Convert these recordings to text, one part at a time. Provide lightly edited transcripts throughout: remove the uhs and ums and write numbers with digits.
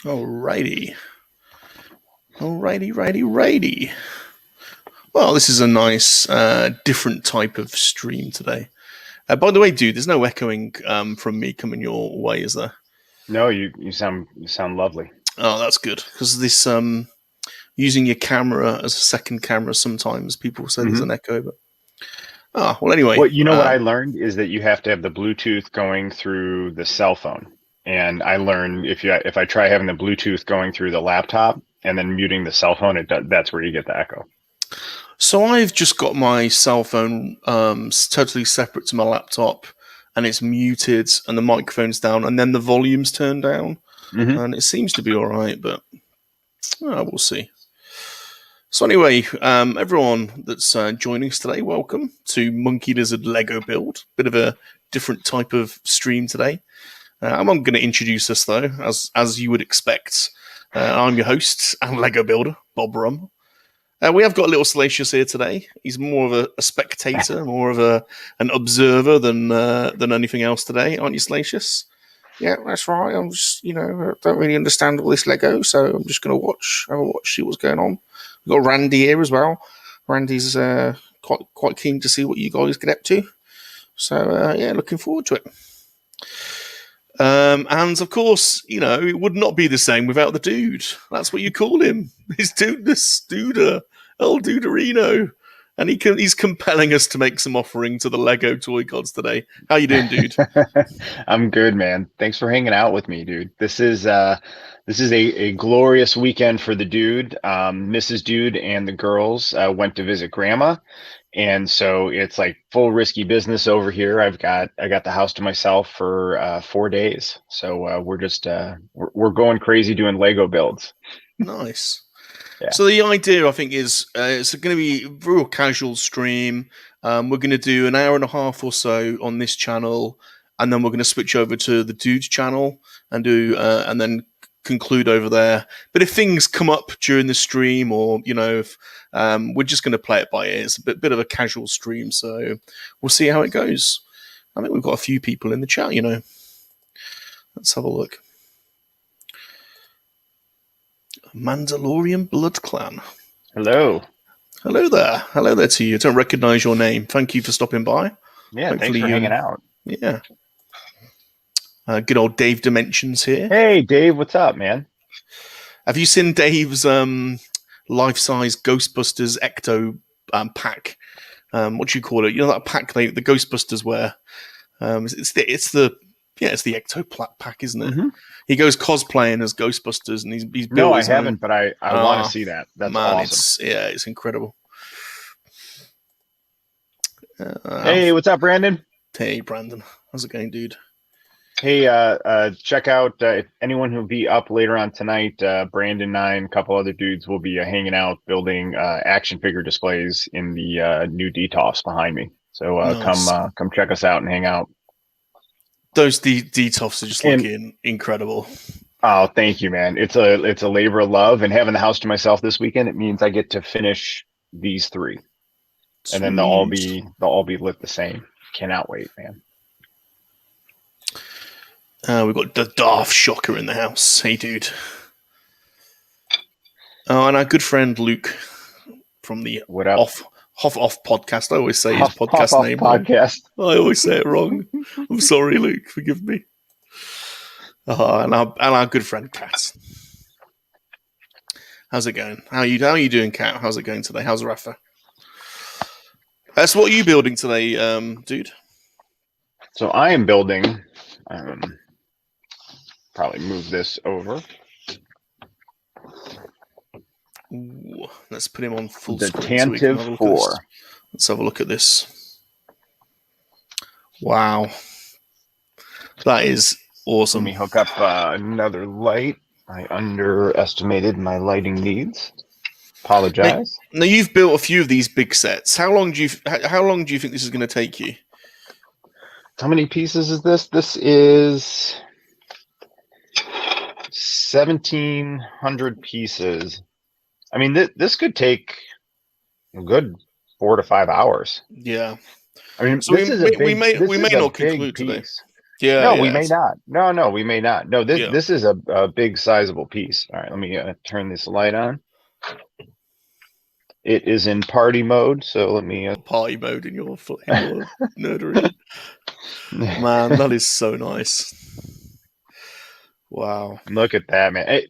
Alrighty. Righty. Well, this is a nice, different type of stream today. By the way, dude, there's no echoing from me coming your way, is there? No, you sound lovely. Oh, that's good. Because this using your camera as a second camera, sometimes people say there's an echo. But well, anyway. Well, what I learned is that you have to have the Bluetooth going through the cell phone, and I learned if I try having the Bluetooth going through the laptop and then muting the cell phone, that's where you get the echo. So I've just got my cell phone totally separate to my laptop, and it's muted, and the microphone's down, and then the volume's turned down, and it seems to be all right, but we'll see. So anyway, everyone that's joining us today, welcome to MoNKey-LiZaRD Lego build. Bit of a different type of stream today. I'm going to introduce us though, as you would expect. I'm your host and Lego builder, Bob Rum. We have got a little Salacious here today. He's more of a spectator, more of an observer than anything else today, aren't you, Salacious? Yeah, that's right. I'm just, don't really understand all this Lego, so I'm just going to have a watch, see what's going on. We've got Randy here as well. Randy's quite keen to see what you guys get up to. So, looking forward to it. And of course, it would not be the same without the dude. That's what you call him. His Duder, El Duderino. And he's compelling us to make some offering to the Lego toy gods today. How you doing, dude? I'm good, man. Thanks for hanging out with me, dude. This is a glorious weekend for the dude. Mrs. Dude and the girls went to visit grandma, and so it's like full risky business over here. I got the house to myself for 4 days, so we're just we're going crazy doing Lego builds. Nice. Yeah. So the idea, I think, is it's going to be a real casual stream. We're going to do an hour and a half or so on this channel, and then we're going to switch over to the Dude's channel and do and then conclude over there. But if things come up during the stream, or if we're just going to play it by ear, it's a bit of a casual stream, so we'll see how it goes. I think we've got a few people in the chat. Let's have a look. Mandalorian Blood Clan. Hello there to you. I don't recognize your name. Thank you for stopping by. Yeah, hopefully thanks for hanging out. Yeah. Good old Dave Dimensions here. Hey Dave, what's up, man? Have you seen Dave's life-size Ghostbusters Ecto pack? What do you call it? That pack the Ghostbusters wear. It's the Ecto pack, isn't it? He goes cosplaying as Ghostbusters, and he's built. No, I haven't, but I want to see that. That's awesome. It's incredible. Hey, what's up, Brandon? Hey, Brandon. How's it going, dude? Hey, check out if anyone who'll be up later on tonight. Brandon and I and a couple other dudes will be hanging out building action figure displays in the new DTOFs behind me. So nice. Come check us out and hang out. Those DTOFs are just looking incredible. Oh, thank you, man. It's a labor of love, and having the house to myself this weekend, it means I get to finish these 3. Sweet. And then they'll all be lit the same. Cannot wait, man. We've got the Darth Shocker in the house. Hey, dude. Oh, and our good friend Luke from the Off podcast. I always say his podcast name wrong. I always say it wrong. I'm sorry, Luke. Forgive me. And our good friend Kat. How's it going? How are you doing, Kat? How's it going today? How's Rafa? So what are you building today, dude? So I am building. Probably move this over. Ooh, let's put him on full the screen. Tantive 4. Let's have a look at this. Wow. That is awesome. Let me hook up another light. I underestimated my lighting needs. Apologize. Now you've built a few of these big sets. How long do you think this is going to take you? How many pieces is this? This is 1,700 pieces. I mean, this could take a good 4 to 5 hours. Yeah. I mean, so we may not conclude today. Yeah, No, we yeah, may not. No, we may not. No, this yeah. this is a big sizable piece. All right, let me turn this light on. It is in party mode, so let me. Party mode in your nerdery. Man, that is so nice. Wow. Look at that, man.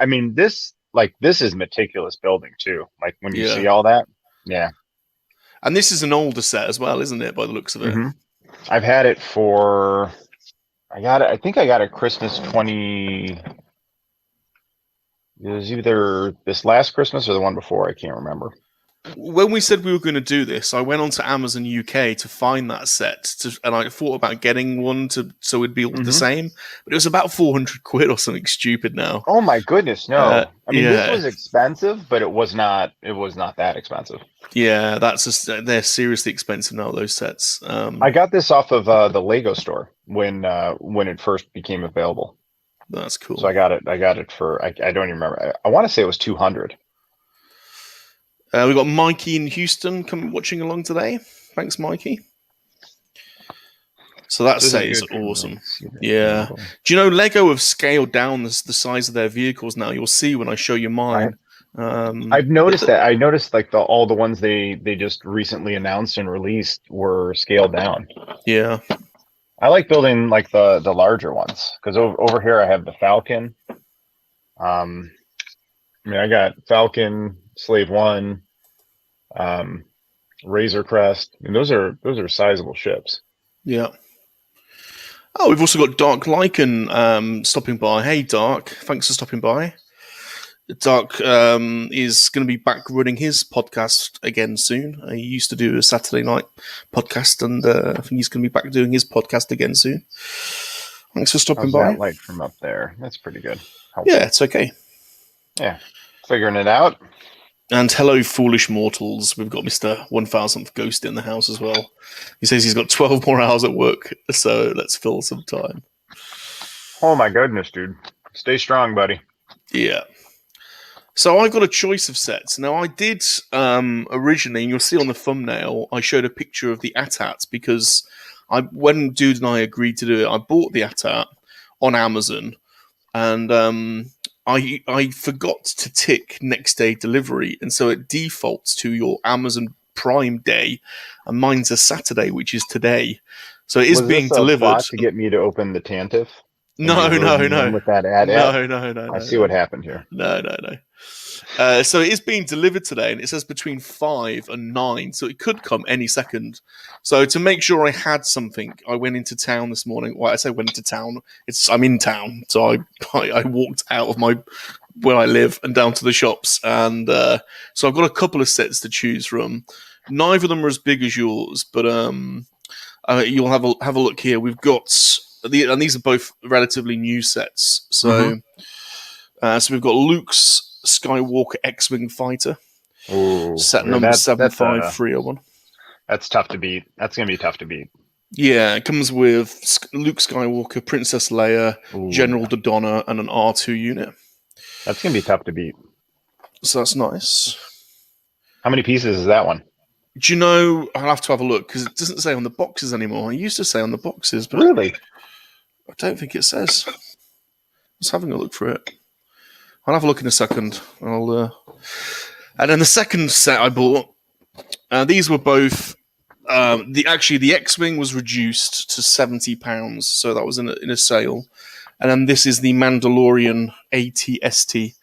I mean, this is meticulous building too. Like when you Yeah. see all that, yeah. And this is an older set as well, isn't it? By the looks of it. I've had it for. I got it. I think I got it Christmas 20. It was either this last Christmas or the one before. I can't remember. When we said we were going to do this, I went onto Amazon UK to find that set, and I thought about getting one so it'd be the same, but it was about 400 quid or something stupid now. Oh my goodness, no! I mean, yeah. this was expensive, but it was not. It was not that expensive. Yeah, they're seriously expensive now. Those sets. I got this off of the Lego store when it first became available. That's cool. So I got it for. I don't even remember. I want to say it was 200. We've got Mikey in Houston watching along today. Thanks, Mikey. So that set is awesome. Yeah. Do you know Lego have scaled down the size of their vehicles now? You'll see when I show you mine. I've noticed that. I noticed like all the ones they just recently announced and released were scaled down. Yeah. I like building like the larger ones because over here I have the Falcon. I mean, I got Falcon, Slave One, Razor Crest, and those are sizable ships. Yeah. Oh, we've also got Dark Lycan stopping by. Hey, Dark, thanks for stopping by. Dark is going to be back running his podcast again soon. He used to do a Saturday night podcast, and I think he's going to be back doing his podcast again soon. Thanks for stopping by. That light from up there? That's pretty good. Helpful. Yeah, it's okay. Yeah, figuring it out. And hello, foolish mortals. We've got Mr. 1000th Ghost in the house as well. He says he's got 12 more hours at work, so let's fill some time. Oh my goodness, dude. Stay strong, buddy. Yeah. So I got a choice of sets. Now I did originally, and you'll see on the thumbnail, I showed a picture of the AT-AT because when Dude and I agreed to do it, I bought the AT-AT on Amazon, and I forgot to tick next day delivery, and so it defaults to your Amazon Prime day, and mine's a Saturday, which is today. So it is being delivered. Was this a plot to get me to open the Tantive? No. With that ad. No. I see what happened here. No. So it is being delivered today, and it says between 5 and 9, so it could come any second. So to make sure I had something, I went into town this morning. Well, I say went into town. I'm in town, so I walked out of where I live and down to the shops, and so I've got a couple of sets to choose from. Neither of them are as big as yours, but you'll have a look here. We've got and these are both relatively new sets. So so we've got Luke's Skywalker X-Wing fighter. Ooh, set number 75301. That's tough to beat. That's going to be tough to beat. Yeah, it comes with Luke Skywalker, Princess Leia, General Dodonna, and an R2 unit. That's going to be tough to beat. So that's nice. How many pieces is that one? Do you know, I'll have to have a look, because it doesn't say on the boxes anymore. It used to say on the boxes, but really? I don't think it says. I was having a look for it. I'll have a look in a second. And then the second set I bought, these were both. The X-Wing was reduced to £70, so that was in a sale. And then this is the Mandalorian AT-ST.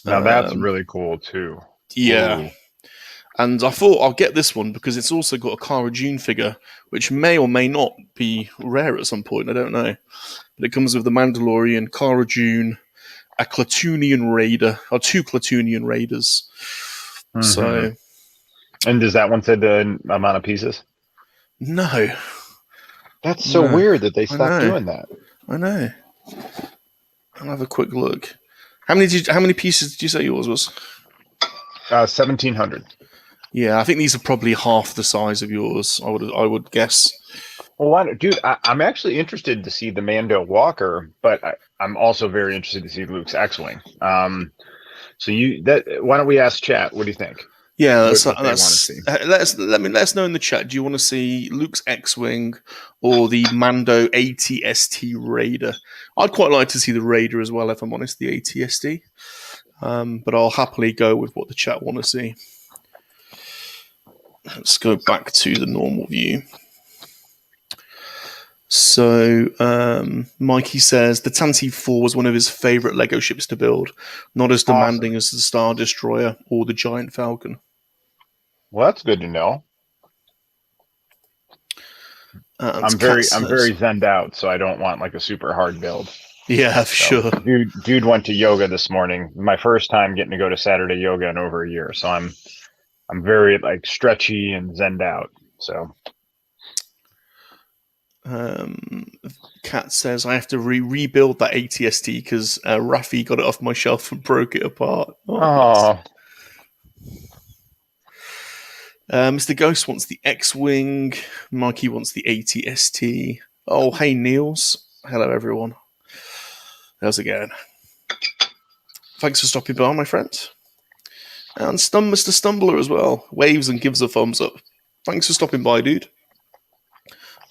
Now that's really cool too. Yeah. Ooh. And I thought I'll get this one because it's also got a Cara Dune figure, which may or may not be rare at some point. I don't know. But it comes with the Mandalorian, Cara Dune, a Klatooinian Raider, or 2 Klatooinian Raiders. So. And does that one say the amount of pieces? No. That's so weird that they stopped doing that. I know. I'll have a quick look. How many pieces did you say yours was? 1,700. Yeah, I think these are probably half the size of yours. I would guess. Well, why not, dude? I'm actually interested to see the Mando Walker, but I'm also very interested to see Luke's X-wing. So why don't we ask chat? What do you think? Yeah, what they want to see. let us know in the chat. Do you want to see Luke's X-wing or the Mando ATST Raider? I'd quite like to see the Raider as well, if I'm honest, the ATST. But I'll happily go with what the chat want to see. Let's go back to the normal view. So, Mikey says the Tantive 4 was one of his favourite LEGO ships to build, not as demanding as the Star Destroyer or the Giant Falcon. Well, that's good to know. I'm very zenned out, so I don't want like a super hard build. Yeah, for sure. Dude went to yoga this morning. My first time getting to go to Saturday yoga in over a year, so I'm very like stretchy and zenned out. So. Kat says I have to rebuild that ATST because Rafi got it off my shelf and broke it apart. Oh. Mr. Ghost wants the X-Wing. Mikey wants the ATST. Oh, hey, Niels. Hello, everyone. How's it going? Thanks for stopping by, my friend. And Mr. Stumbler as well. Waves and gives a thumbs up. Thanks for stopping by, dude.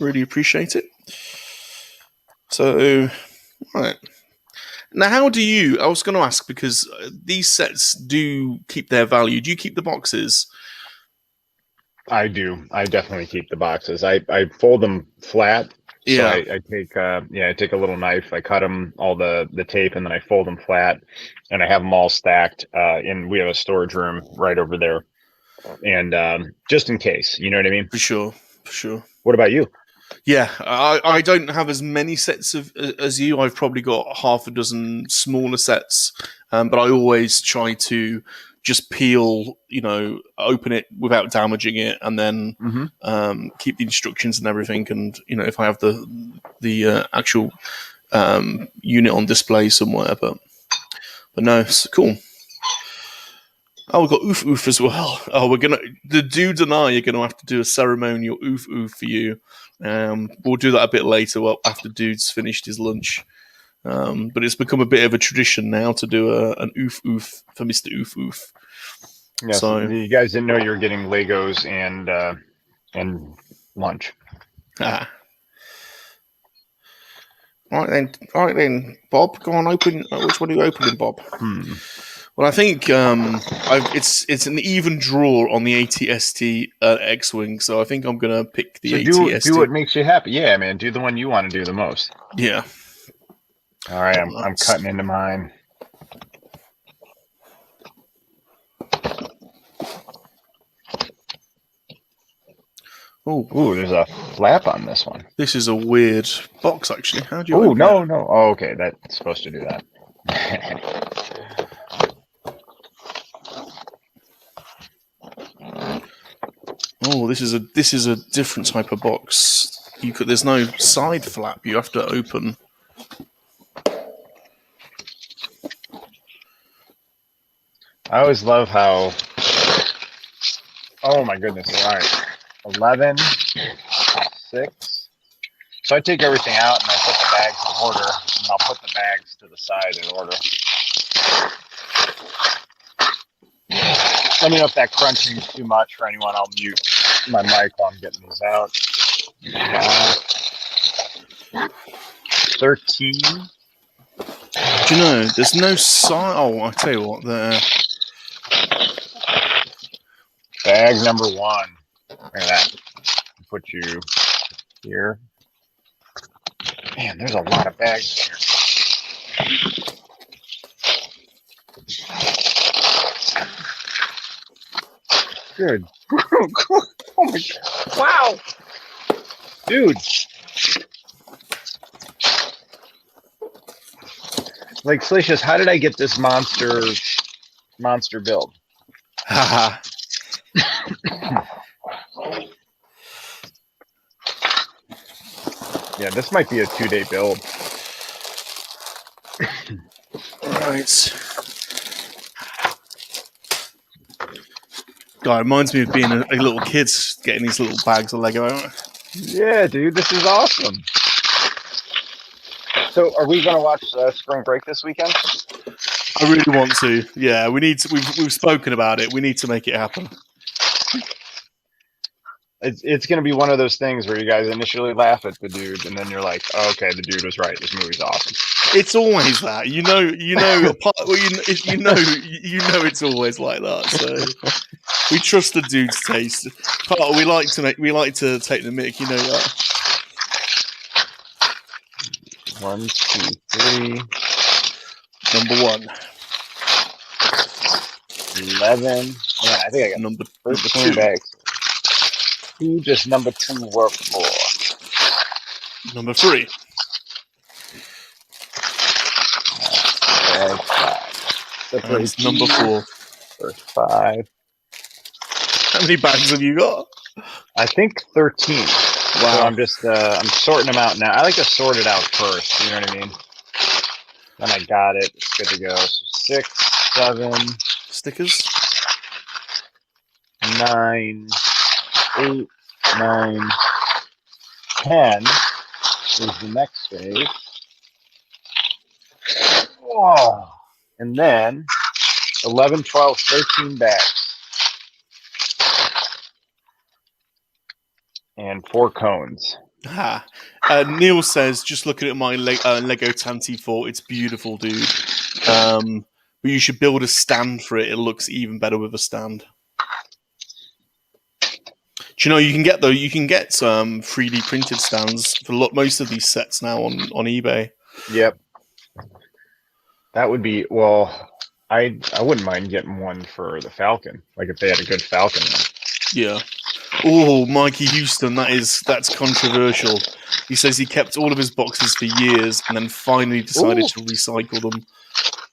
Really appreciate it. So, right. Now, how do you... I was going to ask, because these sets do keep their value. Do you keep the boxes? I do. I definitely keep the boxes. I fold them flat. So I take I take a little knife. I cut them, all the tape, and then I fold them flat. And I have them all stacked. We have a storage room right over there. And just in case, you know what I mean? For sure. What about you? Yeah, I don't have as many sets as you. I've probably got half a dozen smaller sets, but I always try to just peel, open it without damaging it, and then keep the instructions and everything. And if I have the actual unit on display somewhere, but no, it's cool. Oh, we've got oof oof as well. Oh, the dude and I are gonna have to do a ceremonial oof oof for you. We'll do that a bit later, after dude's finished his lunch. But it's become a bit of a tradition now to do an oof oof for Mr. Oof Oof. Yeah, so you guys didn't know you were getting Legos and lunch. Ah. All right then, Bob. Go on, open. Which one are you opening, Bob? Well, I think it's an even draw on the ATST X-Wing, so I think I'm going to pick the ATST. Do what makes you happy. Yeah, man. Do the one you want to do the most. Yeah. All right, I'm cutting into mine. Oh, there's a flap on this one. This is a weird box, actually. How do you? Oh, no. Oh, okay, that's supposed to do that. Oh, this is a different type of box. There's no side flap. You have to open. I always love how. Oh my goodness! All right, 11, 6. So I take everything out and I put the bags in order, and I'll put the bags to the side in order. Let me know if that crunching is too much for anyone. I'll mute my mic while I'm getting these out. 13. Do you know, there's no side... Oh, I'll tell you what, there... Bag number 1. Look at that. Put you here. Man, there's a lot of bags in here. Good. Oh my God. Wow. Dude. Like, Salacious, how did I get this monster build? Haha. Yeah, this might be a 2-day build. Right. God, it reminds me of being a little kid getting these little bags of Lego. Yeah, dude, this is awesome. So, are we going to watch Spring Break this weekend? I really want to. Yeah, we need to. We've spoken about it. We need to make it happen. It's going to be one of those things where you guys initially laugh at the dude, and then you're like, oh, okay, the dude was right. This movie's awesome. It's always that. You know, it's always like that. So we trust the dude's taste. Carl, we like to take the mick. You know that. 1, 2, 3. Number 1. 11. Yeah, I think I got number 13 bags. Who does number 2 work for? Number 3. Bag 5. And number 4. First 5. How many bags have you got? I think 13. Wow. So I'm just I'm sorting them out now. I like to sort it out first. You know what I mean? Then I got it. It's good to go. So 6, 7 stickers. 9, 8, 9, 10 is the next phase. Whoa. And then 11, 12, 13 bags. And 4 cones. Neil says, just looking at my Lego Tanty Fort, it's beautiful, dude. But you should build a stand for it. It looks even better with a stand. Do you know you can get 3D printed stands for most of these sets now on eBay. Yep. That would be I wouldn't mind getting one for the Falcon. Like if they had a good Falcon one. Yeah. Oh, Mikey Houston, that's controversial. He says he kept all of his boxes for years and then finally decided to recycle them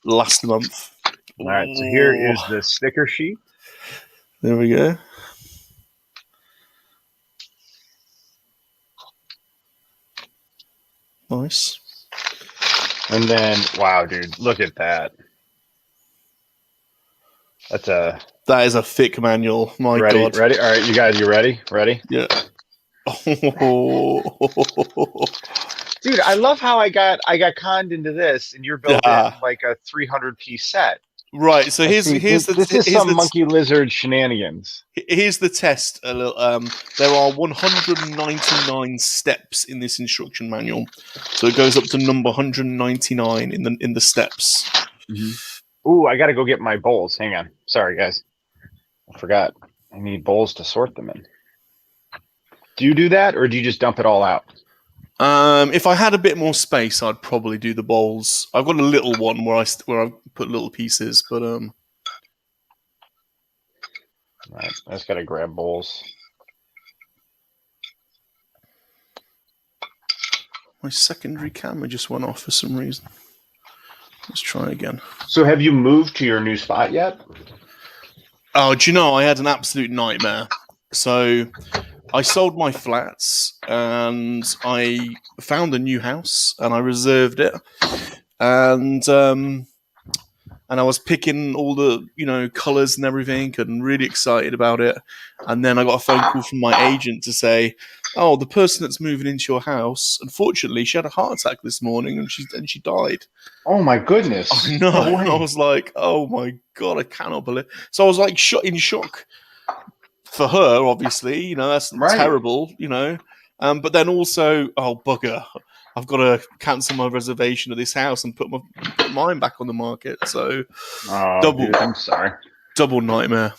last month. All right, so here is the sticker sheet. There we go. Nice. And then, wow, dude, look at that. That is a thick manual. My God. Ready? All right, you guys, you ready? Ready? Yeah. Dude, I love how I got conned into this, and you're building like a 300-piece set. Right. So here's some MoNKey-LiZaRD shenanigans. Here's the test. There are 199 steps in this instruction manual, so it goes up to number 199 in the steps. Mm-hmm. Ooh, I got to go get my bowls. Hang on. Sorry, guys. I forgot. I need bowls to sort them in. Do you do that, or do you just dump it all out? If I had a bit more space, I'd probably do the bowls. I've got a little one where I put little pieces, but Right, I just gotta grab bowls. My secondary camera just went off for some reason. Let's try again. So, have you moved to your new spot yet? Oh, do you know, I had an absolute nightmare. So I sold my flats and I found a new house and I reserved it. And I was picking all the, colours and everything and really excited about it. And then I got a phone call from my agent to say, oh, the person that's moving into your house, unfortunately, she had a heart attack this morning and she died. Oh, my goodness. I know. I was like, oh, my God, I cannot believe it. So I was like in shock for her, obviously. That's terrible, But then also, oh, bugger. I've got to cancel my reservation of this house and put mine back on the market. So, dude, I'm sorry. Double nightmare.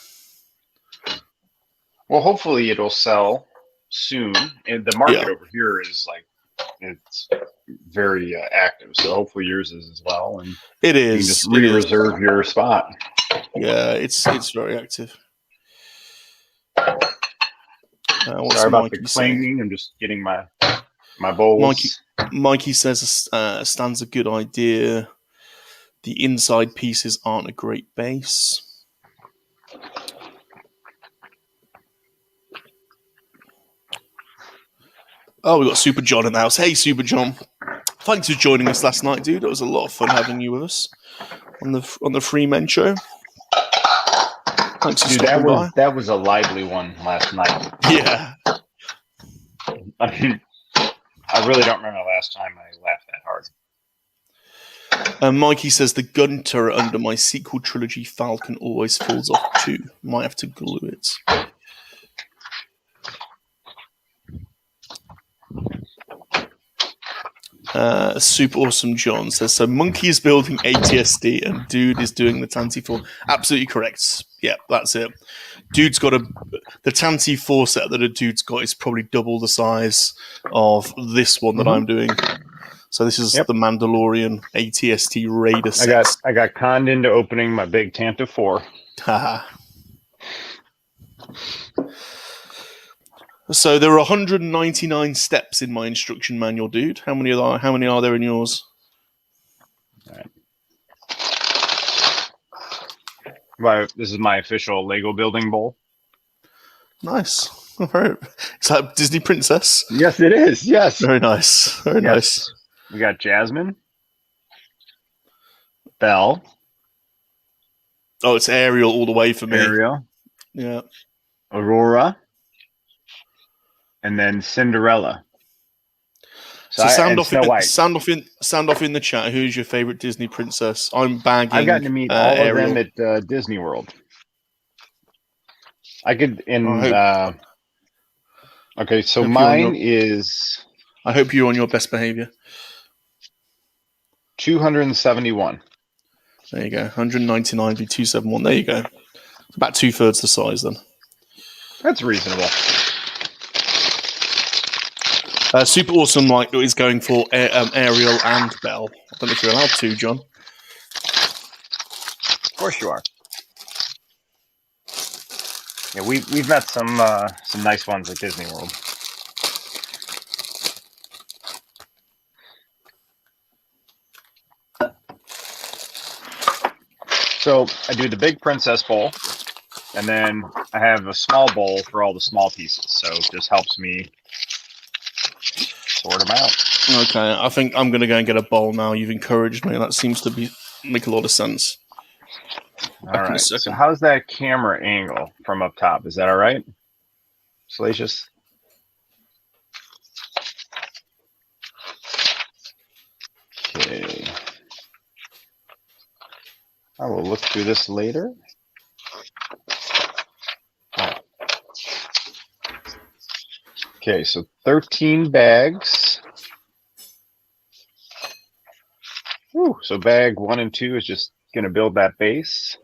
Well, hopefully it'll sell soon. And the market over here is it's very active. So hopefully yours is as well. And it is. You can just re-reserve your spot. Yeah, it's very active. Sorry about the clanging. I'm just getting my bowls. Mikey says a stand's a good idea. The inside pieces aren't a great base. Oh, we got Super John in the house. Hey, Super John. Thanks for joining us last night, dude. It was a lot of fun having you with us on the Free Men Show. Thanks for stopping by. That was a lively one last night. Yeah. I mean, I really don't remember the last time I laughed that hard. Mikey says the gun turret under my sequel trilogy Falcon always falls off too. Might have to glue it. Super Awesome John says, so MoNKEY is building ATSD and Dude is doing the Tanty 4. Absolutely correct. Yeah, that's it. Dude's got the Tanty 4 set that a Dude's got is probably double the size of this one that I'm doing. So this is the Mandalorian ATST Raider set. I got conned into opening my big Tanto 4. Haha. So there are 199 steps in my instruction manual, Dude. How many are there in yours? All right. This is my official Lego building bowl. Nice. All right. Is that Disney Princess? Yes, it is. Yes. Very nice. Very nice. We got Jasmine. Belle. Oh, it's Ariel all the way for me. Ariel. Yeah. Aurora. And then Cinderella. So sound off in the chat. Who's your favorite Disney princess? I'm bagging. I've gotten to meet all of them at Disney World. I could okay, so mine is. I hope you're on your best behavior. 271. There you go. 199 v 271. There you go. It's about 2/3 the size then. That's reasonable. Super Awesome Mike is going for Ariel and Belle. I don't know if you're allowed to, John. Of course you are. Yeah, we've met some nice ones at Disney World. So I do the big princess bowl, and then I have a small bowl for all the small pieces. So it just helps me sort them out. Okay, I think I'm going to go and get a bowl now. You've encouraged me. That seems to make a lot of sense. All right. So how's that camera angle from up top? Is that all right, Salacious? Okay. I will look through this later. Okay, so 13 bags. Whew, so bag 1 and 2 is just going to build that base.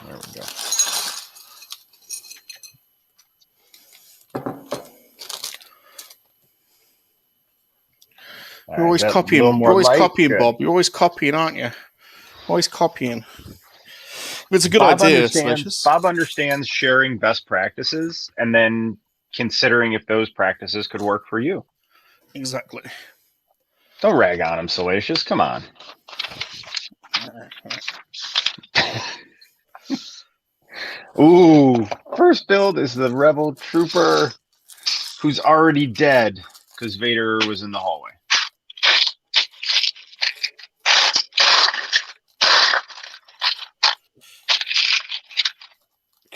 There we go. You're always copying. You're always copying, Bob. You're always copying, aren't you? Always copying. It's a good idea, Salacious. Bob understands sharing best practices and then considering if those practices could work for you. Exactly. Don't rag on him, Salacious. Come on. Ooh, first build is the Rebel Trooper who's already dead because Vader was in the hallway.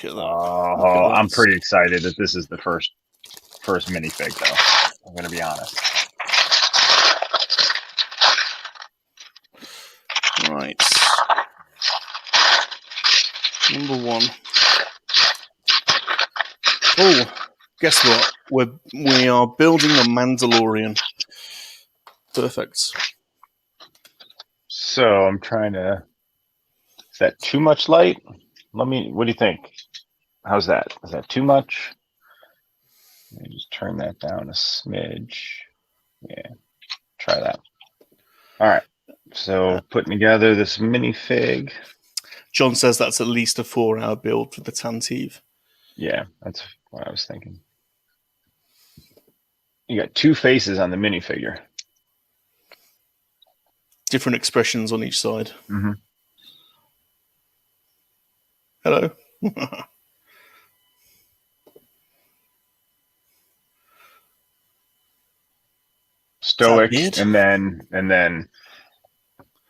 Oh, I'm pretty excited that this is the first minifig, though. I'm going to be honest. Right. Number 1. Oh, guess what? We are building a Mandalorian. Perfect. So I'm trying to. Is that too much light? What do you think? How's that? Is that too much? Let me just turn that down a smidge. Yeah, try that. All right. So putting together this minifig. John says that's at least a 4-hour build for the Tantive. Yeah, that's what I was thinking. You got 2 faces on the minifigure. Different expressions on each side. Mm-hmm. Hello. stoic, and then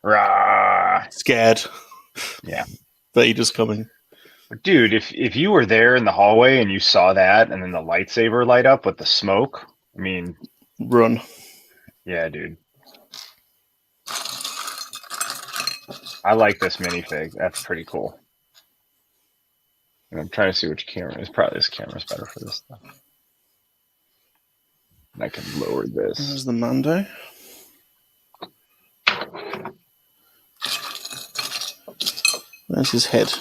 rah. Scared. Yeah. Vader's coming. Dude, if you were there in the hallway and you saw that and then the lightsaber light up with the smoke, I mean, run. Yeah, dude. I like this minifig. That's pretty cool. And I'm trying to see which camera is. Probably this camera's better for this stuff. And I can lower this. There's the Mando. There's his head.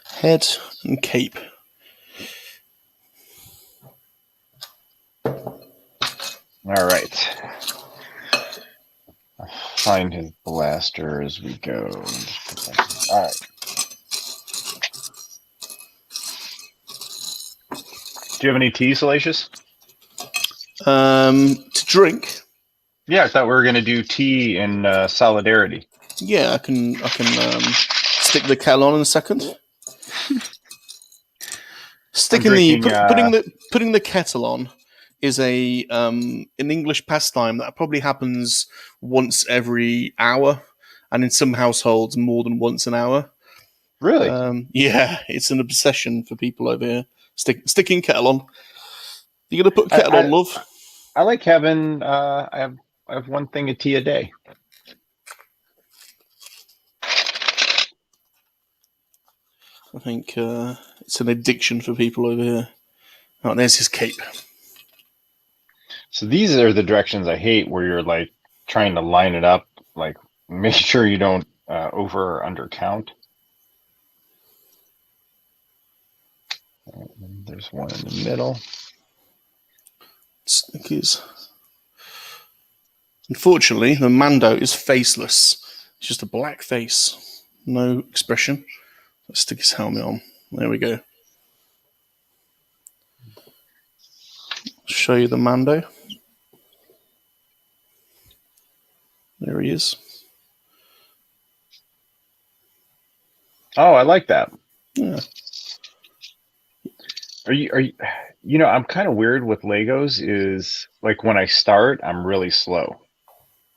Head and cape. All right. I'll find his blaster as we go. All right. Do you have any tea, Salacious? To drink? Yeah, I thought we were going to do tea in solidarity. Yeah, I can stick the kettle on in a second. Putting the kettle on is an English pastime that probably happens once every hour, and in some households more than once an hour. Really? Yeah, it's an obsession for people over here. Sticking kettle on. You gonna put kettle on, love? I like having. I have one thing of tea a day. I think it's an addiction for people over here. Oh, there's his cape. So these are the directions I hate, where you're like trying to line it up, like make sure you don't over or under count. There's one in the middle. Unfortunately, the Mando is faceless. It's just a black face, no expression. Let's stick his helmet on. There we go. Show you the Mando. There he is. Oh, I like that. Yeah. Are you? You know, I'm kind of weird with Legos. Is like when I start, I'm really slow.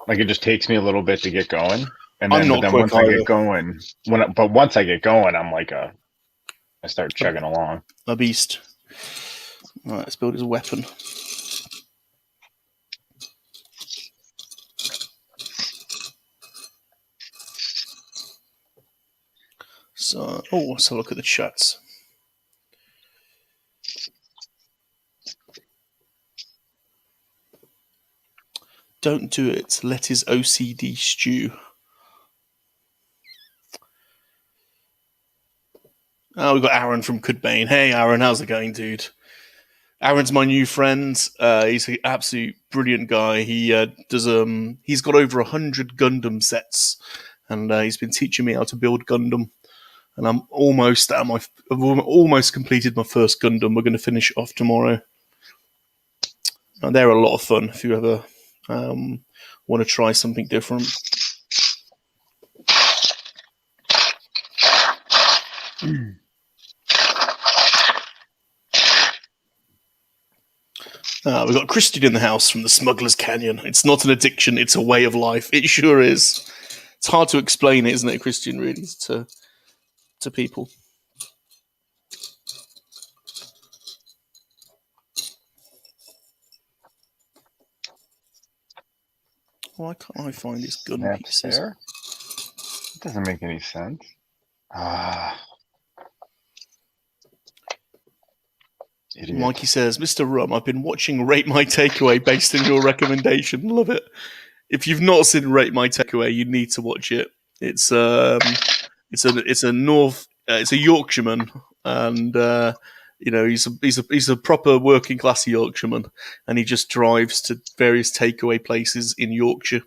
Like it just takes me a little bit to get going, and then once I get going, once I get going, I'm like I start chugging along. A beast. All right, let's build his weapon. So, let's have a look at the chats. Don't do it. Let his OCD stew. Oh, we've got Aaron from Cudbane. Hey, Aaron, how's it going, dude? Aaron's my new friend. He's an absolute brilliant guy. He does. He's got over 100 Gundam sets, and he's been teaching me how to build Gundam. And I'm almost I've almost completed my first Gundam. We're going to finish it off tomorrow. And they're a lot of fun if you ever want to try something different. We've got Christian in the house from the Smuggler's Canyon. It's not an addiction, it's a way of life. It sure is. It's hard to explain it, isn't it, Christian, really, to people. Why can't I find his gun pieces? There? It doesn't make any sense. Idiot. Mikey says, Mr. Rum, I've been watching Rate My Takeaway based on your recommendation. Love it. If you've not seen Rate My Takeaway, you need to watch it. It's a Yorkshireman, and he's a proper working class Yorkshireman, and he just drives to various takeaway places in Yorkshire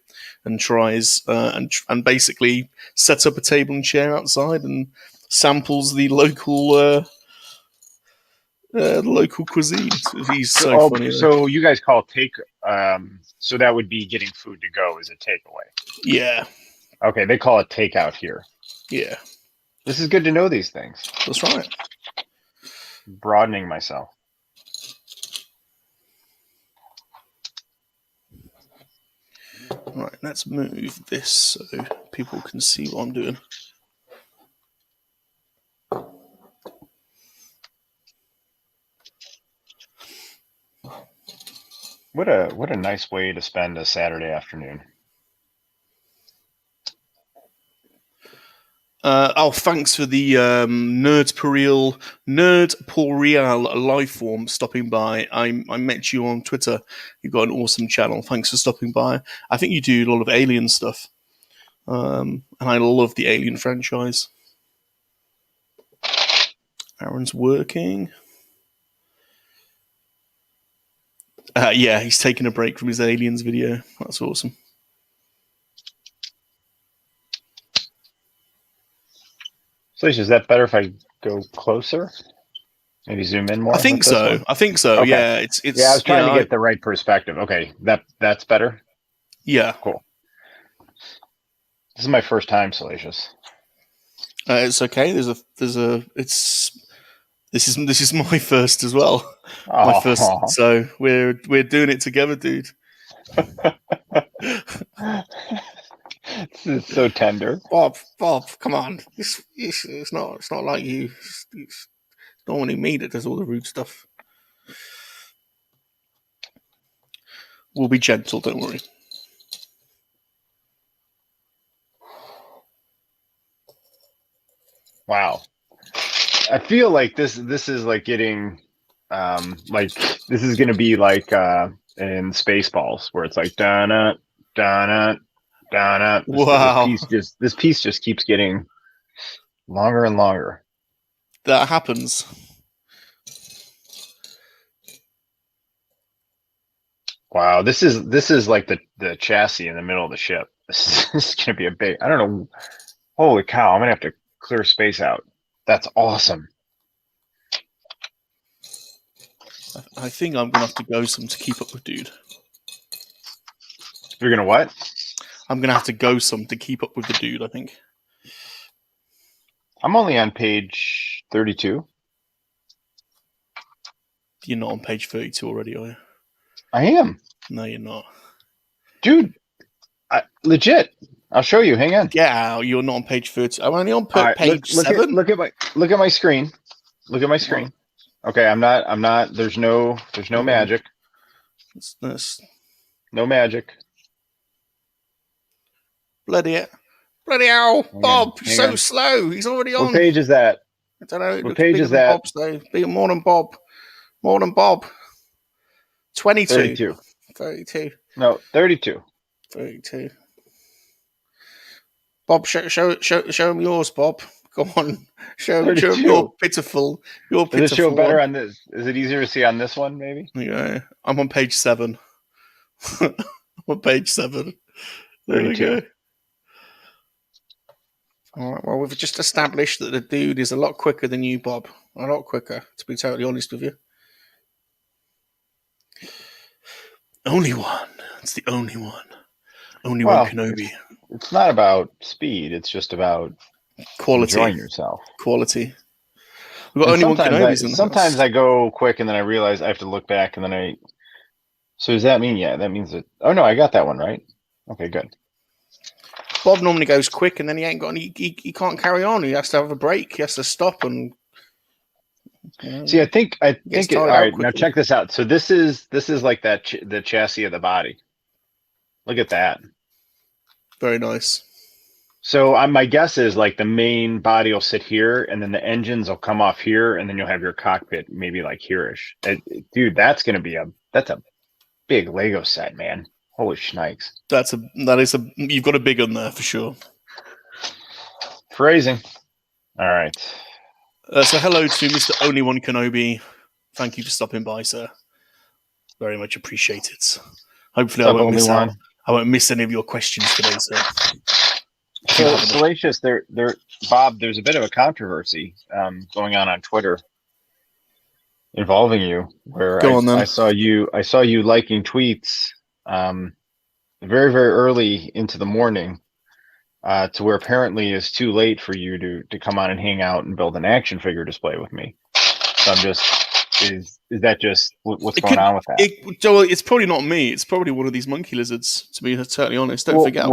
and tries and basically sets up a table and chair outside and samples the local cuisine. He's so funny. So you guys call so that would be getting food to go as a takeaway. Yeah. Okay, they call it takeout here. Yeah. This is good to know these things. That's right. Broadening myself. Right, let's move this so people can see what I'm doing. What a nice way to spend a Saturday afternoon. Thanks for the Nerd Per Real life form stopping by. I met you on Twitter. You've got an awesome channel. Thanks for stopping by. I think you do a lot of Alien stuff. And I love the Alien franchise. Aaron's working. Yeah, he's taking a break from his Aliens video. That's awesome. Salacious, is that better if I go closer? Maybe zoom in more? I think so. Okay. Yeah, it's. Yeah, I was trying to get the right perspective. Okay, that's better. Yeah, cool. This is my first time, Salacious. It's okay. This is my first as well. My first. So we're doing it together, dude. This is so tender. Bob, come on. It's not like you. It's normally me that does all the rude stuff. We'll be gentle, don't worry. Wow. I feel like this is like getting like this is gonna be like in Spaceballs where it's like da-na, da-na, da-na. Wow. This piece just keeps getting longer and longer. That happens. Wow, this is like the chassis in the middle of the ship. This is gonna be a big, I don't know. Holy cow, I'm gonna have to clear space out. That's awesome. I think I'm gonna have to go some to keep up with dude. You're gonna what? I'm gonna have to go some to keep up with the dude, I think. I'm only on page 32. You're not on page 32 already, are you? I am. No, you're not. Dude, legit. I'll show you. Hang on. Yeah, you're not on page 30. I'm only on page 7. Look at my screen. Look at my screen. Okay, I'm not. There's no magic. No magic. Bloody hell, Bob! So slow. He's already on. What page is that? I don't know. What page is that? Bob's, though. Bigger, more than Bob. 22. 32. No, 32. 32. Bob, show him yours, Bob. Go on, show him your pitiful. Does it show better on this? Is it easier to see on this one, maybe? Yeah, I'm on page 7. I'm on page 7. There 32. We go. All right. Well, we've just established that the dude is a lot quicker than you, Bob. A lot quicker, to be totally honest with you. Only one. It's the only one. Only one Kenobi. It's not about speed. It's just about quality. Enjoying yourself. Quality. We've got only one Kenobis in the Sometimes I go quick and then I realize I have to look back and then So does that mean, that means that... Oh, no, I got that one right. Okay, good. Bob normally goes quick and then he ain't got any... He can't carry on. He has to have a break. He has to stop and... See, I think all right, now check this out. So this is like the chassis of the body. Look at that. Very nice. So my guess is like the main body will sit here and then the engines will come off here and then you'll have your cockpit maybe like here-ish. Dude, that's going to be that's a big Lego set, man. Holy shnikes. You've got a big one there for sure. Phrasing. All right. So hello to Mr. Only One Kenobi. Thank you for stopping by, sir. Very much appreciated. Hopefully I won't miss any of your questions today, sir. So, Salacious, Bob, there's a bit of a controversy going on Twitter involving you, where I saw you liking tweets very, very early into the morning, to where apparently it's too late for you to come on and hang out and build an action figure display with me. So I'm just, is that just what's going on with that? It's probably not me. It's probably one of these monkey-lizards. To be totally honest, don't forget.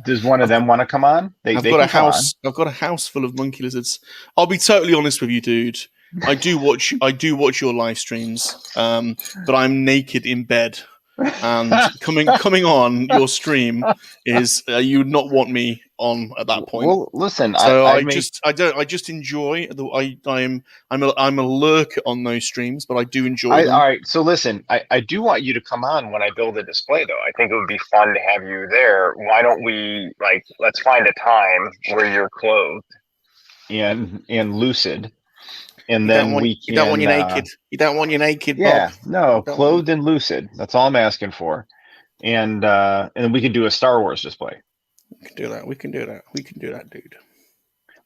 Does one of them want to come on? They I've got a can come on. house. I've got a house full of monkey-lizards. I'll be totally honest with you, dude. I do watch your live streams, but I'm naked in bed. And coming on your stream is you would not want me on at that point. Well, listen, so I just enjoy I'm a lurker on those streams, but I do enjoy them. All right, so listen, I do want you to come on when I build a display, though. I think it would be fun to have you there. Why don't we let's find a time where you're clothed and lucid. And then we can. You don't want you naked. You don't want you naked. Yeah, Bob. no, clothed and lucid. That's all I'm asking for. And then we can do a Star Wars display. We can do that. We can do that, dude.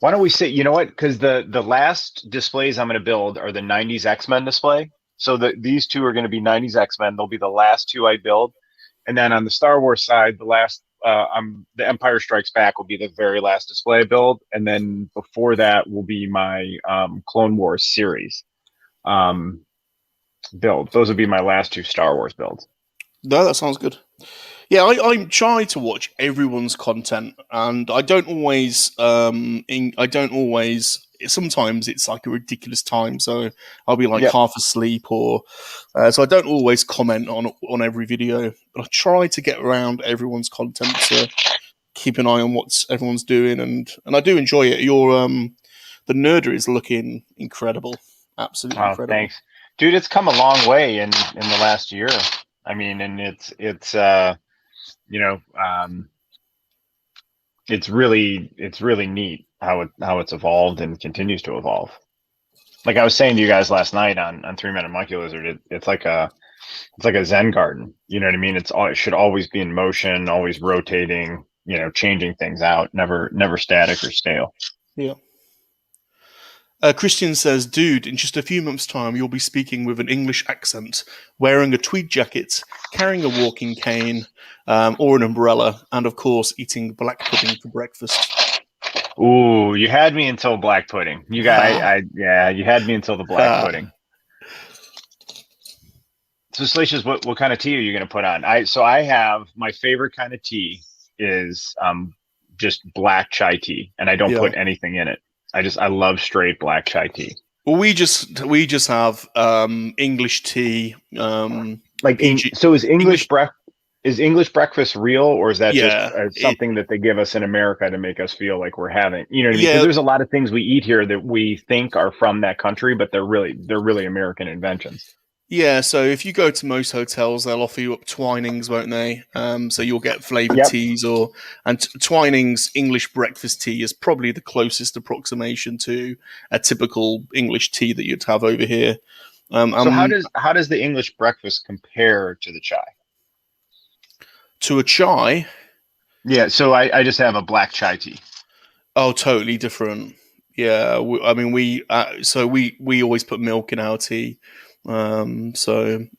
Why don't we say? You know what? Because the last displays I'm going to build are the '90s X-Men display. So these two are going to be '90s X-Men. They'll be the last two I build. And then on the Star Wars side, the last the Empire Strikes Back will be the very last display build, and then before that will be my Clone Wars series build. Those will be my last two Star Wars builds. No, that sounds good. Yeah, I try to watch everyone's content, and I don't always. Sometimes it's like a ridiculous time, so I'll be half asleep, or so I don't always comment on every video. But I try to get around everyone's content to keep an eye on what everyone's doing, and I do enjoy it. The Nerdery is looking incredible, absolutely incredible. Thanks, dude. It's come a long way in the last year. I mean, and it's really neat how it's evolved and continues to evolve. Like I was saying to you guys last night on 3-Minute MoNKey-LiZaRD, it's like a Zen garden. You know what I mean? It should always be in motion, always rotating. Changing things out, never static or stale. Yeah. Christian says, dude, in just a few months' time, you'll be speaking with an English accent, wearing a tweed jacket, carrying a walking cane, or an umbrella, and of course, eating black pudding for breakfast. Ooh, you had me until black pudding. You had me until the black pudding. So, Salacious, what kind of tea are you going to put on? I have my favorite kind of tea is just black chai tea, and I don't put anything in it. I love straight black chai tea. Well, we just have English tea. So is English breakfast real, or is that just something that they give us in America to make us feel like we're having? You know what I mean? Because there's a lot of things we eat here that we think are from that country, but they're really American inventions. Yeah, so if you go to most hotels, they'll offer you up Twinings, won't they? So you'll get flavoured teas, and Twinings English breakfast tea is probably the closest approximation to a typical English tea that you'd have over here. So how does the English breakfast compare to the chai? To a chai? Yeah, so I just have a black chai tea. Oh, totally different. Yeah, we always put milk in our tea. And some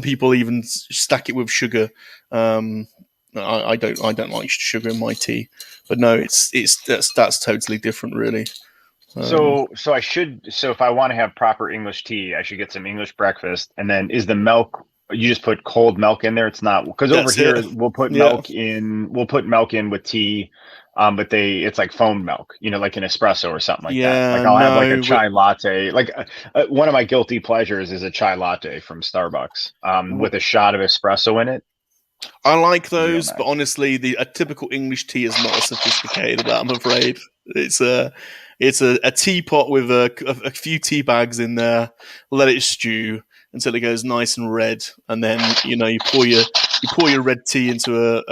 people even stack it with sugar. I don't like sugar in my tea, but no, that's totally different, really. So if I want to have proper English tea, I should get some English breakfast, and then is the milk? You just put cold milk in there? It's not, because over here we'll put milk in. We'll put milk in with tea. But it's like foamed milk, like an espresso or something like that. Like I'll have like a chai latte. Like one of my guilty pleasures is a chai latte from Starbucks with a shot of espresso in it. I like those, but honestly, a typical English tea is not as sophisticated. I'm afraid it's a teapot with a few tea bags in there. Let it stew until it goes nice and red, and then you pour your red tea into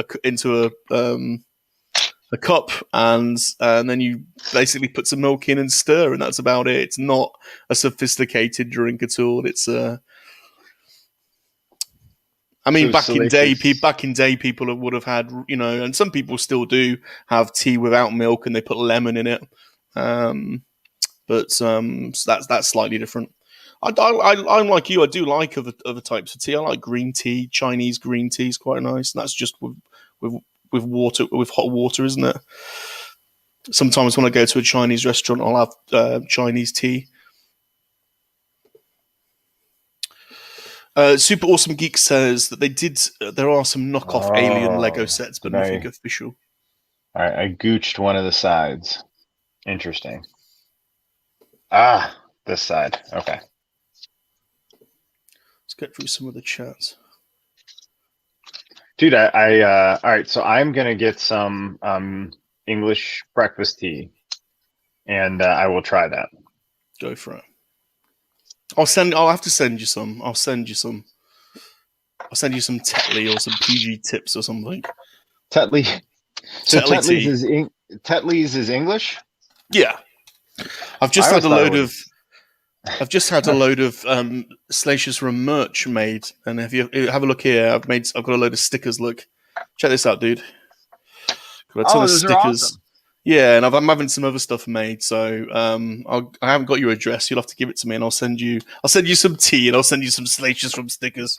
a cup, and then you basically put some milk in and stir, and that's about it. It's not a sophisticated drink at all. It's back in day, people would have had, and some people still do have tea without milk, and they put lemon in it. But that's slightly different. I'm like you. I do like other types of tea. I like green tea. Chinese green tea is quite nice, and that's just with with hot water, isn't it? Sometimes when I go to a Chinese restaurant, I'll have Chinese tea. Super Awesome Geek says that there are some knockoff Alien Lego sets, but nothing official. I gooched one of the sides. Interesting. This side. Okay. Let's get through some of the chats. Dude, all right, so I'm going to get some English breakfast tea, and I will try that. Go for it. I'll have to send you some. I'll send you some Tetley or some PG tips or something. Tetley. So Tetley's is English? Yeah. I've just had a load of Salacious Room merch made, and if you have a look here, I've got a load of stickers. Look, check this out, dude. Got a ton of those stickers. are awesome. Yeah, and I'm having some other stuff made, so I haven't got your address. You'll have to give it to me, and I'll send you some tea, and I'll send you some Salacious Room stickers.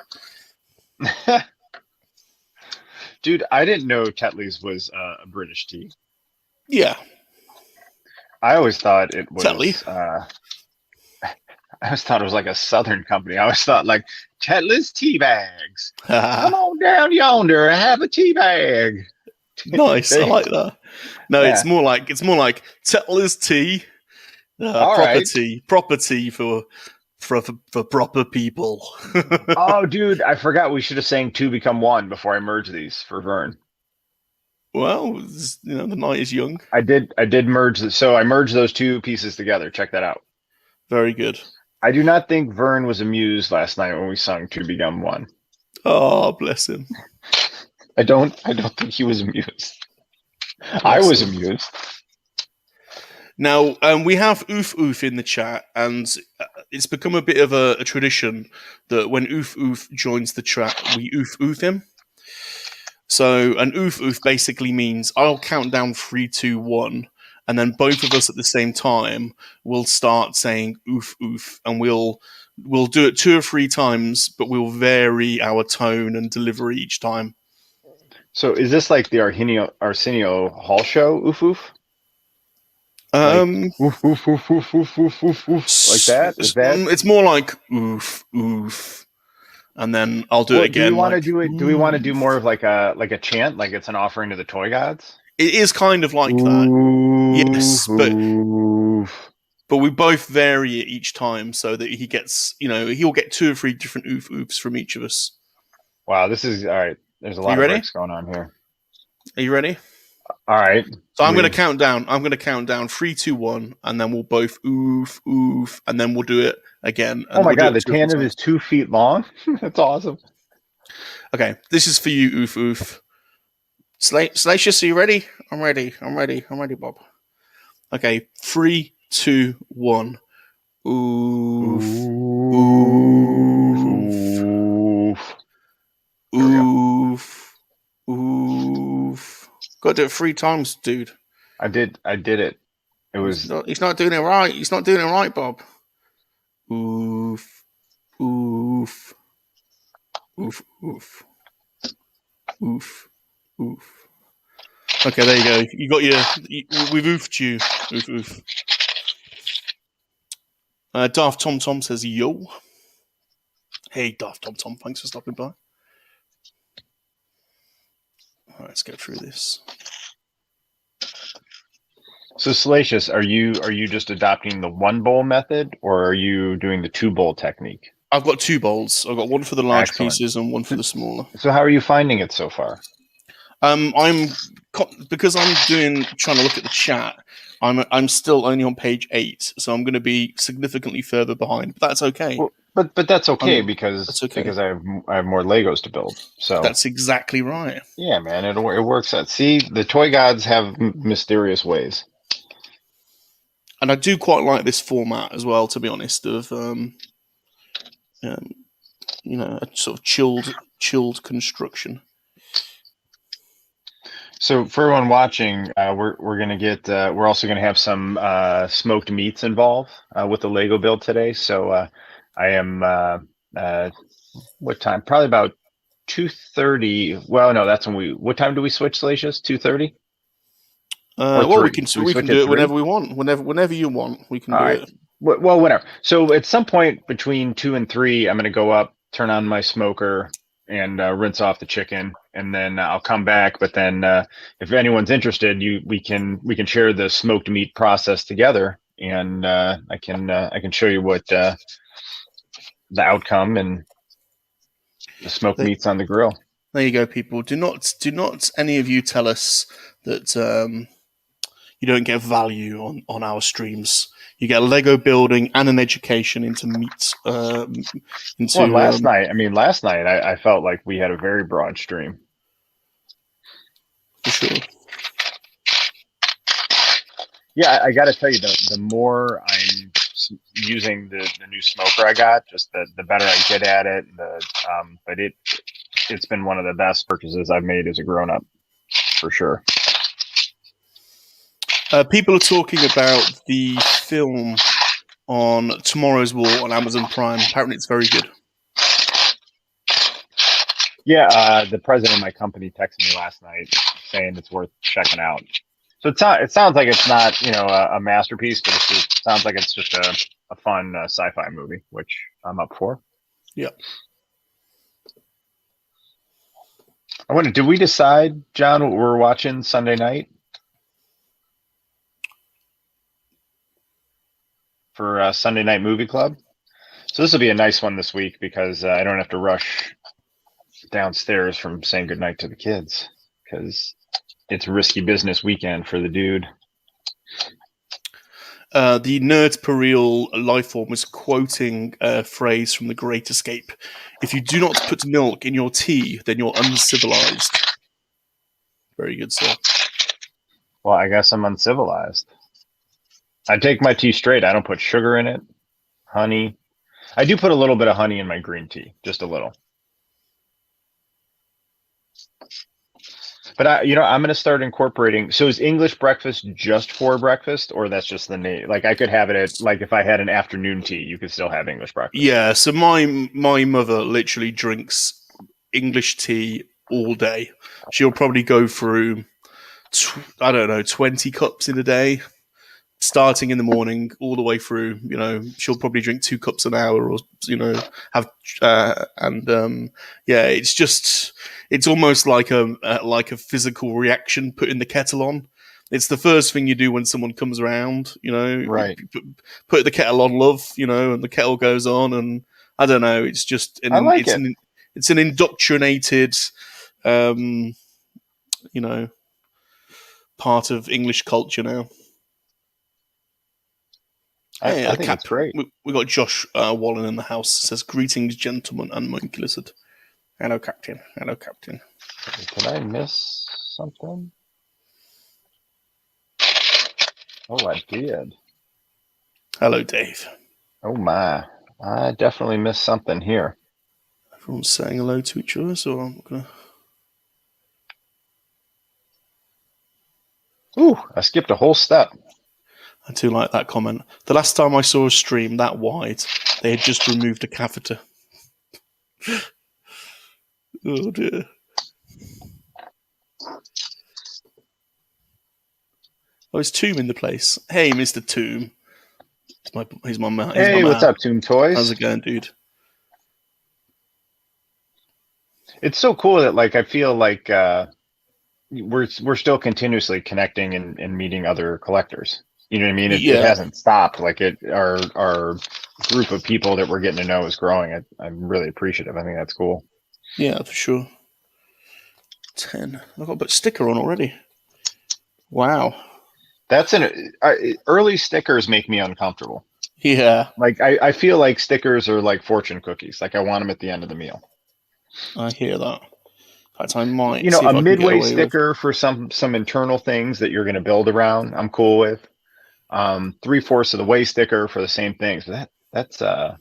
Dude, I didn't know Tetley's was a British tea. Yeah. I always thought it was Tetley. I always thought it was like a Southern company. I always thought like Tetley's tea bags. Come on down yonder and have a tea bag. Nice, I like that. No, yeah. it's more like Tetley's tea, proper tea for proper people. Oh, dude, I forgot we should have sang "Two Become One" before I merge these for Vern. Well, the night is young. I did merge so I merged those two pieces together. Check that out. Very good. I do not think Vern was amused last night when we sung "Two Become One." Oh, bless him. I don't think he was amused. I was amused. Now, we have Oof Oof in the chat, and it's become a bit of a tradition that when Oof Oof joins the chat, we Oof Oof him. So an Oof Oof basically means I'll count down 3, 2, 1, and then both of us at the same time will start saying Oof Oof, and we'll do it 2 or 3 times, but we'll vary our tone and delivery each time. So is this like the Arsenio Hall show, Oof Oof? Oof, oof, oof, oof, oof, oof, oof, oof, like that? It's more like oof, oof, and then I'll do it again. Do we want to do it? Do we want to do more of like a chant, like it's an offering to the toy gods? It is kind of like that. Yes, but we both vary it each time so that he gets, he'll get 2 or 3 different oof oofs from each of us. Wow, this is all right. There's a lot of breaks going on here. Are you ready? All right. So I'm going to count down. I'm going to count down 3, 2, 1, and then we'll both oof, oof, and then we'll do it again. Oh my God, the tandem is 2 feet long. That's awesome. Okay, this is for you, oof, oof. Salacious, are you ready? I'm ready, Bob. Okay, 3, 2, 1. Oof, oof, oof, oof. Got to do it 3 times, dude. I did it. It was. He's not doing it right. He's not doing it right, Bob. Oof, oof, oof, oof, oof, oof. Okay, there you go. You got we've oofed you. Oof, oof. Daft Tom Tom says, yo. Hey, Daft Tom Tom, thanks for stopping by. All right, let's get through this. So, Salacious, are you just adopting the 1 bowl method, or are you doing the 2 bowl technique? I've got 2 bowls. I've got one for the large pieces and one for the smaller. So, how are you finding it so far? Because I'm trying to look at the chat. I'm still only on page 8, so I'm going to be significantly further behind. But that's okay. Well, but that's okay because I have more Legos to build. So that's exactly right. Yeah, man, it works out. See, the toy gods have mysterious ways. And I do quite like this format as well, to be honest. Of a sort of chilled construction. So for everyone watching, we're gonna get we're also gonna have some smoked meats involved with the Lego build today. So I am what time? Probably about 2:30. Well, no, that's when what time do we switch, Salacious? 2:30? Well, we can switch do at it 3? whenever we want. Whenever you want, we can All do right. it. Well, whatever. So at some point between 2 and 3, I'm going to go up, turn on my smoker, and rinse off the chicken, and then I'll come back. But then, if anyone's interested, we can share the smoked meat process together, and I can show you what the outcome and the smoked meats on the grill. There you go, people. Do not any of you tell us that you don't get value on our streams. You get a Lego building and an education into meat. Last night I felt like we had a very broad stream. For sure. Yeah, I got to tell you, the more I'm using the new smoker I got, just the better I get at it. But it's been one of the best purchases I've made as a grown up, for sure. People are talking about the film on Tomorrow's War on Amazon Prime. Apparently, it's very good. Yeah, the president of my company texted me last night saying it's worth checking out. So it sounds like it's not a masterpiece, but it sounds like it's just a fun sci-fi movie, which I'm up for. Yeah. I wonder, did we decide, John, what we're watching Sunday night for Sunday Night Movie Club? So this will be a nice one this week because I don't have to rush downstairs from saying goodnight to the kids because it's a risky business weekend for the dude. The Nerd Per Real Lifeform was quoting a phrase from The Great Escape. If you do not put milk in your tea, then you're uncivilized. Very good, sir. Well, I guess I'm uncivilized. I take my tea straight. I don't put sugar in it, honey. I do put a little bit of honey in my green tea, just a little. But I'm going to start incorporating. So is English breakfast just for breakfast, or that's just the name? Like I could have it at, like if I had an afternoon tea, you could still have English breakfast. Yeah. So my mother literally drinks English tea all day. She'll probably go through 20 cups in a day, starting in the morning all the way through. She'll probably drink 2 cups an hour, or have it's almost like a physical reaction putting the kettle on. It's the first thing you do when someone comes around. Right. Put the kettle on, love. And the kettle goes on, and I don't know. It's just it's an indoctrinated, part of English culture now. I think that's great. We got Josh Wallen in the house. Says, "Greetings, gentlemen, and MoNKey-LiZaRD." Hello, Captain. Hello, Captain. Did I miss something? Oh, I did. Hello, Dave. Oh my! I definitely missed something here. Everyone's saying hello to each other, so I'm gonna. Ooh! I skipped a whole step. I do like that comment. The last time I saw a stream that wide, they had just removed a catheter. Oh dear. Oh, is Tomb in the place? Hey, Mr. Tomb. He's my man. Hey, what's up, Tomb Toys? How's it going, dude? It's so cool that I feel like we're still continuously connecting and meeting other collectors. You know what I mean? It hasn't stopped. Our group of people that we're getting to know is growing. I'm really appreciative. I think that's cool. Yeah, for sure. 10. I've got to put sticker on already. Wow. That's early stickers make me uncomfortable. Yeah. I feel like stickers are like fortune cookies. I want them at the end of the meal. I hear that. In fact, I might. A midway sticker for some internal things that you're going to build around, I'm cool with. 3/4 of the way sticker for the same things. That's I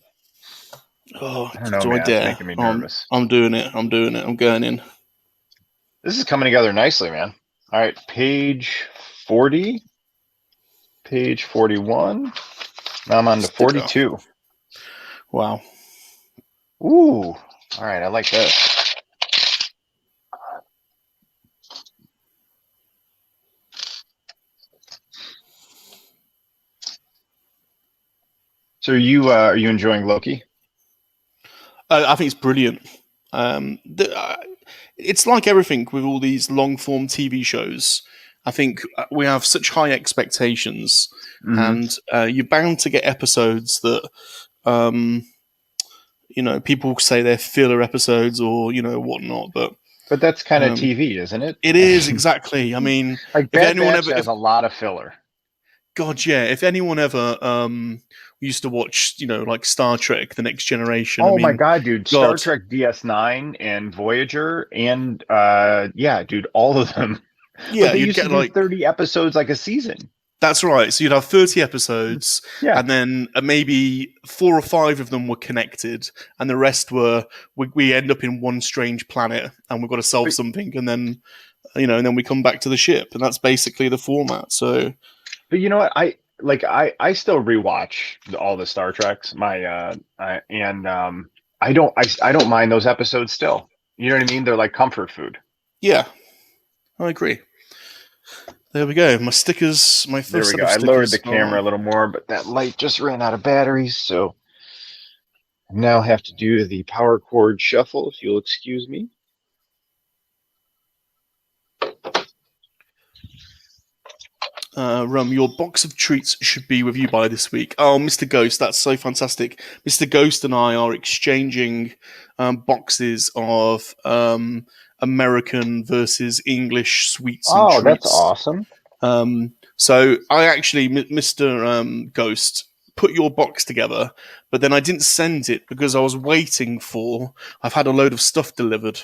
don't know, man. It's making me nervous. I'm doing it. I'm going in. This is coming together nicely, man. All right, page 40, page 41. Now I'm on to 42. Wow. Ooh. All right, I like this. So are you enjoying Loki? I think it's brilliant. It's like everything with all these long form TV shows. I think we have such high expectations, Mm-hmm. and you're bound to get episodes that um, people say they're filler episodes or whatnot. But But that's kind of um, TV, isn't it? it is exactly. I mean, Like if Bad anyone Batch ever, has a lot of filler. God, yeah, if anyone ever used to watch, like Star Trek: The Next Generation, I Oh my mean, God, dude. Star God, Trek DS9 and Voyager and yeah, dude, all of them. But yeah, they you'd used to get do like. 30 episodes like a season. That's right. So you'd have 30 episodes, Yeah. and then maybe 4 or 5 of them were connected, and the rest were we end up in one strange planet, and we've got to solve But, something, and then and then we come back to the ship, and that's basically the format. So but you know what? I still rewatch all the Star Treks. And I don't mind those episodes still. You know what I mean? They're like comfort food. yeah, I agree. There we go. My stickers, my There first we set go. of I lowered the stickers camera a are. little more, but that light just ran out of batteries, so I now have to do the power chord shuffle, if you'll excuse me. Rum, your box of treats should be with you by this week. Oh, Mr. Ghost, that's so fantastic. Mr. Ghost and I are exchanging boxes of American versus English sweets and Oh, that's treats. awesome. So I actually, Mr. Ghost, put your box together, but then I didn't send it because I was waiting for. I've had a load of stuff delivered,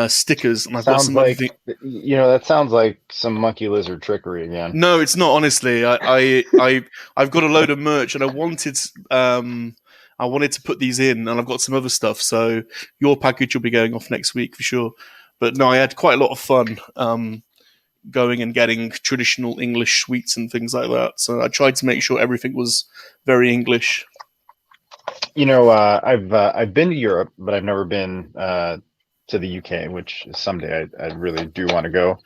stickers, and I've got Sounds some other like, things. that sounds like some monkey lizard trickery again. No, it's not. Honestly, I've got a load of merch, and I wanted to put these in, and I've got some other stuff. So your package will be going off next week for sure. But no, I had quite a lot of fun going and getting traditional English sweets and things like that. So I tried to make sure everything was very English. I've been to Europe, but I've never been to the UK, which someday I really do want to go.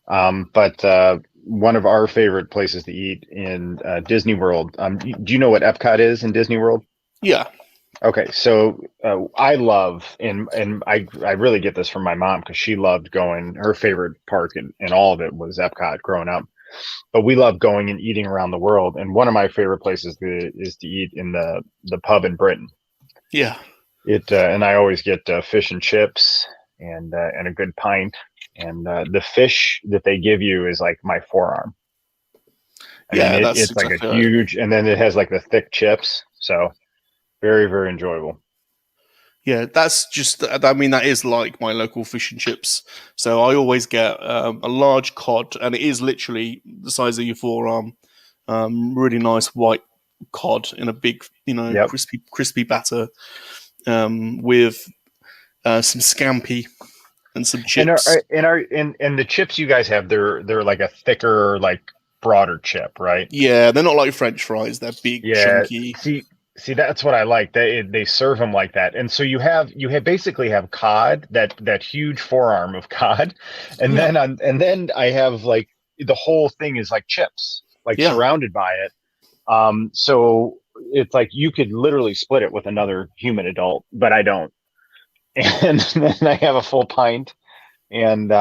But one of our favorite places to eat in Disney World. Do you know what Epcot is in Disney World? Yeah, Okay, so I love and I really get this from my mom because she loved going. Her favorite park and all of it was Epcot growing up. But we love going and eating around the world. And one of my favorite places is to eat in the pub in Britain. yeah, And I always get fish and chips and a good pint. And the fish that they give you is like my forearm. I mean, yeah. That's it's like a exactly right. huge, and then it has like the thick chips. So very, very enjoyable. Yeah, that's just. I mean, that is like my local fish and chips. So I always get a large cod, and it is literally the size of your forearm. Really nice white cod in a big, Yep. crispy batter with some scampi and some And chips. the chips you guys have, they're like a thicker, like broader chip, right? Yeah, they're not like French fries. They're big, Yeah. chunky. See, that's what I like. They serve them like that, and so you basically have cod, that huge forearm of cod, Yeah, and then I have like the whole thing is like chips, like yeah, surrounded by it. So it's like you could literally split it with another human adult, but I don't. And then I have a full pint, and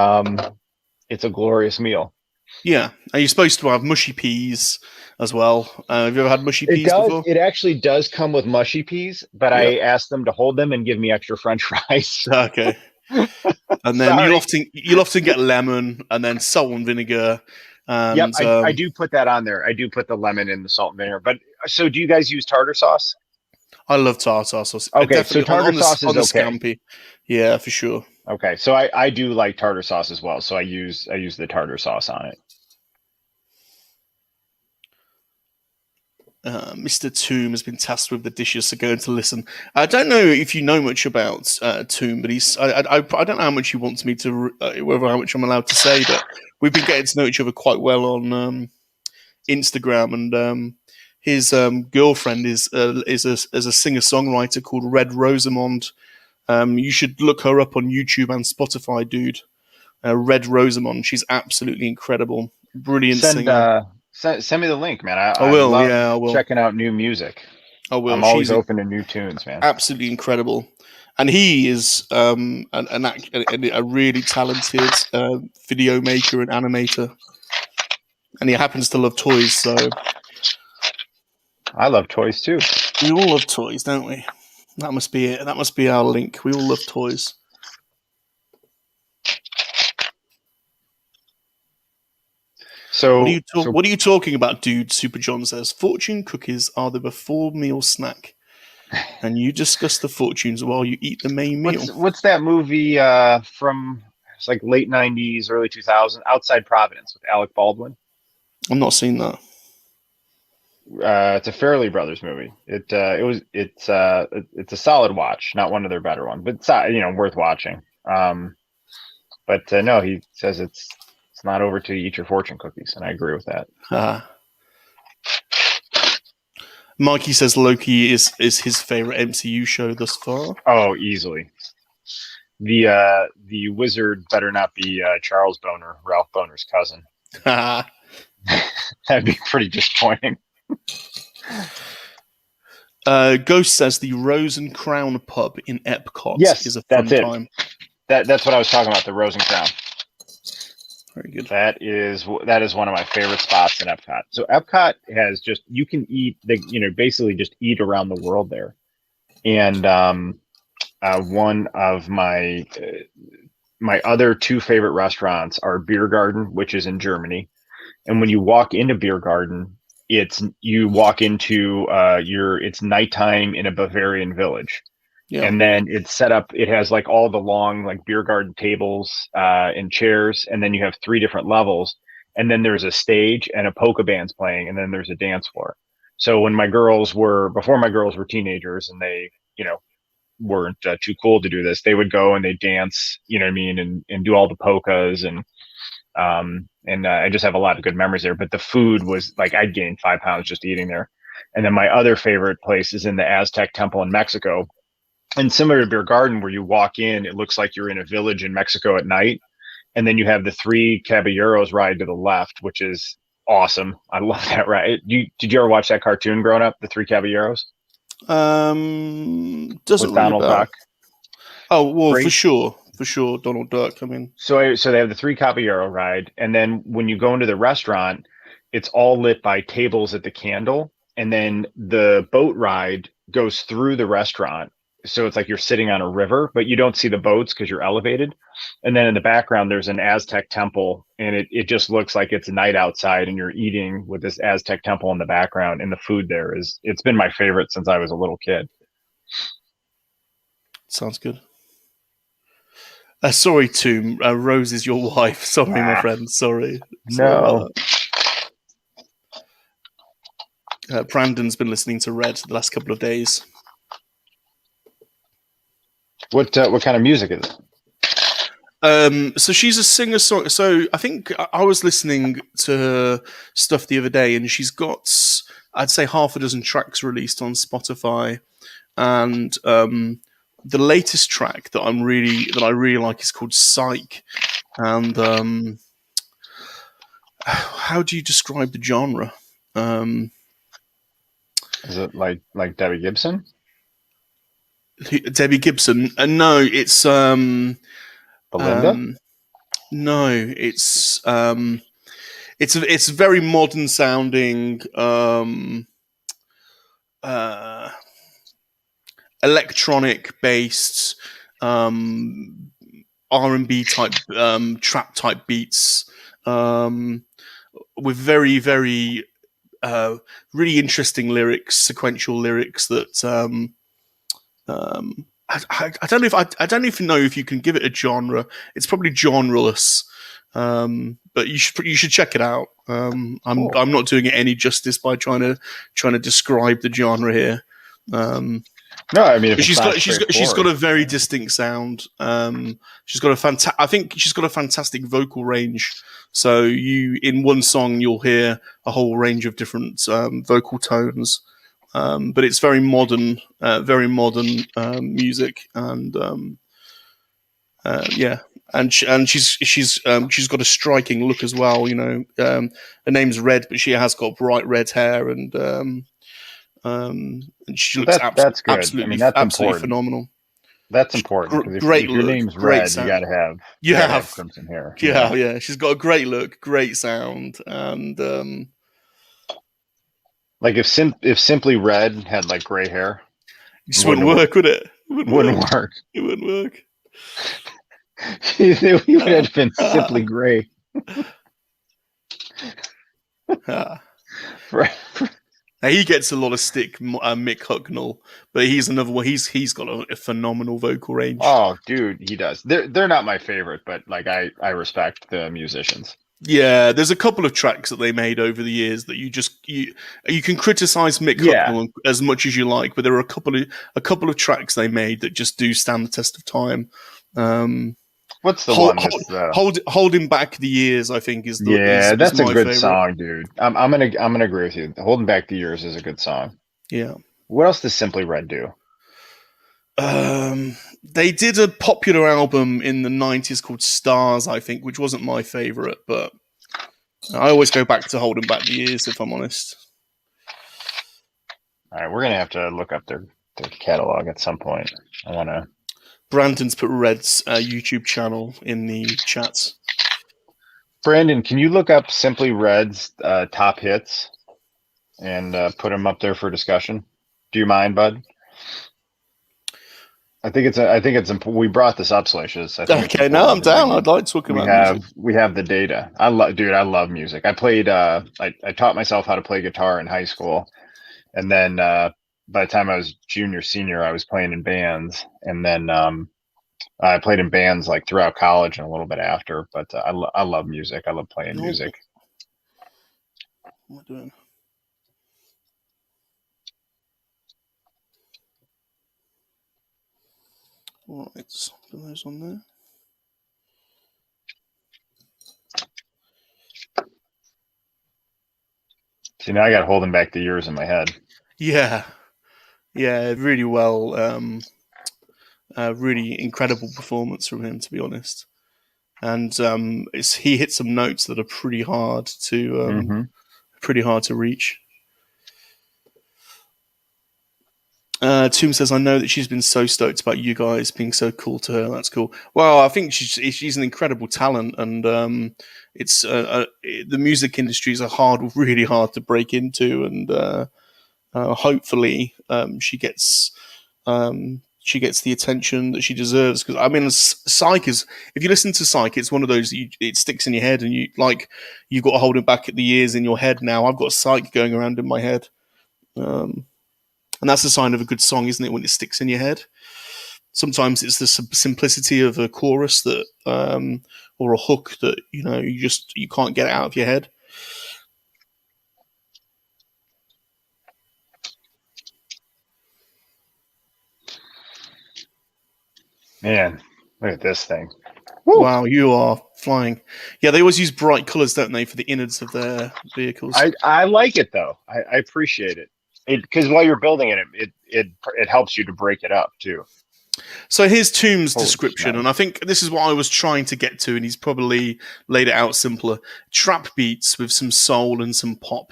it's a glorious meal. yeah. And you're supposed to have mushy peas as well. Have you ever had mushy It peas does. before? It actually does come with mushy peas, but Yeah. I asked them to hold them and give me extra French fries. Okay. And then you'll Sorry. often you'll often get lemon and then salt and vinegar. Yep, And I do put that on there. I do put the lemon and the salt and vinegar. But so do you guys use tartar sauce? I love tartar sauce. I Okay, so definitely tartar sauce on is the okay. scampi. Yeah, for sure. Okay, so I do like tartar sauce as well. So I use the tartar sauce on it. Mr. Tomb has been tasked with the dishes, so going to listen. I don't know if you know much about Tomb, but I don't know how much he wants me to, whether how much I'm allowed to say, but we've been getting to know each other quite well on Instagram, and his girlfriend is a singer songwriter called Red Rosamond. You should look her up on YouTube and Spotify, dude. Red Rosamond. She's absolutely incredible. Brilliant Send singer. uh send me the link, man. I I will. love Yeah, I will. checking out new music. I will. I'm always She's open to new tunes, man. absolutely incredible, and he is a really talented video maker and animator, and he happens to love toys. So I love toys too. we all love toys, don't we? That must be it. That must be our link. We all love toys. So what are you talking about, dude? Super John says fortune cookies are the before meal snack, and you discuss the fortunes while you eat the main meal. What's that movie from? It's like late '90s, early 2000s, Outside Providence with Alec Baldwin. I'm not seeing that. It's a Farrelly Brothers movie. It's a solid watch, not one of their better ones, but it's worth watching. But no, he says it's not over till you eat your fortune cookies, and I agree with that. Mikey says Loki is his favorite MCU show thus far. Oh, easily. The wizard better not be Charles Boner, Ralph Boner's cousin. That'd be pretty disappointing. Ghost says the Rose and Crown pub in Epcot is a fun time. That's what I was talking about, the Rose and Crown. Very good. That is one of my favorite spots in Epcot. So Epcot has you can eat basically just eat around the world there. And one of my other two favorite restaurants are Beer Garden, which is in Germany. And when you walk into Beer Garden, it's nighttime in a Bavarian village. Yeah. And then it's set up, it has like all the long like beer garden tables and chairs, and then you have 3 different levels, and then there's a stage and a polka band's playing, and then there's a dance floor. So before my girls were teenagers and they weren't too cool to do this, they would go and they dance, and do all the polkas, and I just have a lot of good memories there. But the food was like, I'd gained 5 pounds just eating there. And then my other favorite place is in the Aztec Temple in Mexico. And similar to Beer Garden, where you walk in, it looks like you're in a village in Mexico at night. And then you have the 3 Caballeros ride to the left, which is awesome. I love that ride. Did you ever watch that cartoon growing up, the 3 Caballeros? Doesn't with Donald Duck. Oh, well, great. For sure, Donald Duck. I mean, so they have the 3 Caballero ride, and then when you go into the restaurant, it's all lit by tables at the candle, and then the boat ride goes through the restaurant. So it's like you're sitting on a river, but you don't see the boats because you're elevated. And then in the background, there's an Aztec temple, and it just looks like it's night outside, and you're eating with this Aztec temple in the background. And the food there it's been my favorite since I was a little kid. Sounds good. Sorry, Tomb. Rose is your wife. Sorry, my friend. Sorry. No. Brandon's been listening to Red the last couple of days. What kind of music is it? So she's a singer. So I think I was listening to her stuff the other day, and she's got, I'd say, 6 tracks released on Spotify, and the latest track that I really like is called Psych. And how do you describe the genre? Is it like Debbie Gibson? Debbie Gibson? No, it's Belinda. No, it's very modern sounding, electronic based, R&B type, trap type beats, with very, very really interesting lyrics, sequential lyrics that. I don't know I don't even know if you can give it a genre. It's probably genreless, but you should check it out. I'm not doing it any justice by trying to describe the genre here. No, I mean, she's got a very distinct sound. She's got I think she's got a fantastic vocal range. So in one song you'll hear a whole range of different vocal tones. But it's very modern music, and yeah, and she's got a striking look as well. Her name's Red, but she has got bright red hair, and And she looks that's good. I mean, that's absolutely important. phenomenal. That's important because if your name's Red, you got to have crimson hair. Yeah. She's got a great look, great sound, and like if Simply Red had like gray hair, it just wouldn't work, would it? Wouldn't work. It wouldn't work. He would have been Simply Gray. He gets a lot of stick, Mick Hucknall, but he's another one. He's got a phenomenal vocal range. Oh, dude, he does. They're not my favorite, but like I respect the musicians. Yeah, there's a couple of tracks that they made over the years that you can criticize Mick Hucknall as much as you like, but there are a couple of tracks they made that just do stand the test of time. What's the one? Holding Back the Years, I think is that's a good favorite song, dude. I'm gonna agree with you. Holding Back the Years is a good song. Yeah. What else does Simply Red do? They did a popular album in the 90s called Stars, I think, which wasn't my favorite, but I always go back to Holding Back the Years, if I'm honest. All right, we're gonna have to look up their catalog at some point. I want to. Brandon's put Red's YouTube channel in the chat. Brandon, can you look up Simply Red's top hits and put them up there for discussion? Do you mind, bud? I think it's important. We brought this up, Salacious. Okay, now I'm down. I'd like to talk about music. We have the data. I love music. I played. I taught myself how to play guitar in high school, and then by the time I was junior, senior, I was playing in bands, and then I played in bands like throughout college and a little bit after. But I love music. I love playing music. What am I doing? All right, put those on there. See, now I got Holding Back the Years in my head. Yeah, really well. Really incredible performance from him, to be honest. And he hit some notes that are pretty hard to reach. Tomb says, "I know that she's been so stoked about you guys being so cool to her. That's cool. Well, I think she's an incredible talent, and it's the music industry is really hard to break into, and hopefully she gets the attention that she deserves. Because I mean, Psych is, if you listen to Psych, it's one of those that it sticks in your head, and you've got to hold it back at the years in your head. Now I've got Psych going around in my head." And that's a sign of a good song, isn't it? When it sticks in your head. Sometimes it's the simplicity of a chorus that, or a hook that you can't get out of your head. Man, look at this thing! Woo! Wow, you are flying. Yeah, they always use bright colors, don't they, for the innards of their vehicles? I like it though. I appreciate it. Because while you're building it helps you to break it up too. So here's Tomb's description, and I think this is what I was trying to get to, and he's probably laid it out simpler. Trap beats with some soul and some pop.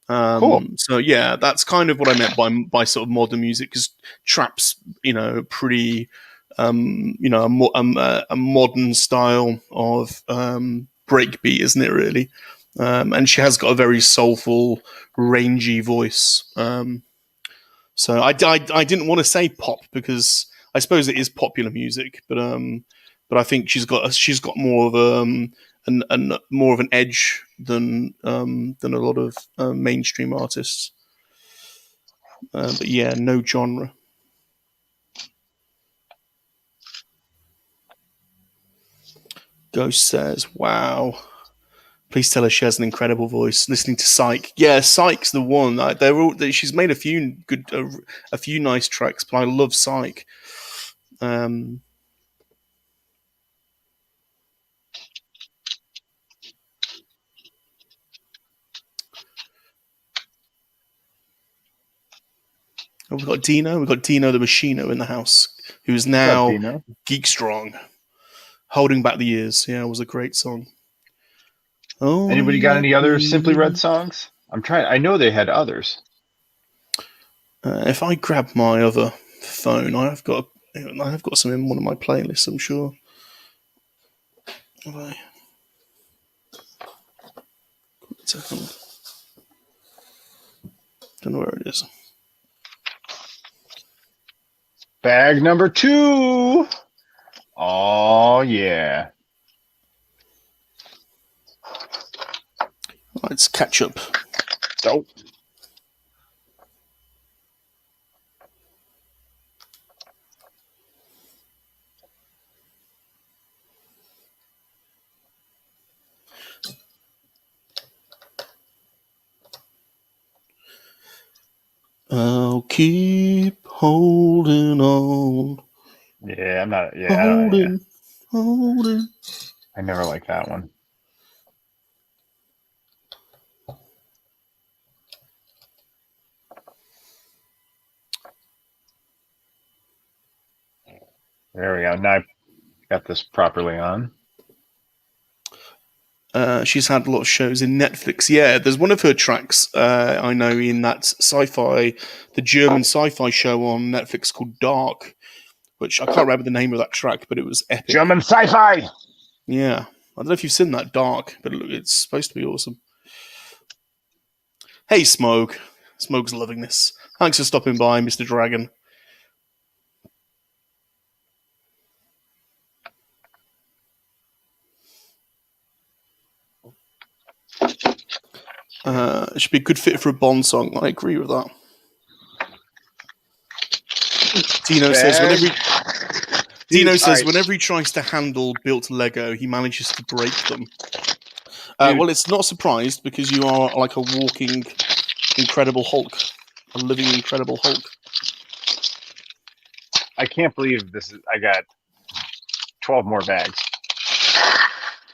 Cool. So yeah, that's kind of what I meant by sort of modern music, because trap's pretty a modern style of breakbeat, isn't it? Really. And she has got a very soulful, rangy voice. So I didn't want to say pop because I suppose it is popular music, but I think she's got more of more of an edge than a lot of mainstream artists. But yeah, no genre. Ghost says, "Wow. Please tell her she has an incredible voice." Listening to Psych, yeah, Psych's the one. She's made a few nice tracks, but I love Psych. We've got Dino the Machino in the house, who's now Geek Strong. Holding Back the Years, yeah, it was a great song. Oh, anybody got any other Simply Red songs? I'm trying. I know they had others. If I grab my other phone, I have got some in one of my playlists, I'm sure. Have I? Second. Don't know where it is. Bag number 2. Oh yeah. It's ketchup. Dope. I'll keep holding on. Yeah, I'm not. Yeah, Holding. I never liked that one. There we go. Now I got this properly on. She's had a lot of shows in Netflix. Yeah, there's one of her tracks I know in that the German sci-fi show on Netflix called Dark, which I can't remember the name of that track, but it was epic. German sci-fi! Yeah. I don't know if you've seen that Dark, but it's supposed to be awesome. Hey, Smoke. Smoke's loving this. Thanks for stopping by, Mr. Dragon. It should be a good fit for a Bond song. I agree with that. Dino says whenever he tries to handle built Lego, he manages to break them. Well, it's not surprised because you are like a walking Incredible Hulk, a living Incredible Hulk. I can't believe this is. I got 12 more bags.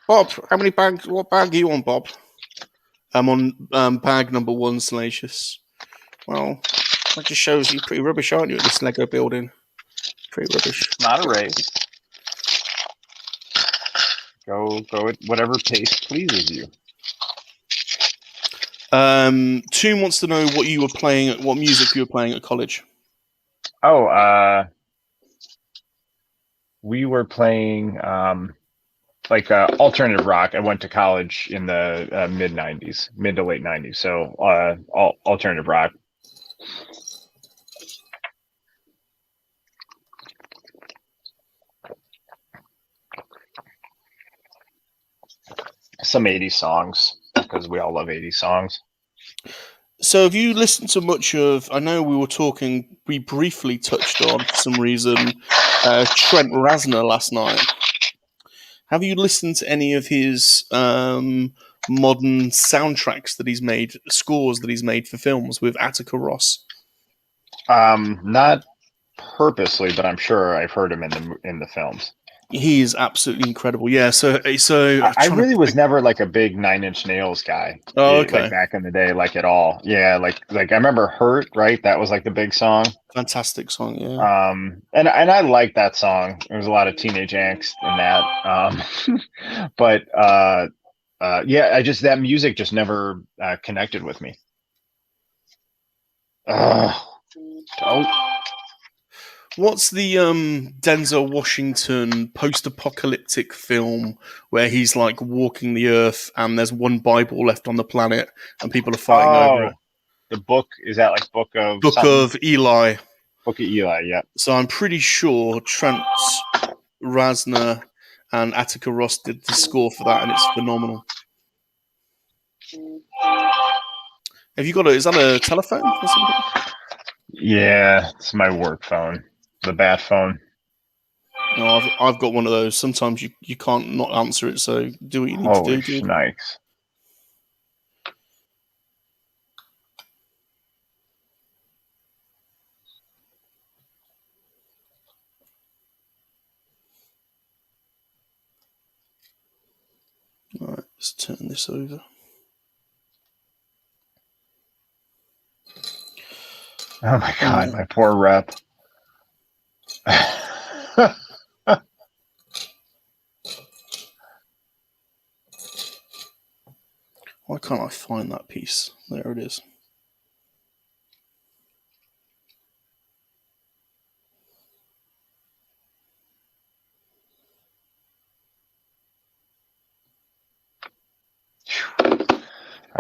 Bob, how many bags? What bag are you on, Bob? I'm on bag number 1, Salacious. Well, that just shows you're pretty rubbish, aren't you, at this Lego building? Pretty rubbish. Not a race. Go at whatever pace pleases you. Toon wants to know what music you were playing at college. Oh, we were playing alternative rock. I went to college in the mid to late 90s. So alternative rock. Some 80s songs, because we all love 80s songs. So have you listened to much of, I know we briefly touched on, for some reason, Trent Reznor last night. Have you listened to any of his modern soundtracks that he's made, scores that he's made for films with Attica Ross? Not purposely, but I'm sure I've heard him in the films. He is absolutely incredible. Yeah, so I really was never like a big Nine Inch Nails guy. Oh, okay. Like back in the day, like at all. Yeah, like I remember Hurt, right? That was like the big song. Fantastic song, yeah. And I like that song. There was a lot of teenage angst in that. But yeah, that music just never connected with me. What's the Denzel Washington post-apocalyptic film where he's like walking the earth and there's one Bible left on the planet and people are fighting over it? The book, is that like Book of Eli? Book of Eli, yeah. So I'm pretty sure Trent Reznor and Attica Ross did the score for that, and it's phenomenal. Have you got is that a telephone or something? Yeah, it's my work phone. The bat phone. No, I've got one of those. Sometimes you can't not answer it, so do what you need to do. Nice. All right, let's turn this over. Oh my god, my poor rep. Why can't I find that piece? There it is.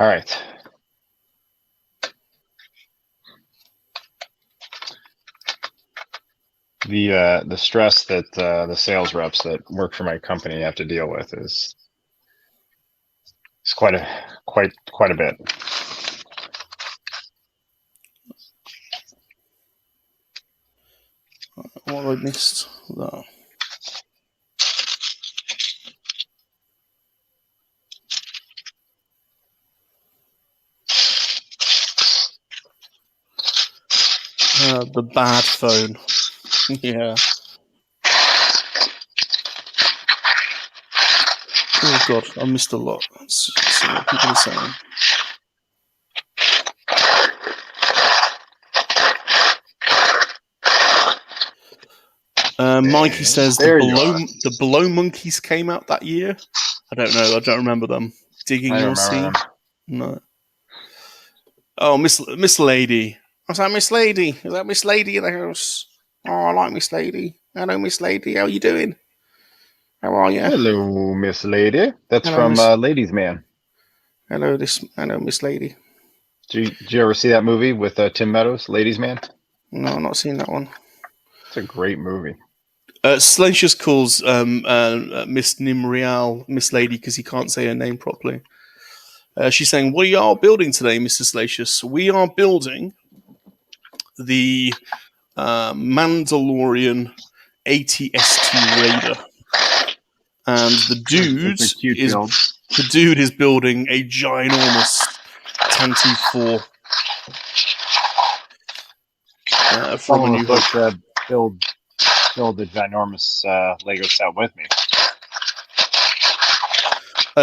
All right. The stress that the sales reps that work for my company have to deal with is quite a bit. What have I missed? No. The bad phone. Yeah. Oh god, I missed a lot. Let's see what people are saying. Mikey says the Below Monkeys came out that year. I don't know. I don't remember them. Digging Your Sea? No. Oh, Miss Lady. Is that Miss Lady? Is that Miss Lady in the house? Oh, I like Miss Lady. Hello, Miss Lady. How are you doing? How are you? Hello, Miss Lady. That's from Ladies Man. Hello, Miss Lady. Did you ever see that movie with Tim Meadows, Ladies Man? No, I'm not seen that one. It's a great movie. Salacious calls Miss Nimrial Miss Lady because he can't say her name properly. She's saying, "What are y'all building today, Mr. Salacious?" We are building the Mandalorian ATST Raider, and the dude is building a ginormous Tantive 4 from A New Hope. Build a ginormous Lego set with me.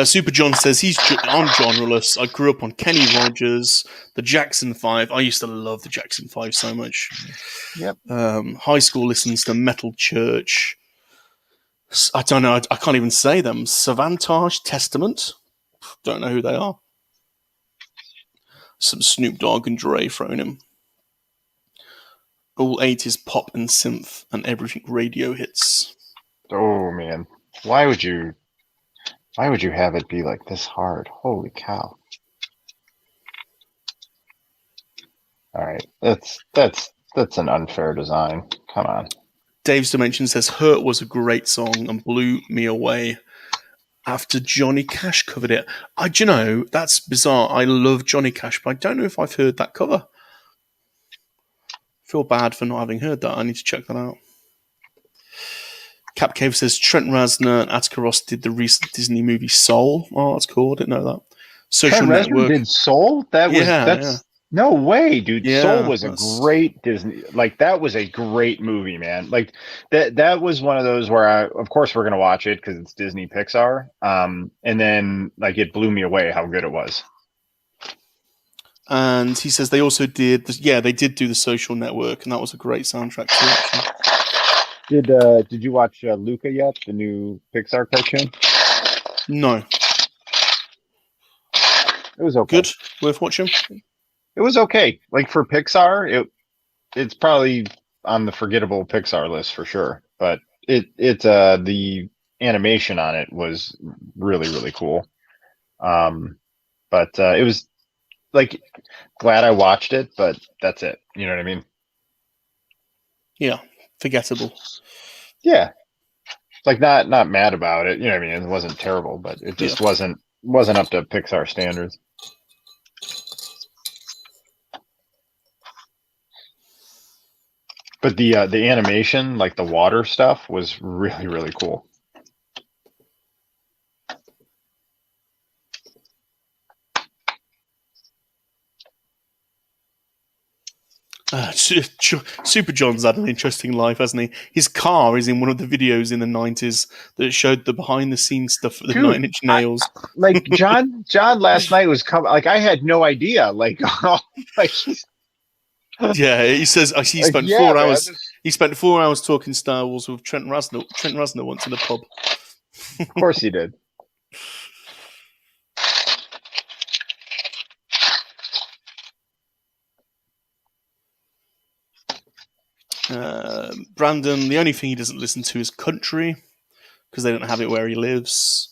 Super John says I'm genreless. I grew up on Kenny Rogers, the Jackson 5. I used to love the Jackson 5 so much. Yep. High school listens to Metal Church. I don't know. I can't even say them. Savantage Testament. Don't know who they are. Some Snoop Dogg and Dre thrown in. All 80s pop and synth and everything radio hits. Oh man, why would you have it be like this hard? Holy cow! All right, that's an unfair design. Come on. Dave's Dimension says Hurt was a great song and blew me away after Johnny Cash covered it. Do you know, that's bizarre. I love Johnny Cash, but I don't know if I've heard that cover. Feel bad for not having heard that. I need to check that out. Cap Cave says Trent Reznor and Attica Ross did the recent Disney movie Soul. Oh, that's cool. I didn't know that. Social Trent Network Reznor did Soul. That's no way, dude. Yeah, Soul was a great Disney. Like that was a great movie, man. Like that was one of those where of course we're gonna watch it because it's Disney Pixar. And then like it blew me away how good it was. And he says they also did. They did do the Social Network, and that was a great soundtrack too. Did you watch Luca yet? The new Pixar cartoon? No. It was okay. Good, worth watching. It was okay. Like for Pixar, it's probably on the forgettable Pixar list for sure. But the animation on it was really really cool. But it was like glad I watched it, but that's it. You know what I mean? Yeah, forgettable. Yeah, like not mad about it. You know what I mean? It wasn't terrible, but it just wasn't up to Pixar standards. But the animation, like the water stuff, was really really cool. Super John's had an interesting life, hasn't he? His car is in one of the videos in the 90s that showed the behind the scenes stuff with the 9 Inch Nails. Like John last night was coming. Like I had no idea. Like, yeah, he says he spent 4 hours. He spent 4 hours talking Star Wars with Trent Reznor once in a pub. Of course he did. Brandon, the only thing he doesn't listen to is country because they don't have it where he lives.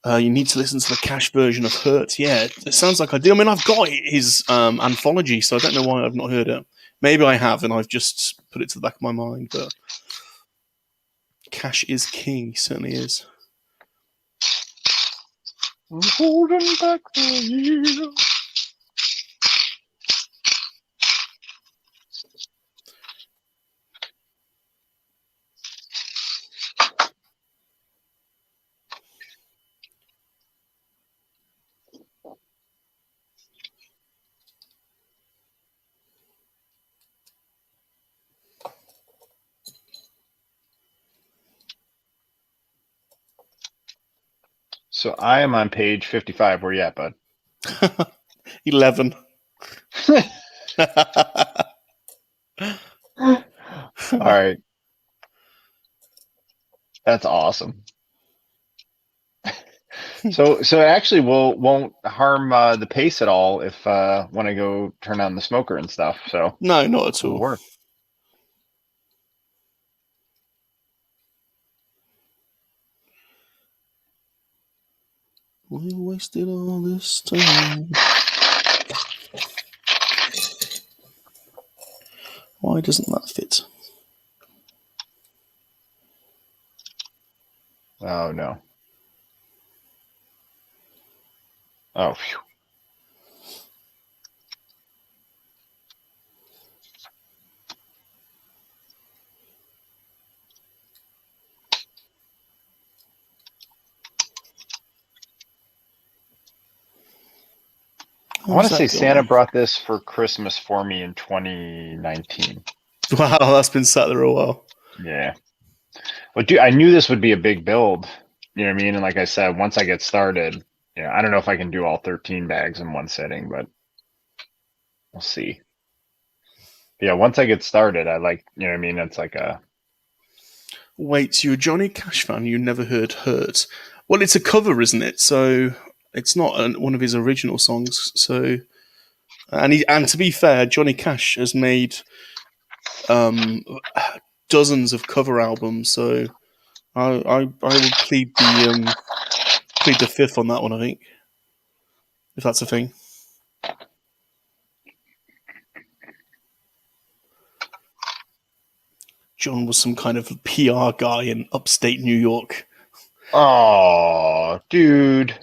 You need to listen to the Cash version of Hurt. Yeah, it sounds like I do. I mean, I've got his anthology, so I don't know why I've not heard it. Maybe I have, and I've just put it to the back of my mind. But Cash is king. He certainly is. I'm holding back for you. So I am on page 55. Where you at, bud? 11. All right. That's awesome. So it actually won't harm the pace at all if when I go turn on the smoker and stuff. So no, not at all. Work. We wasted all this time. Why doesn't that fit? Oh no. Oh, phew. I want to say Santa brought this for Christmas for me in 2019. Wow, that's been sat there a while. Yeah. Well, dude, I knew this would be a big build. You know what I mean? And like I said, once I get started, I don't know if I can do all 13 bags in one sitting, but we'll see. Yeah, once I get started, I like, you know what I mean? It's like a... Wait, so you're a Johnny Cash fan, you never heard Hurt? Well, it's a cover, isn't it? So it's not one of his original songs. So, and to be fair, Johnny Cash has made dozens of cover albums. So I would plead the fifth on that one, I think, if that's a thing. John was some kind of PR guy in upstate New York. Oh, dude.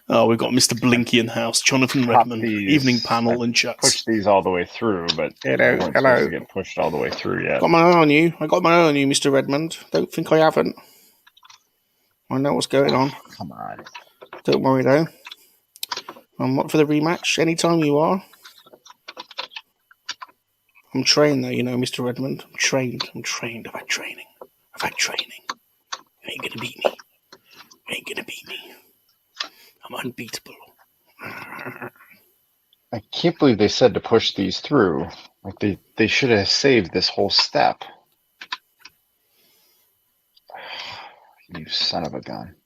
Oh, we've got Mr. Blinky in the house, Jonathan Redmond, evening panel and chats. Push these all the way through, but hello. Supposed to get pushed all the way through yet. Got my eye on you. I got my eye on you, Mr. Redmond. Don't think I haven't. I know what's going on. Come on. Don't worry though. I'm up for the rematch anytime you are. I'm trained though, Mr. Redmond. I'm trained. I've had training. You ain't gonna beat me. I'm unbeatable. I can't believe they said to push these through. Like they should have saved this whole step. You son of a gun.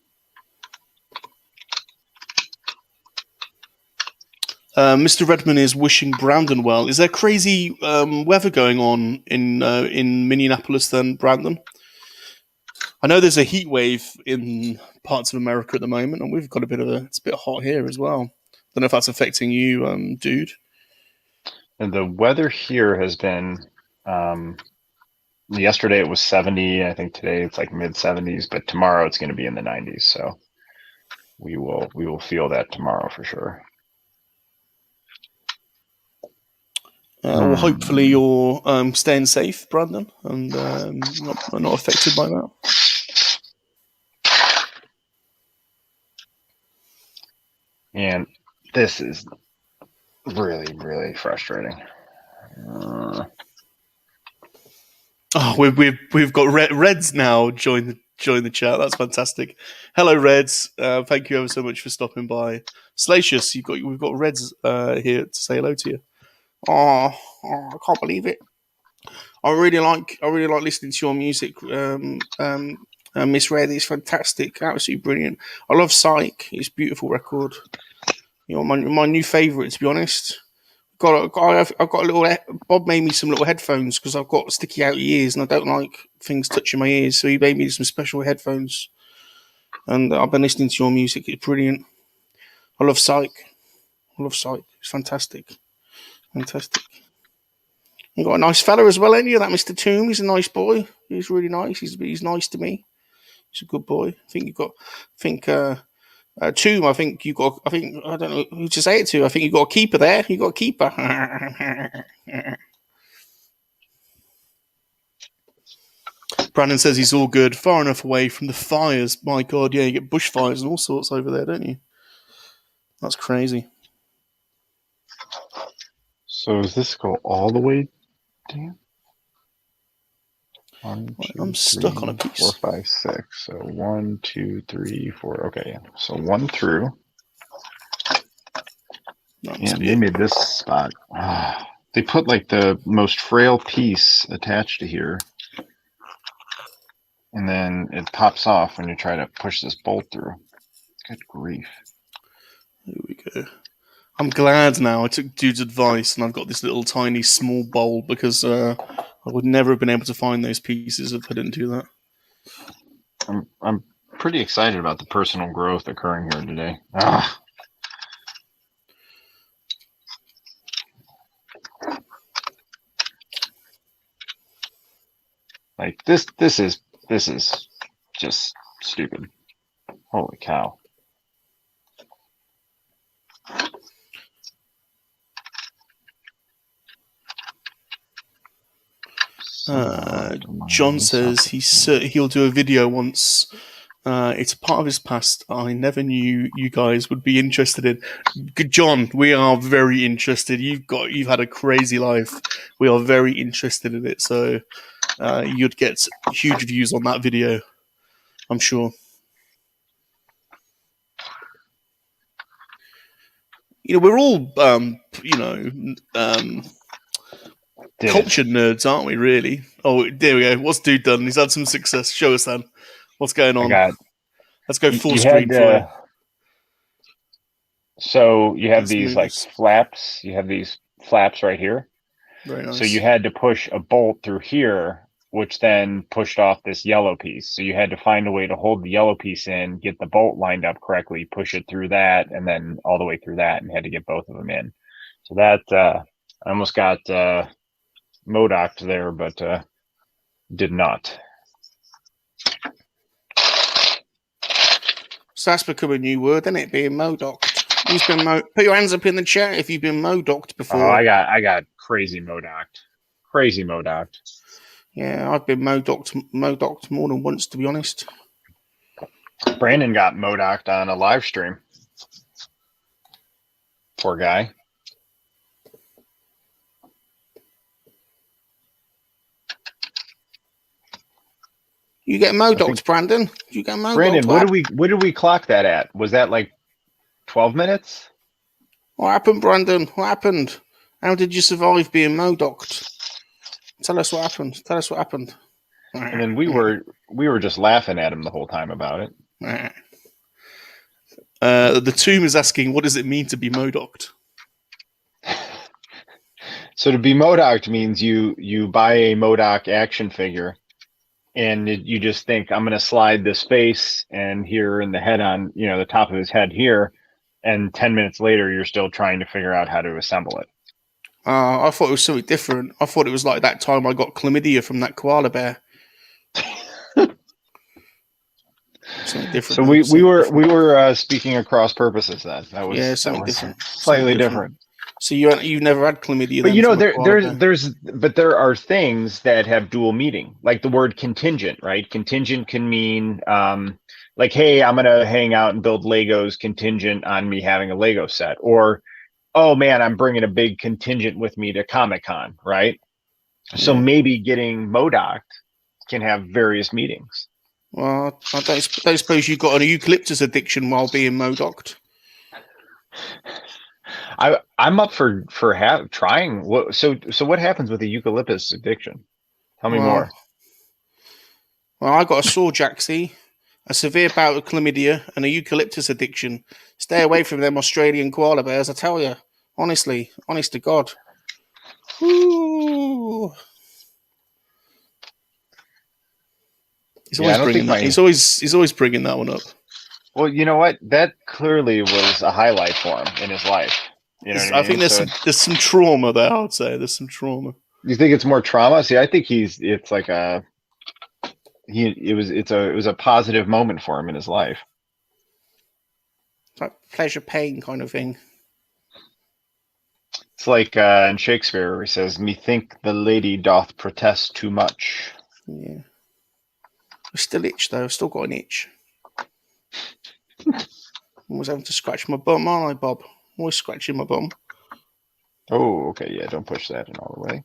Mr. Redmond is wishing Brandon well. Is there crazy weather going on in Minneapolis then, Brandon? I know there's a heat wave in parts of America at the moment, and we've got it's a bit hot here as well. Don't know if that's affecting you, dude. And the weather here has been, yesterday it was 70. I think today it's like mid 70s, but tomorrow it's going to be in the 90s. So we will feel that tomorrow for sure. Well, hopefully you're staying safe, Brandon, and not affected by that. And this is really, really frustrating. Oh, we've got Reds now join the chat. That's fantastic. Hello, Reds. Thank you ever so much for stopping by. Salacious, we've got Reds here to say hello to you. Oh, I can't believe it. I really like listening to your music, Miss Red. It's fantastic, absolutely brilliant. I love Psych. It's a beautiful record. My new favourite, to be honest. I've got a little. Bob made me some little headphones because I've got sticky out ears and I don't like things touching my ears. So he made me some special headphones, and I've been listening to your music. It's brilliant. I love Psych. It's fantastic. You got a nice fella as well, ain't you? That Mr. Tomb. He's a nice boy. He's really nice. He's nice to me. He's a good boy. I think Tomb. I think I don't know who to say it to. I think you got a keeper there. You got a keeper. Brandon says he's all good, far enough away from the fires. My God, yeah, you get bushfires and all sorts over there, don't you? That's crazy. So does this go all the way down? I'm stuck on a piece. 4, 5, 6. So 1, 2, 3, 4. Okay, yeah. So 1 through. Yeah, they made this spot. They put like the most frail piece attached to here. And then it pops off when you try to push this bolt through. Good grief. Here we go. I'm glad now I took Dude's advice and I've got this little tiny small bowl because I would never have been able to find those pieces if I didn't do that. I'm pretty excited about the personal growth occurring here today. Like this is just stupid. Holy cow. John says he'll do a video once. It's a part of his past I never knew you guys would be interested in. Good, John, we are very interested. You've had a crazy life. We are very interested in it. So you'd get huge views on that video, I'm sure. We're all cultured nerds, aren't we, really? Oh, there we go. What's Dude done? He's had some success. Show us, Dan. What's going on? Let's go full screen for you. So you have these like flaps. You have these flaps right here. Very nice. So you had to push a bolt through here, which then pushed off this yellow piece. So you had to find a way to hold the yellow piece in, get the bolt lined up correctly, push it through that, and then all the way through that, and had to get both of them in. So that I almost got MoDocked there, but did not. So that's become a new word, isn't it? Being MoDocked. Who's been put your hands up in the chat if you've been MoDocked before. Oh, I got crazy MoDocked. Crazy MoDocked. Yeah, I've been MoDocked more than once, to be honest. Brandon got MoDocked on a live stream. Poor guy. You get MoDocked, Brandon. You get MoDocked. Brandon, what did we clock that at? Was that like 12 minutes? What happened, Brandon? What happened? How did you survive being MoDocked? Tell us what happened. And then we were just laughing at him the whole time about it. The Tomb is asking, what does it mean to be MoDocked? So to be MoDocked means you buy a MoDock action figure, and you just think, I'm going to slide this face and here in the head on, the top of his head here, and 10 minutes later, you're still trying to figure out how to assemble it. I thought it was something different. I thought it was like that time I got chlamydia from that koala bear. Something different. So we were speaking across purposes then. That was something different. Slightly different. So you never had chlamydia. But there are things that have dual meaning, like the word contingent, right? Contingent can mean like, hey, I'm gonna hang out and build Legos contingent on me having a Lego set, or oh man, I'm bringing a big contingent with me to Comic-Con, right? Yeah. So maybe getting MoDocked can have various meanings. Well, I don't suppose you got an eucalyptus addiction while being MoDocked. I'm up for trying. So what happens with a eucalyptus addiction? Tell me more. Well, I got a sore jacksie, a severe bout of chlamydia, and a eucalyptus addiction. Stay away from them Australian koala bears, I tell you. Honestly, honest to God. Ooh. He's always bringing that. He's always bringing that one up. Well, you know what? That clearly was a highlight for him in his life. You know what I mean? I think there's some trauma there. I would say there's some trauma. You think it's more trauma? See, I think it was a positive moment for him in his life. It's like pleasure pain kind of thing. It's like in Shakespeare where he says, "Methink the lady doth protest too much." Yeah. I still itch though. I've still got an itch. I was having to scratch my bum, aren't I, Bob? Always scratching my bum. Oh, okay, yeah. Don't push that in all the way.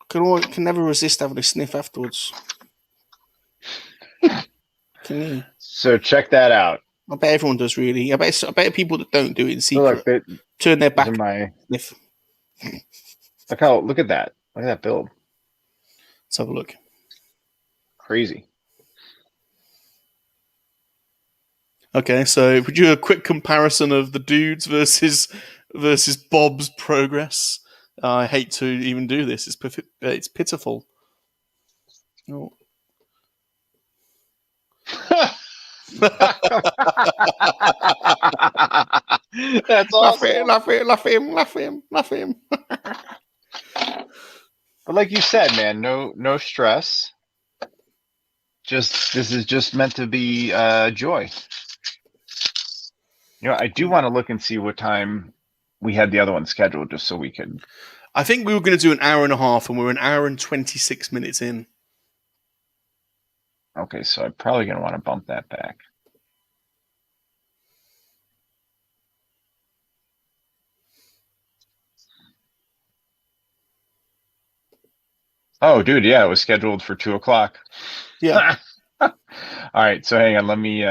Can never resist having a sniff afterwards. Can you? So check that out. I bet everyone does, really. I bet people that don't do it in secret turn their back. Sniff. Look at that. Look at that build. Let's have a look. Crazy. Okay, so would you do a quick comparison of the dudes versus Bob's progress? I hate to even do this. It's pitiful. Oh. That's awesome. Laugh him. But like you said, man, no stress. This is just meant to be joy. You know, I do want to look and see what time we had the other one scheduled, just so we could. I think we were going to do an hour and a half, and we're an hour and 26 minutes in. Okay, so I'm probably going to want to bump that back. Oh, dude, yeah, it was scheduled for 2:00. Yeah. All right, so hang on, let me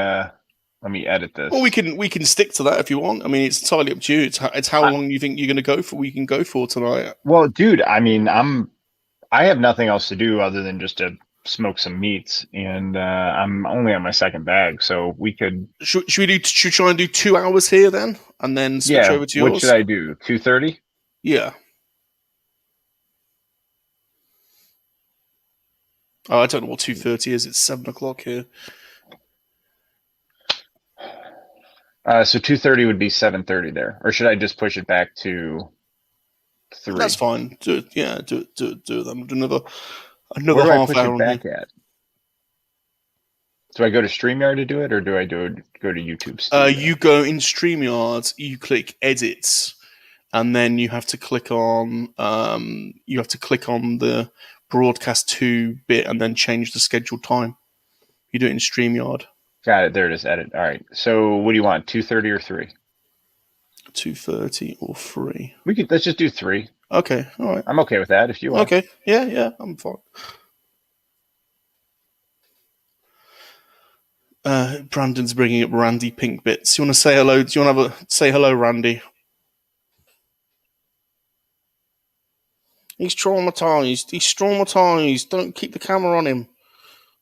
edit this. Well, we can stick to that if you want. I mean, it's entirely up to you. It's how long you think you're going to go for. We can go for tonight. Well, dude, I mean, I have nothing else to do other than just to smoke some meats, and I'm only on my second bag, so we could. Should we try and do 2 hours here then, and then switch over to yours? What should I do? 2:30? Yeah. Oh, I don't know what 2:30 is. It's 7:00 here. So 2:30 would be 7:30 there, or should I just push it back to 3? That's fine. Do it. Yeah, do them. Do another Where do half I push hour it back at? Do I go to StreamYard to do it, or do I go to YouTube Studio? You go in StreamYard. You click Edits, and then you have to click on the broadcast 2 bit, and then change the scheduled time. You do it in StreamYard. Got it. There it is. Edit. All right. So what do you want? 2:30 or 3? 2:30 or 3. Let's just do 3. Okay. All right. I'm okay with that if you want. Okay. Yeah. I'm fine. Brandon's bringing up Randy Pink Bits. You want to say hello? Do you want to say hello, Randy? He's traumatized. Don't keep the camera on him.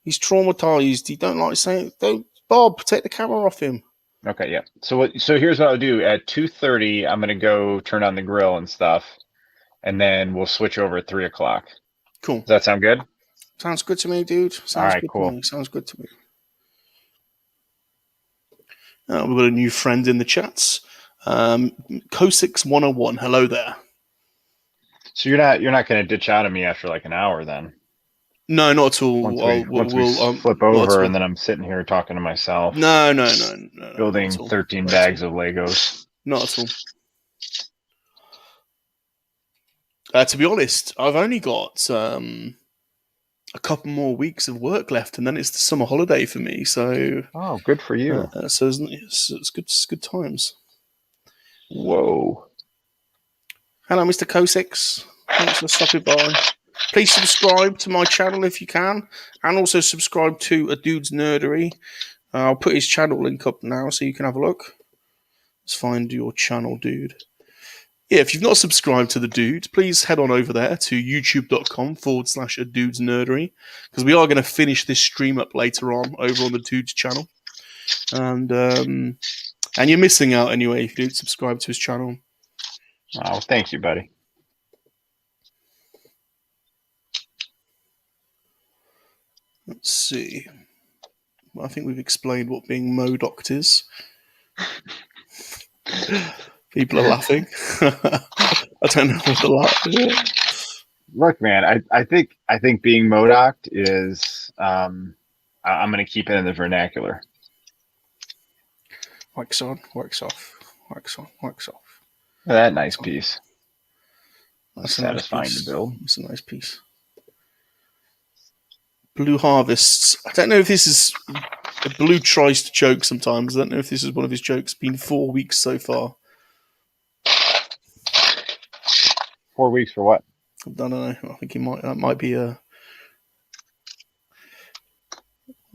He's traumatized. He don't like saying. Don't, Bob, take the camera off him. Okay, yeah. So here's what I'll do. At 2:30, I'm gonna go turn on the grill and stuff, and then we'll switch over at 3:00. Cool. Does that sound good? Sounds good to me, dude. All right, cool. Sounds good to me. We've got a new friend in the chats. Co6-101. Hello there. So you're not going to ditch out on me after like an hour then? No, not at all. Once we flip over and then I'm sitting here talking to myself. No. Building 13 bags of Legos. Not at all. To be honest, I've only got a couple more weeks of work left, and then it's the summer holiday for me. So, oh, good for you. So it's good. It's good times. Whoa. Hello, Mr. Co6. Thanks for stopping by. Please subscribe to my channel if you can, and also subscribe to A Dude's Nerdery. I'll put his channel link up now so you can have a look. Let's find your channel, dude. Yeah, if you've not subscribed to The Dude, please head on over there to youtube.com/A Dude's Nerdery, because we are going to finish this stream up later on over on The Dude's channel. And And you're missing out anyway if you don't subscribe to his channel. Oh, thank you, buddy. Let's see. I think we've explained what being MoDocked is. People are laughing. I don't know what the laugh is. Look, man, I think being MoDocked is I'm going to keep it in the vernacular. Wax on, wax off, wax on, wax off. That nice piece. That's satisfying nice to build. It's a nice piece. Blue Harvests. I don't know if this is... Blue tries to joke sometimes. I don't know if this is one of his jokes. Been 4 weeks so far. 4 weeks for what? I don't know. I think that might be a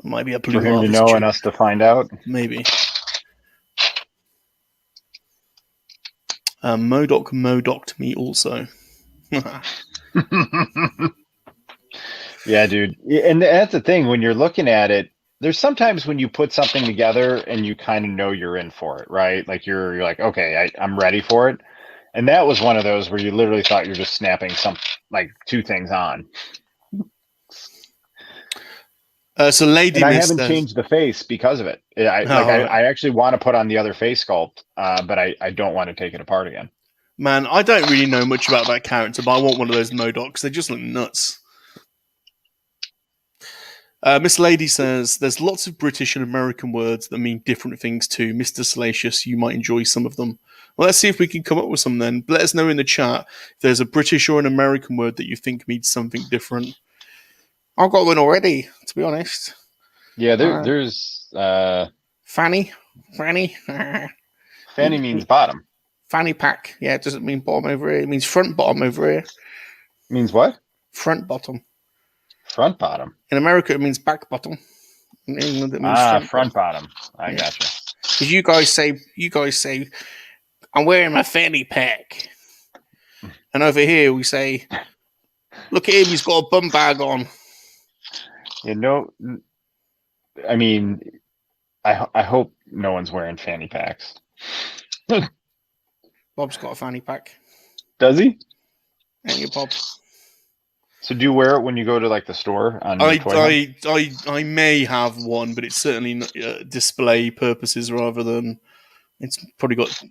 Blue Harvest for him to know joke. And us to find out. Maybe. MoDocked me also. Yeah, dude. And that's the thing, when you're looking at it, there's sometimes when you put something together and you kind of know you're in for it, right? Like you're like, okay, I'm ready for it. And that was one of those where you literally thought you're just snapping two things on. So Lady and I Miss haven't changed the face because of it. I actually want to put on the other face sculpt, but I don't want to take it apart again. Man, I don't really know much about that character, but I want one of those MoDocks. They just look nuts. Miss Lady says, there's lots of British and American words that mean different things too. Mr. Salacious, you might enjoy some of them. Well, let's see if we can come up with some then. Let us know in the chat if there's a British or an American word that you think means something different. I've got one already, to be honest. Yeah, there's... Fanny. Fanny means bottom. Fanny pack. Yeah, it doesn't mean bottom over here. It means front bottom over here. Means what? Front bottom. Front bottom. In America, it means back bottom. In England, it means front bottom. I gotcha. Because you guys say, I'm wearing my fanny pack, and over here we say, look at him, he's got a bum bag on. You know, I mean, I hope no one's wearing fanny packs. Bob's got a fanny pack. Does he? Ain't you, Bob? So do you wear it when you go to like the store? I may have one, but it's certainly display purposes rather than it's probably got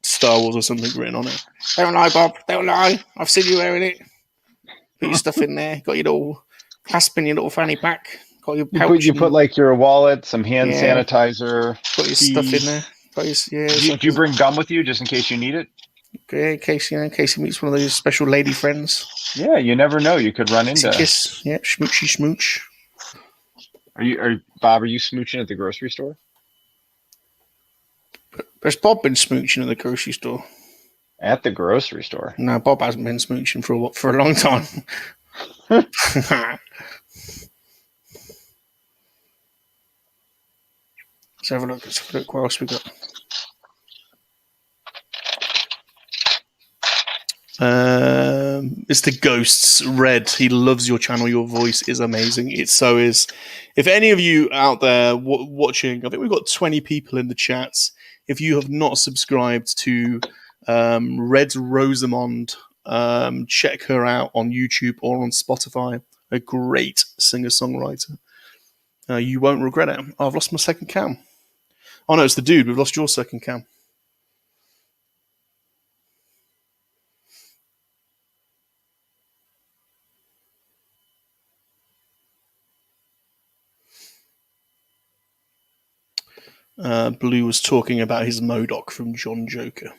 Star Wars or something written on it. Don't lie, Bob. Don't lie. I've seen you wearing it. Put your stuff in there. Got your little clasp in your little fanny pack. Got your pouch. You put like your wallet, some hand sanitizer. Put your stuff in there. Do you bring gum with you just in case you need it? Okay, in case he meets one of those special lady friends. Yeah, you never know. You could run into. Kiss. Yeah, smoochy smooch. Bob? Are you smooching at the grocery store? Has Bob been smooching at the grocery store? At the grocery store? No, Bob hasn't been smooching for a long time. Let's have a look. What else we got? Mr. Ghosts Red, he loves your channel. Your voice is amazing. It so is. If any of you out there watching, I think we've got 20 people in the chats. If you have not subscribed to Red Rosamond, check her out on YouTube or on Spotify. A great singer-songwriter. You won't regret it. Oh, I've lost my second cam. Oh no, it's the dude. We've lost your second cam. Blue was talking about his MoDock from John Joker.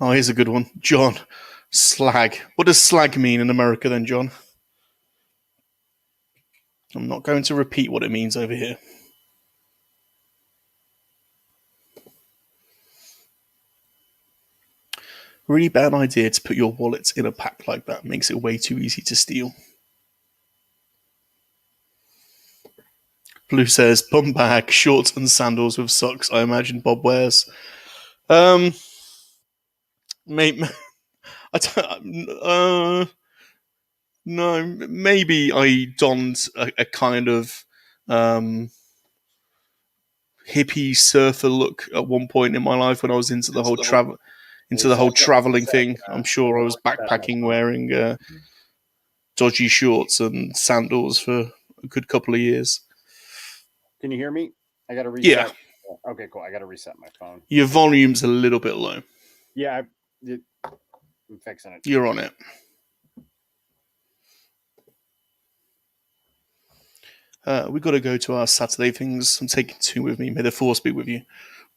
Oh, here's a good one. John, slag. What does slag mean in America then, John? I'm not going to repeat what it means over here. Really bad idea to put your wallet in a pack like that. Makes it way too easy to steal. Blue says, bum bag, shorts and sandals with socks. I imagine Bob wears. Mate, no, maybe I donned a kind of hippie surfer look at one point in my life when I was into the whole traveling thing. I'm sure I was backpacking wearing dodgy shorts and sandals for a good couple of years. Can you hear me? I got to reset. Yeah. Okay, cool. I got to reset my phone. Your volume's a little bit low. Yeah, I'm fixing it. You're on it. We got to go to our Saturday things. I'm taking 2 with me. May the force be with you.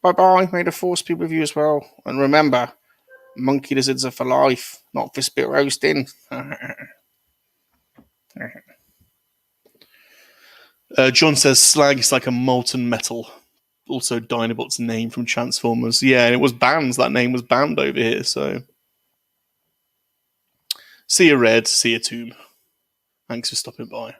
Bye-bye. May the force be with you as well. And remember, MoNKey-LiZarDs are for life, not for spit roasting. John says slag is like a molten metal. Also Dinobot's name from Transformers. Yeah, and it was banned. That name was banned over here, so... See you, Red. See you, Tomb. Thanks for stopping by.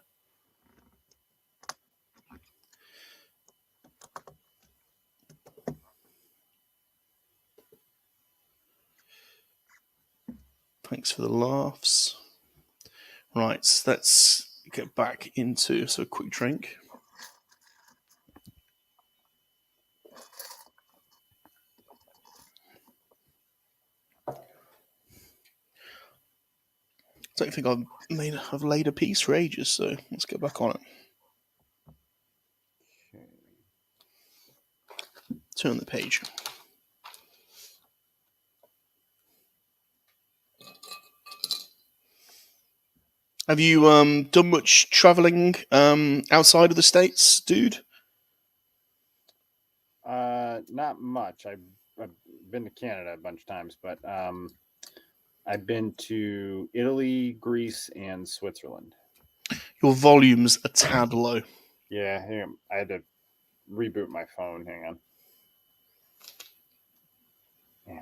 Thanks for the laughs. Right, let's get back into a quick drink. I don't think I've laid a piece for ages, so let's get back on it. Turn the page. Have you done much traveling outside of the States, dude? Not much. I've been to Canada a bunch of times, but I've been to Italy, Greece, and Switzerland. Your volume's a tad low. Yeah, hang on. I had to reboot my phone. Hang on. Yeah.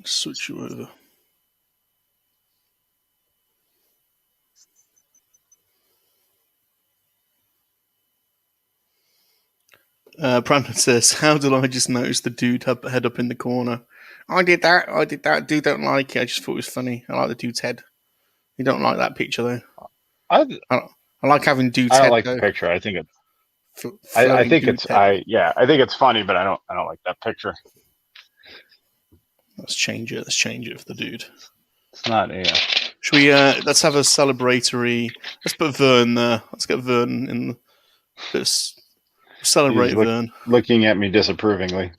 Switch you over. Brandon says, how did I just notice the dude head up in the corner? I did that. Dude don't like it. I just thought it was funny. I like the dude's head. You don't like that picture, though? I like having dude's head. I don't like though. the picture. I think it's... I think it's... I think it's funny, but I don't like that picture. Let's change it. Let's change it for the dude. It's not a... Should we, let's have a celebratory... Let's put Vern there. Let's get Vern in this... Celebrate Vern. Looking at me disapprovingly.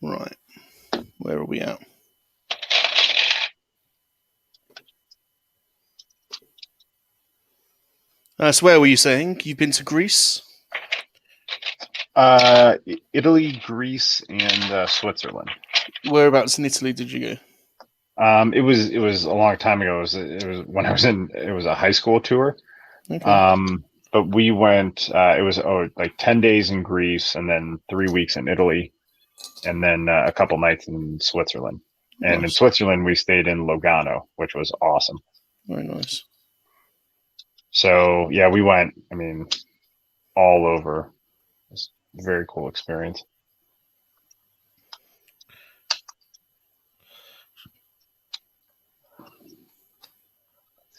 Right. Where are we at? So where were you saying? You've been to Greece? Italy, Greece, and Switzerland. Whereabouts in Italy did you go? It was a long time ago. It was when I was it was a high school tour. Okay. But we went, it was like 10 days in Greece and then 3 weeks in Italy and then a couple nights in Switzerland. And in Switzerland, we stayed in Lugano, which was awesome. Very nice. So yeah, we went, all over. It was a very cool experience.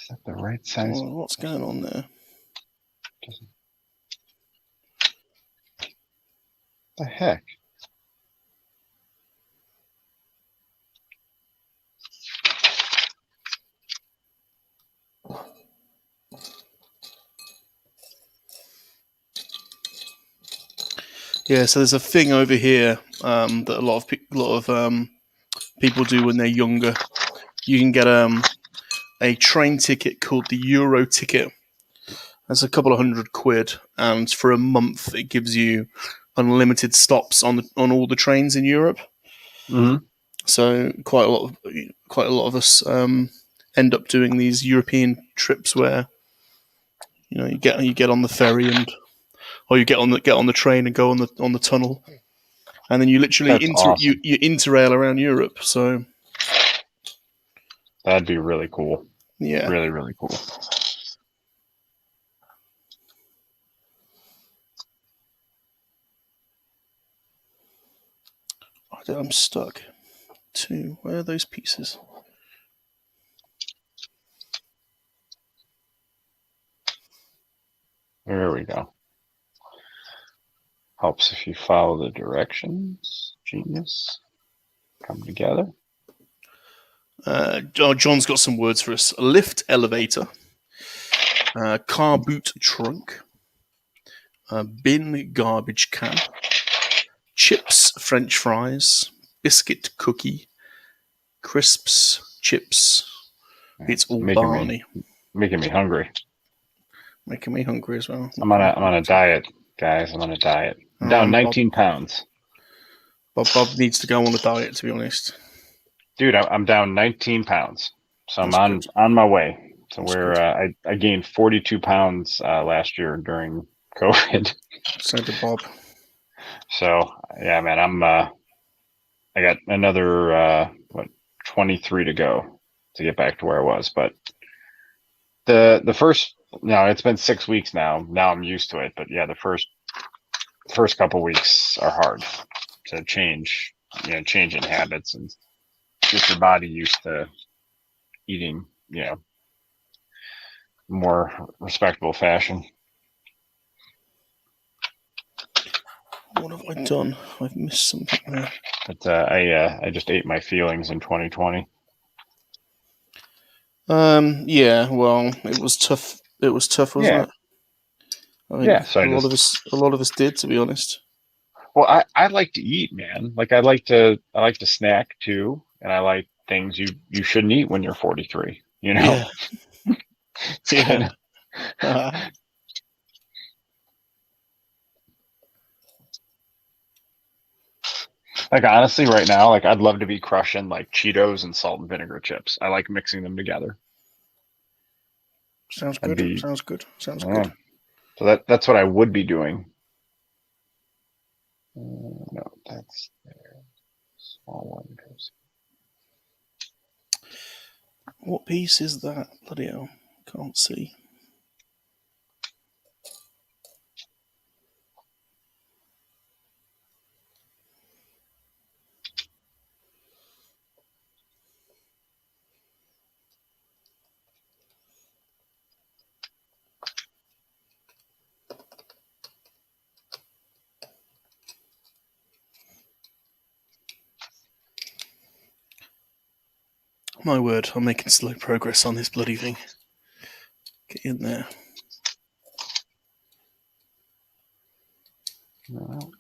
Is that the right size? Oh, what's going on there? What the heck? Yeah, so there's a thing over here that a lot of people do when they're younger. You can get a train ticket called the Euro ticket. That's a couple of £100, and for a month it gives you unlimited stops on all the trains in Europe. Mm-hmm. So quite a lot of us end up doing these European trips where you get on the ferry or you get on the train and go on the tunnel, and then you literally awesome. you interrail around Europe. So that'd be really cool. Yeah, really, really cool. I'm stuck. Where are those pieces? There we go. Helps if you follow the directions. Genius. Come together. John's got some words for us. Lift elevator. Car boot trunk. Bin garbage can. Chips French fries. Biscuit cookie. Crisps chips. It's all Barney. Making me hungry. Making me hungry as well. I'm on a diet, guys. I'm on a diet. I'm down 19 pounds. Bob needs to go on a diet, to be honest. Dude, I'm down 19 pounds. So I'm on my way. So I gained 42 pounds last year during COVID. So did Bob. So yeah, man, I got another 23 to go to get back to where I was. But the first, it's been 6 weeks now. Now I'm used to it. But yeah, the first couple weeks are hard to change in habits and get your body used to eating, more respectable fashion. What have I done? I've missed something there. But I just ate my feelings in 2020. Yeah. Well, it was tough. It was tough, wasn't it? I mean, So a lot of us did, to be honest. Well, I like to eat, man. Like I like to snack too, and I like things you shouldn't eat when you're 43. Yeah. Yeah. Like honestly, right now, like I'd love to be crushing like Cheetos and salt and vinegar chips. I like mixing them together. Sounds good. Sounds good. So that's what I would be doing. No, that's there. Small one goes. What piece is that? Bloody hell. Can't see. My word, I'm making slow progress on this bloody thing. Get in there. No.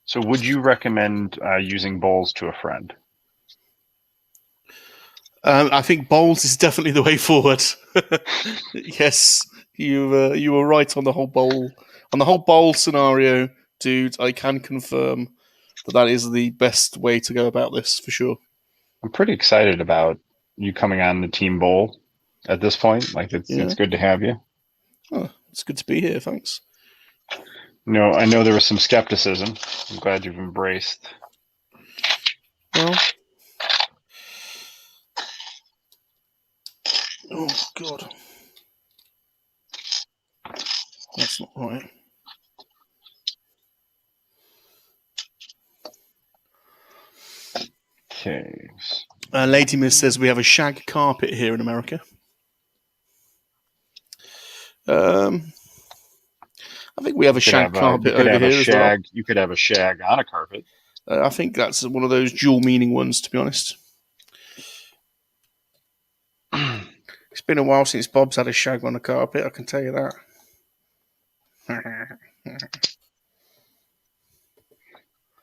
So would you recommend using bowls to a friend? I think bowls is definitely the way forward. Yes, you were right on the whole bowl scenario, dude. I can confirm that is the best way to go about this for sure. I'm pretty excited about you coming on the team bowl at this point. Like it's good to have you. Oh, it's good to be here. Thanks. I know there was some skepticism. I'm glad you've embraced. Well, oh god, that's not right. Okay. Lady Miss says we have a shag carpet here in America. I think we have a shag carpet over here as well. You could have a shag on a carpet. I think that's one of those dual meaning ones, to be honest. It's been a while since Bob's had a shag on a carpet, I can tell you that.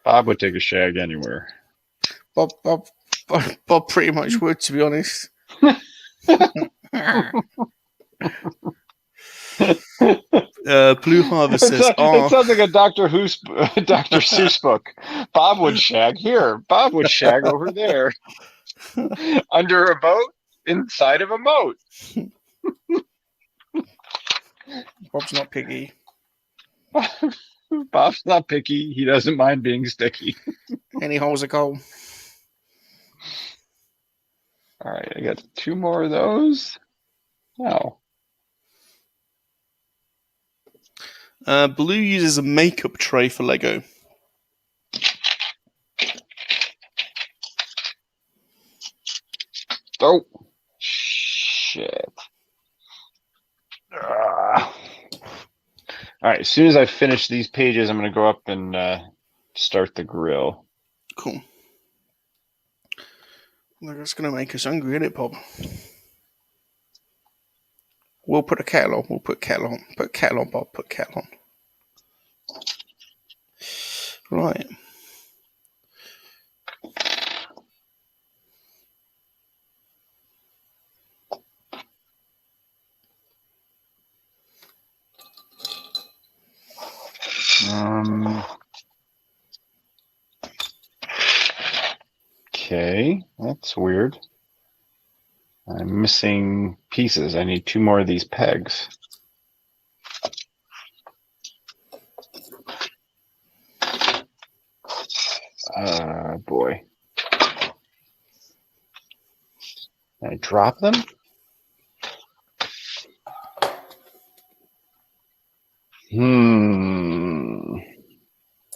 Bob would take a shag anywhere. Bob pretty much would, to be honest. Blue Harvest says, it sounds like a Dr. Seuss book. Bob would shag here. Bob would shag over there. Under a boat, inside of a moat. Bob's not picky. Bob's not picky. He doesn't mind being sticky. Any holes a goal. All right, I got 2 more of those. Oh. Blue uses a makeup tray for Lego. Oh, shit. All right, as soon as I finish these pages, I'm going to go up and start the grill. Cool. That's going to make us hungry, isn't it, Bob? We'll put a kettle on. We'll put kettle on. Put kettle on, Bob. Put kettle on. Right. Okay, that's weird. I'm missing pieces. I need 2 more of these pegs. Boy. Can I drop them?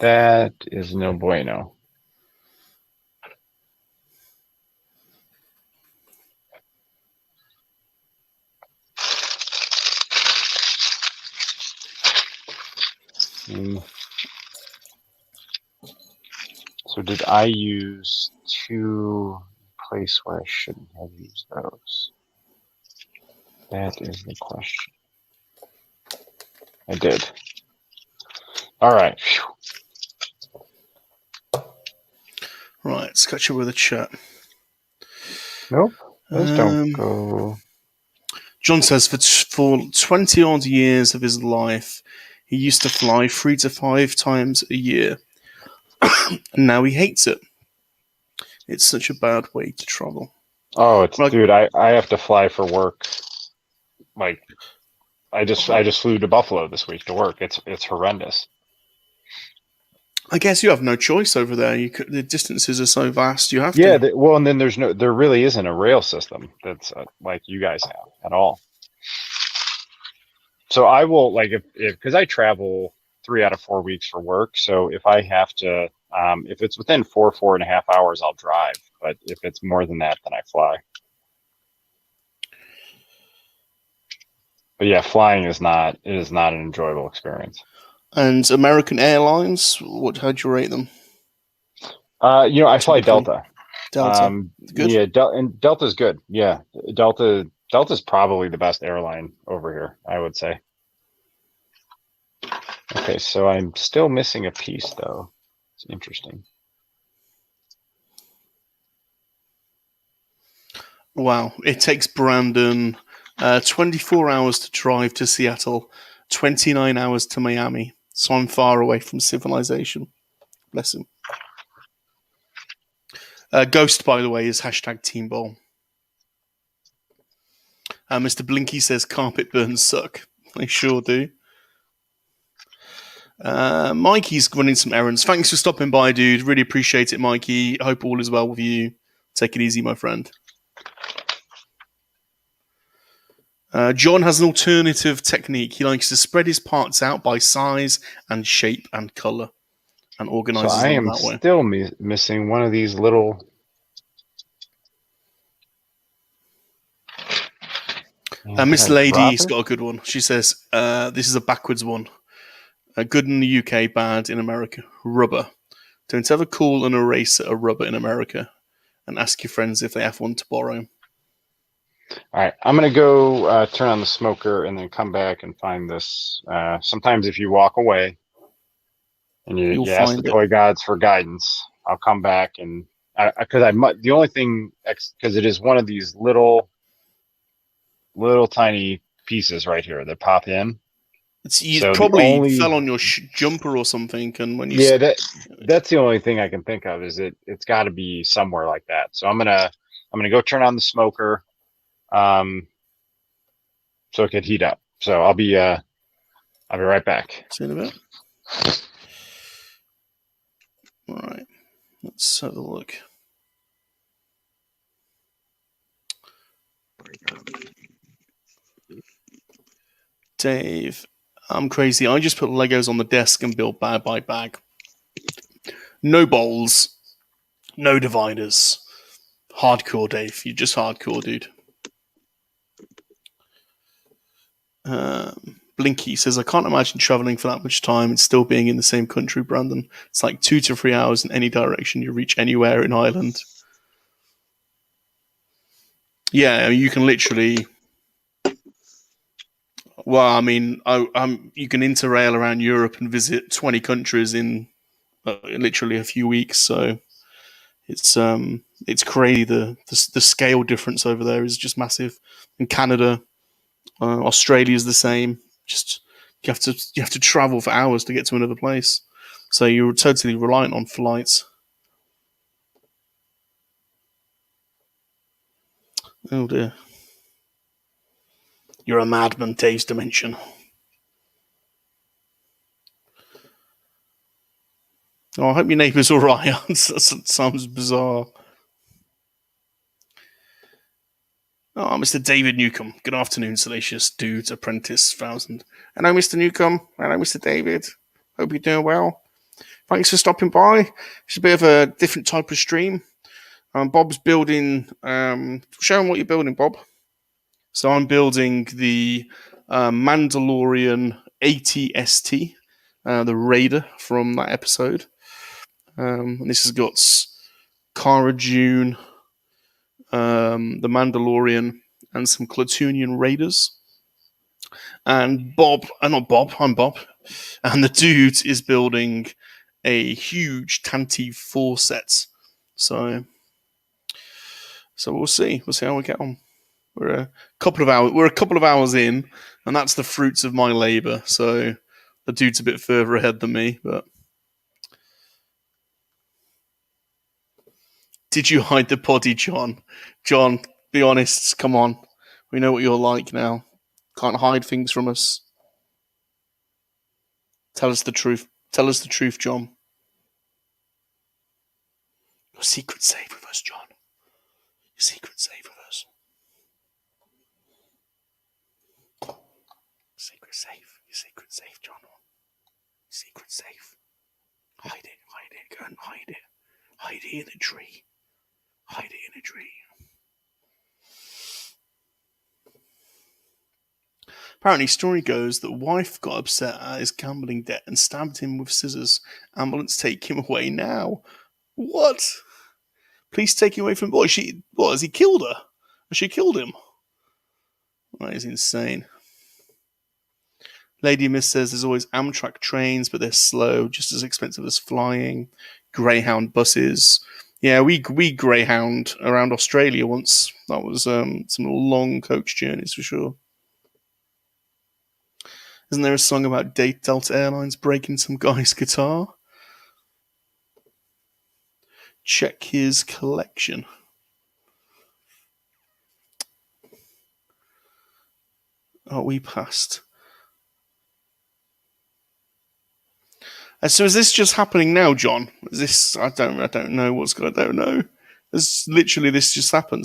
That is no bueno. So did I use 2 place where I shouldn't have used those? That is the question. I did. All right. Right, let's catch up with the chat. Nope. Those don't go. John says for 20 odd years of his life, he used to fly 3 to 5 times a year. And now he hates it. It's such a bad way to travel. Oh, dude, I have to fly for work. Like, I just flew to Buffalo this week to work. It's horrendous. I guess you have no choice over there. The distances are so vast. You have to. Well, and then there really isn't a rail system that's like you guys have at all. So I will because I travel 3 out of 4 weeks for work. So if I have to, if it's within 4.5 hours, I'll drive. But if it's more than that, then I fly. But yeah, flying is not an enjoyable experience. And American Airlines, how'd you rate them? I fly Delta. Delta, good. Yeah, and Delta's good. Yeah, Delta's probably the best airline over here, I would say. Okay, so I'm still missing a piece, though. It's interesting. Wow, it takes Brandon 24 hours to drive to Seattle, 29 hours to Miami. So I'm far away from civilization. Bless him. Ghost, by the way, is #Team Bowl. Mr. Blinky says carpet burns suck. They sure do. Mikey's running some errands. Thanks for stopping by, dude. Really appreciate it, Mikey. I hope all is well with you. Take it easy, my friend. John has an alternative technique. He likes to spread his parts out by size and shape and color, and organizes them that way. I am still missing one of these little. Miss Lady's got a good one. She says, "This is a backwards one. Good in the UK, bad in America. Rubber. Don't ever call an eraser a rubber in America, and ask your friends if they have one to borrow. All right, I'm gonna go turn on the smoker and then come back and find this. Sometimes if you walk away and You'll you ask the find it. toy gods for guidance, I'll come back and because I might the only thing because it is one of these little tiny pieces right here that pop in. You So the probably only fell on your jumper or something, and when you that's the only thing I can think of is it's got to be somewhere like that. So I'm gonna go turn on the smoker, so it can heat up. So I'll be right back. See in a bit. All right, let's have a look. Dave, I'm crazy. I just put Legos on the desk and build bag by bag. No bowls, no dividers. Hardcore, Dave. You're just hardcore, dude. Blinky says, I can't imagine traveling for that much time and still being in the same country, Brandon. It's like 2 to 3 hours in any direction. You reach anywhere in Ireland. Yeah, you can literally... Well, I mean, you can interrail around Europe and visit 20 countries in literally a few weeks. So it's crazy. The scale difference over there is just massive. In Canada, Australia is the same. Just you have to travel for hours to get to another place. So you're totally reliant on flights. Oh dear. You're a madman, Dave's Dimension. Oh, I hope your neighbour's alright. That sounds bizarre. Oh, Mr. David Newcomb. Good afternoon, Salacious Dudes Apprentice 1000. Hello, Mr. Newcomb. Hello, Mr. David. Hope you're doing well. Thanks for stopping by. It's a bit of a different type of stream. Bob's building... show him what you're building, Bob. So I'm building the Mandalorian AT-ST, the Raider from that episode. And this has got Cara Dune, the Mandalorian, and some Klatooinian Raiders. And I'm Bob. And the dude is building a huge Tantive 4 set. So we'll see. We'll see how we get on. We're a couple of hours in, and that's the fruits of my labour. So the dude's a bit further ahead than me, but did you hide the poddy, John? John, be honest. Come on. We know what you're like now. Can't hide things from us. Tell us the truth. Tell us the truth, John. Your secret's safe with us, John. Your secret's safe with us. Secret's safe. Your secret's safe, John. Your secret's safe. Hide it. Go and hide it. Hide it in a tree. Hide it in a tree. Apparently, story goes that wife got upset at his gambling debt and stabbed him with scissors. Ambulance, take him away now. What? Please take him away from... What, has he killed her? Has she killed him? That is insane. Lady Miss says there's always Amtrak trains, but they're slow, just as expensive as flying. Greyhound buses. Yeah, we Greyhound around Australia once. That was some long coach journeys for sure. Isn't there a song about Delta Airlines breaking some guy's guitar? Check his collection. Oh, we passed. So is this just happening now, John? Is this? I don't know what's going. I don't know. This just happened.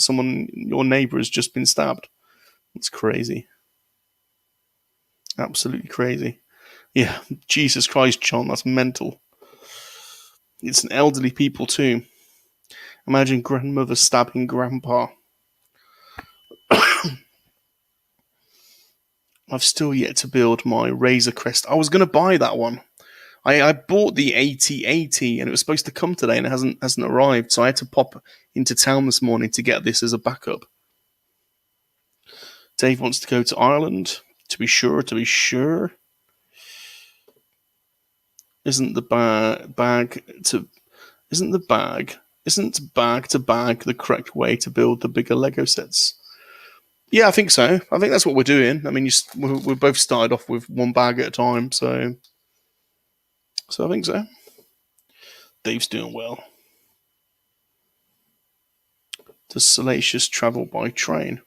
Your neighbour has just been stabbed. It's crazy. Absolutely crazy. Yeah, Jesus Christ, John, that's mental. It's an elderly people too. Imagine grandmother stabbing grandpa. I've still yet to build my Razor Crest. I was going to buy that one. I bought the 8080 and it was supposed to come today and it hasn't arrived. So I had to pop into town this morning to get this as a backup. Dave wants to go to Ireland. To be sure. Isn't bag to bag the correct way to build the bigger Lego sets? Yeah, I think so. I think that's what we're doing. I mean, we both started off with one bag at a time, so I think so. Dave's doing well. Does Salacious travel by train?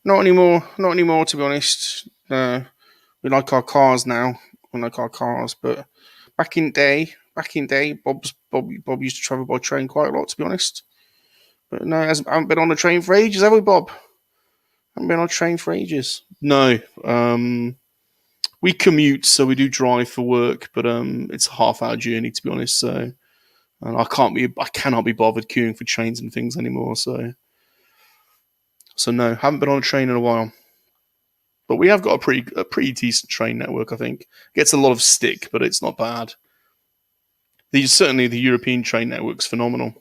Not anymore, to be honest. We like our cars now. But back in day, Bob used to travel by train quite a lot, to be honest. But no, I haven't been on a train for ages, have we, Bob? Haven't been on a train for ages. No. We commute, so we do drive for work, but it's a half-hour journey, to be honest. So, and I cannot be bothered queuing for trains and things anymore. So no, haven't been on a train in a while. But we have got a pretty decent train network, I think. Gets a lot of stick, but it's not bad. Certainly the European train network's phenomenal.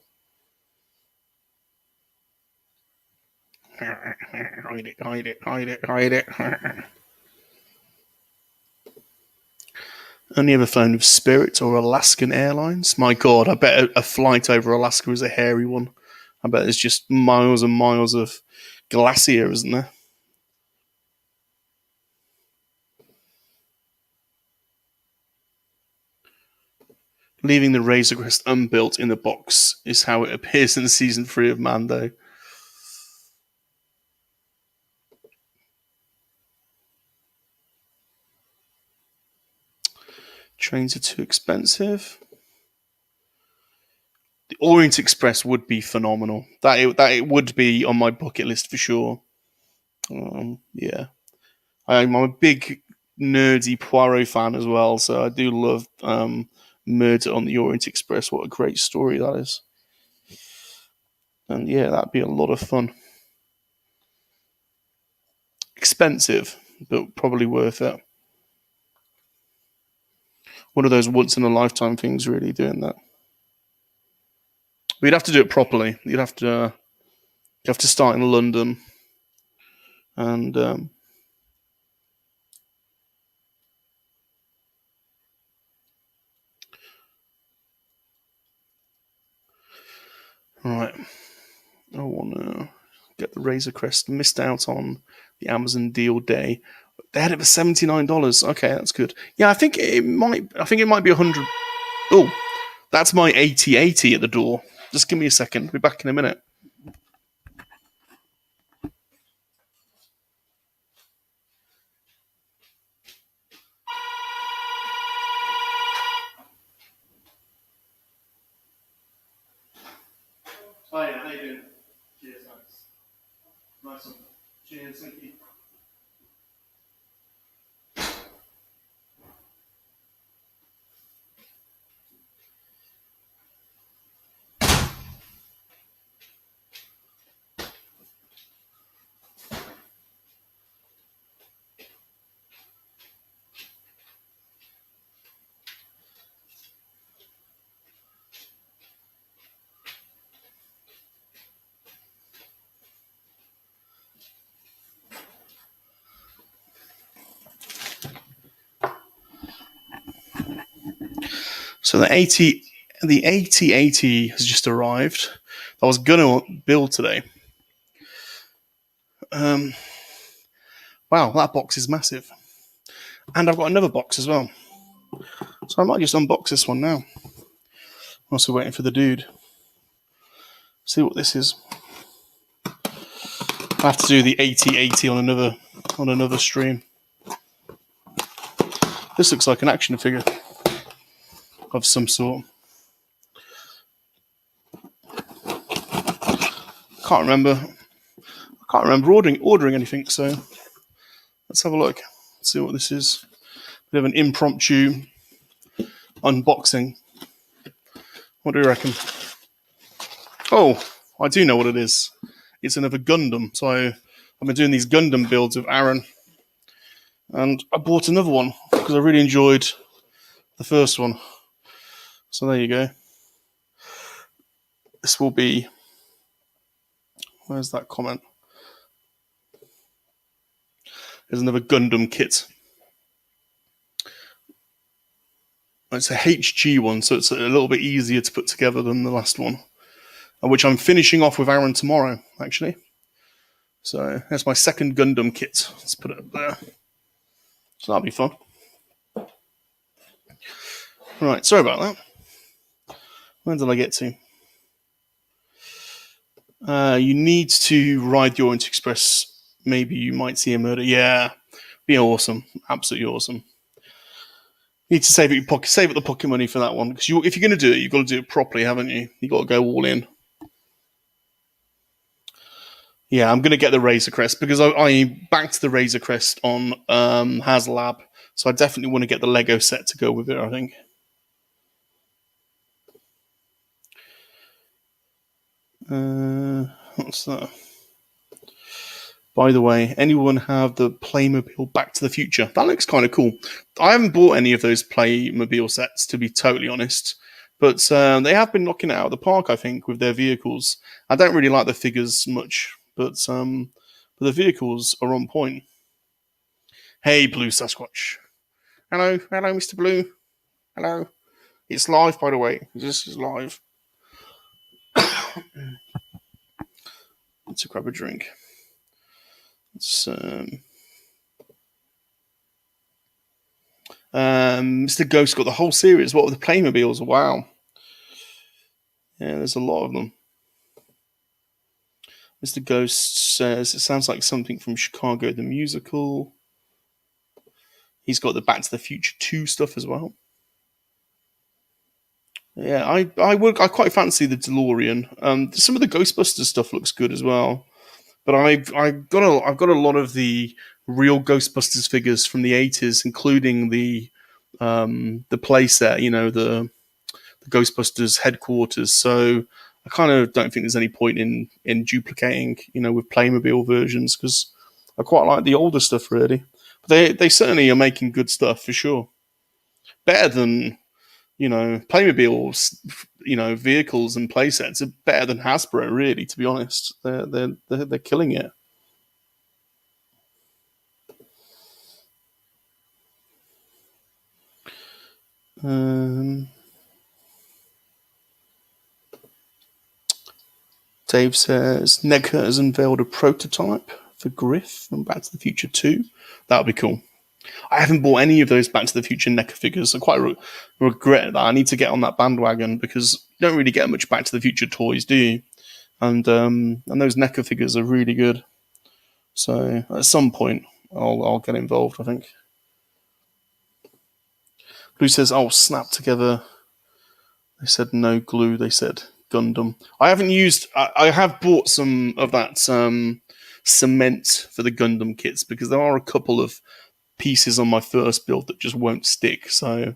Hide it. Only ever flown with Spirit or Alaskan Airlines. My God, I bet a flight over Alaska is a hairy one. I bet there's just miles and miles of glacier, isn't there? Leaving the Razor Crest unbuilt in the box is how it appears in Season 3 of Mando. Trains are too expensive. The Orient Express would be phenomenal. That it would be on my bucket list for sure. Yeah. I'm a big nerdy Poirot fan as well, so I do love Murder on the Orient Express. What a great story that is. And yeah, that'd be a lot of fun. Expensive, but probably worth it. One of those once-in-a-lifetime things, really, doing that. We'd have to do it properly. You have to start in London, and right. I want to get the Razor Crest. Missed out on the Amazon deal day. They had it for $79. Okay, that's good. Yeah, I think it might be 100. Oh, that's my 8080 at the door. Just give me a second. I'll be back in a minute. Hi, how you doing? Cheers, thanks. Nice one. Cheers, thank you. So the 8080 has just arrived. I was gonna build today. Wow, that box is massive. And I've got another box as well. So I might just unbox this one now. I'm also waiting for the dude. See what this is. I have to do the 8080 on another stream. This looks like an action figure of some sort. Can't remember ordering anything, so let's have a look. Let's see what this is. We have an impromptu unboxing. What do you reckon? Oh, I do know what it is. It's another Gundam. So I've been doing these Gundam builds with Aaron. And I bought another one because I really enjoyed the first one. So there you go. This will be... Where's that comment? There's another Gundam kit. It's a HG one, so it's a little bit easier to put together than the last one, which I'm finishing off with Aaron tomorrow, actually. So that's my second Gundam kit. Let's put it up there. So that'll be fun. Right, sorry about that. Where did I get to? You need to ride the Orient Express. Maybe you might see a murder. Yeah, be awesome. Absolutely awesome. You need to save up the pocket money for that one. Because if you're going to do it, you've got to do it properly, haven't you? You've got to go all in. Yeah, I'm going to get the Razor Crest because I backed the Razor Crest on HasLab. So I definitely want to get the Lego set to go with it, I think. What's that? By the way, anyone have the Playmobil Back to the Future? That looks kind of cool. I haven't bought any of those Playmobil sets, to be totally honest. But they have been knocking it out of the park, I think, with their vehicles. I don't really like the figures much, but the vehicles are on point. Hey, Blue Sasquatch. Hello, Mr. Blue. Hello. It's live, by the way. This is live. Let's grab a drink. Mr. Ghost got the whole series. What were the Playmobiles? Wow. Yeah, there's a lot of them. Mr. Ghost says it sounds like something from Chicago the Musical. He's got the Back to the Future 2 stuff as well. Yeah, I quite fancy the DeLorean. Some of the Ghostbusters stuff looks good as well. But I've got a lot of the real Ghostbusters figures from the 80s, including the playset, the Ghostbusters headquarters. So I kind of don't think there's any point in duplicating, with Playmobil versions because I quite like the older stuff really. But they certainly are making good stuff for sure. Better than Playmobil's vehicles and playsets are better than Hasbro really. To be honest, they're killing it. Dave says NECA has unveiled a prototype for Griff from Back to the Future 2. That would be cool. I haven't bought any of those Back to the Future NECA figures. I quite regret that. I need to get on that bandwagon because you don't really get much Back to the Future toys, do you? And those NECA figures are really good. So at some point, I'll get involved, I think. Blue says, "Oh, snap together." They said no glue. They said Gundam. I haven't used. I have bought some of that cement for the Gundam kits because there are a couple of pieces on my first build that just won't stick. So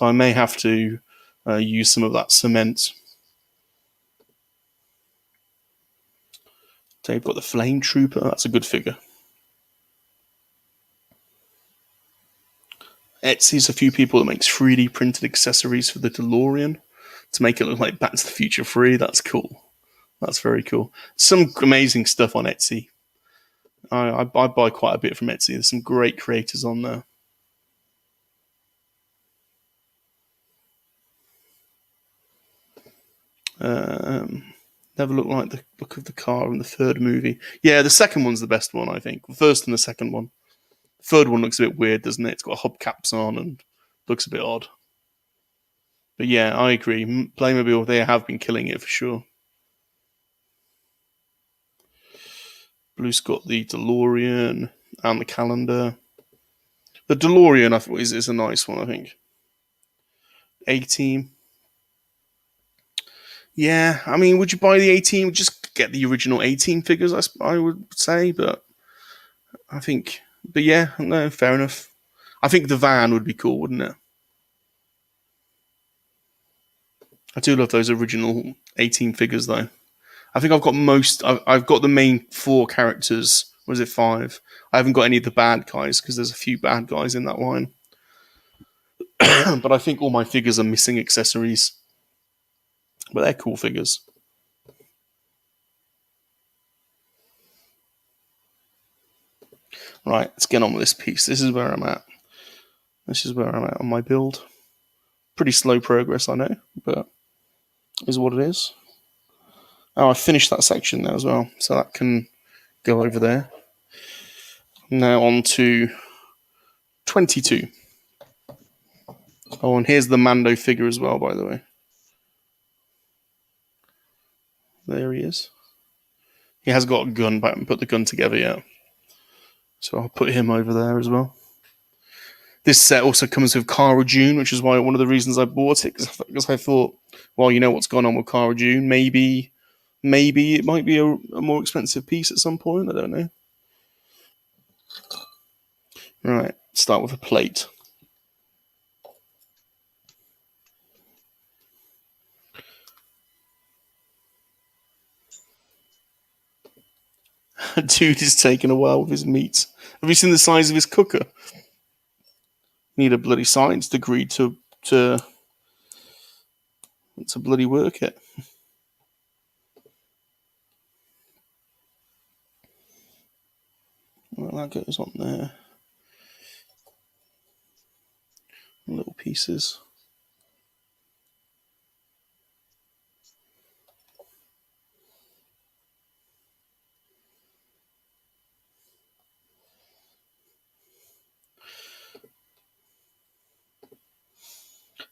I may have to use some of that cement. They've got the Flame Trooper. That's a good figure. Etsy's a few people that makes 3D printed accessories for the DeLorean to make it look like Back to the Future 3. That's cool. That's very cool. Some amazing stuff on Etsy. I buy quite a bit from Etsy. There's some great creators on there. Never looked like the look of the car in the third movie. Yeah, the second one's the best one, I think. The first and the second one. The third one looks a bit weird, doesn't it? It's got hubcaps on and looks a bit odd. But yeah, I agree. Playmobil, they have been killing it for sure. Blue's got the DeLorean and the calendar. The DeLorean, I thought, is a nice one, I think. A-Team. Yeah, I mean, would you buy the A-Team? Just get the original A-Team figures, I would say, but I think... But yeah, no, fair enough. I think the van would be cool, wouldn't it? I do love those original A-Team figures, though. I think I've got the main 4 characters Or is it 5? I haven't got any of the bad guys because there's a few bad guys in that line. But I think all my figures are missing accessories. But they're cool figures. Right, let's get on with this piece. This is where I'm at. This is where I'm at on my build. Pretty slow progress, I know, but is what it is. Oh, I finished that section there as well, so that can go over there. Now on to 22. Oh, and here's the Mando figure as well, by the way. There he is. He has got a gun, but I haven't put the gun together yet. So I'll put him over there as well. This set also comes with Cara Dune, which is why one of the reasons I bought it, because I thought, well, you know what's going on with Cara Dune. Maybe it might be a more expensive piece at some point. I don't know. Right, start with a plate. Dude is taking a while with his meat. Have you seen the size of his cooker? Need a bloody science degree to bloody work it. Well, that goes on there. Little pieces.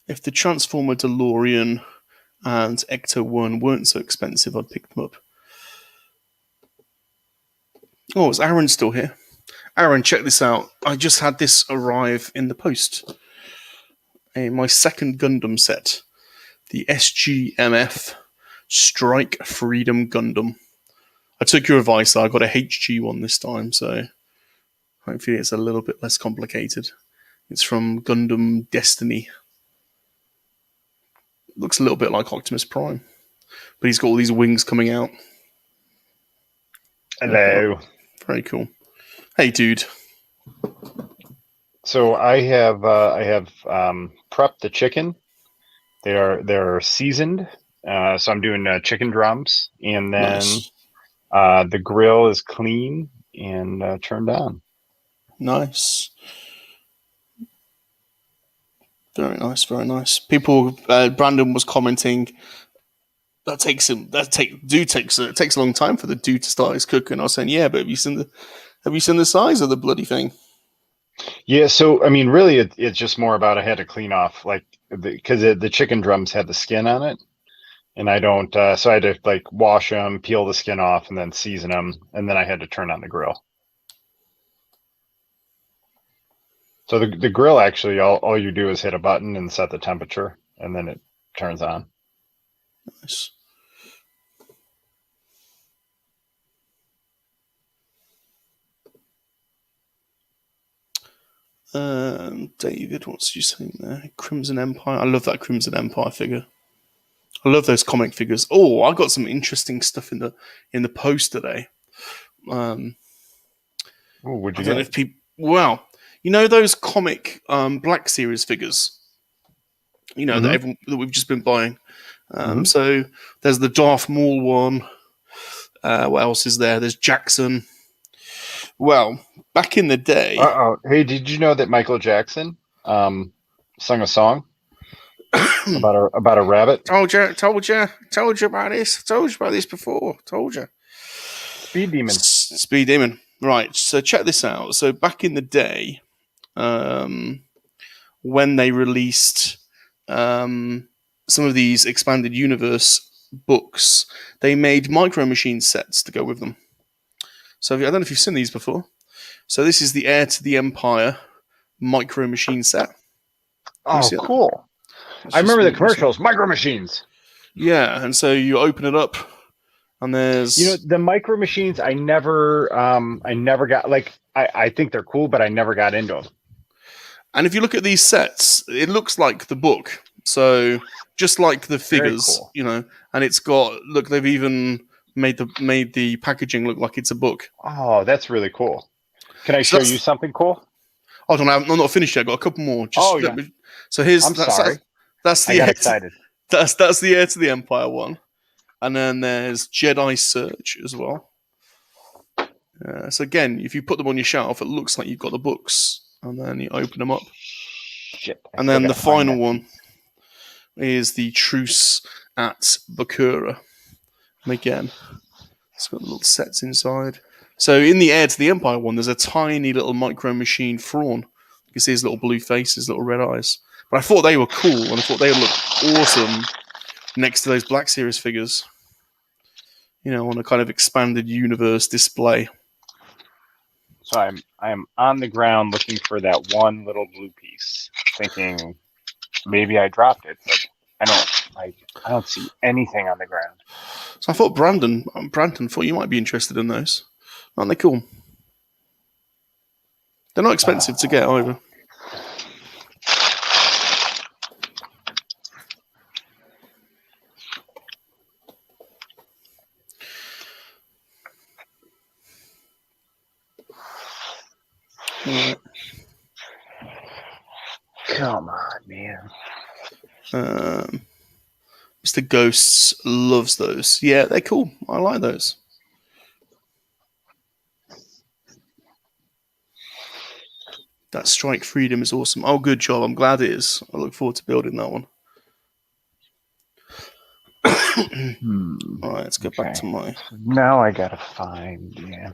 If the Transformer DeLorean and Ecto-1 weren't so expensive, I'd pick them up. Oh, is Aaron still here? Aaron, check this out. I just had this arrive in the post. My second Gundam set. The SGMF Strike Freedom Gundam. I took your advice. I got a HG one this time, so hopefully it's a little bit less complicated. It's from Gundam Destiny. Looks a little bit like Optimus Prime, but he's got all these wings coming out. Hello. Very cool. Hey, dude. So I have prepped the chicken. They're seasoned. So I'm doing chicken drums, and then Nice. The grill is clean and turned on. Nice. Very nice, very nice. People, Brandon was commenting it takes a long time for the dude to start his cooking. I was saying, yeah, but have you seen the size of the bloody thing? Yeah, so I mean, really, it's just more about I had to clean off, like, because the chicken drums had the skin on it, and I don't, so I had to like wash them, peel the skin off, and then season them, and then I had to turn on the grill. So the grill, actually, all you do is hit a button and set the temperature, and then it turns on. Nice. David, what's you saying there? Crimson Empire. I love that Crimson Empire figure. I love those comic figures. Oh, I got some interesting stuff in the post today. Ooh, what'd you I don't get? know if people. Well, you know those comic Black Series figures. You know that we've just been buying. So there's the Darth Maul one. What else is there? There's Jackson. Well, back in the day. Hey, did you know that Michael Jackson sung a song about a rabbit? Told you about this. Told you about this before. Told you. Speed Demon. Speed Demon. Right. So check this out. So back in the day, when they released some of these expanded universe books, they made Micro Machine sets to go with them. So I don't know if you've seen these before. So this is the Heir to the Empire Micro Machine set. Oh, cool. I remember the commercials, Micro Machines. Yeah, and so you open it up, and there's... You know, the Micro Machines, I never got, like, I think they're cool, but I never got into them. And if you look at these sets, it looks like the book. So just like the figures, cool. you know, and it's got, look, they've even made the packaging look like it's a book. Oh, that's really cool. Can I show you something cool? Hold on, I'm not finished yet. I've got a couple more. So here's I'm sorry. That's the I got excited. That's the Heir to the Empire one, and then there's Jedi Search as well. So again, if you put them on your shelf, it looks like you've got the books, and then you open them up. Shit. And then the final one is the Truce at Bakura. And again, it's got the little sets inside. So in the Heir to the Empire one, there's a tiny little micro machine Thrawn. You can see his little blue face, his little red eyes. But I thought they were cool, and I thought they would look awesome next to those Black Series figures. On a kind of expanded universe display. So I am on the ground looking for that one little blue piece, thinking maybe I dropped it, but I don't see anything on the ground. So I thought Brandon thought you might be interested in those. Aren't they cool? They're not expensive to get either. Right. Come on, man. Mr. Ghosts loves those. Yeah, they're cool. I like those. That Strike Freedom is awesome. Oh, good job. I'm glad it is. I look forward to building that one. All right, let's go back to my... Now I gotta find, yeah.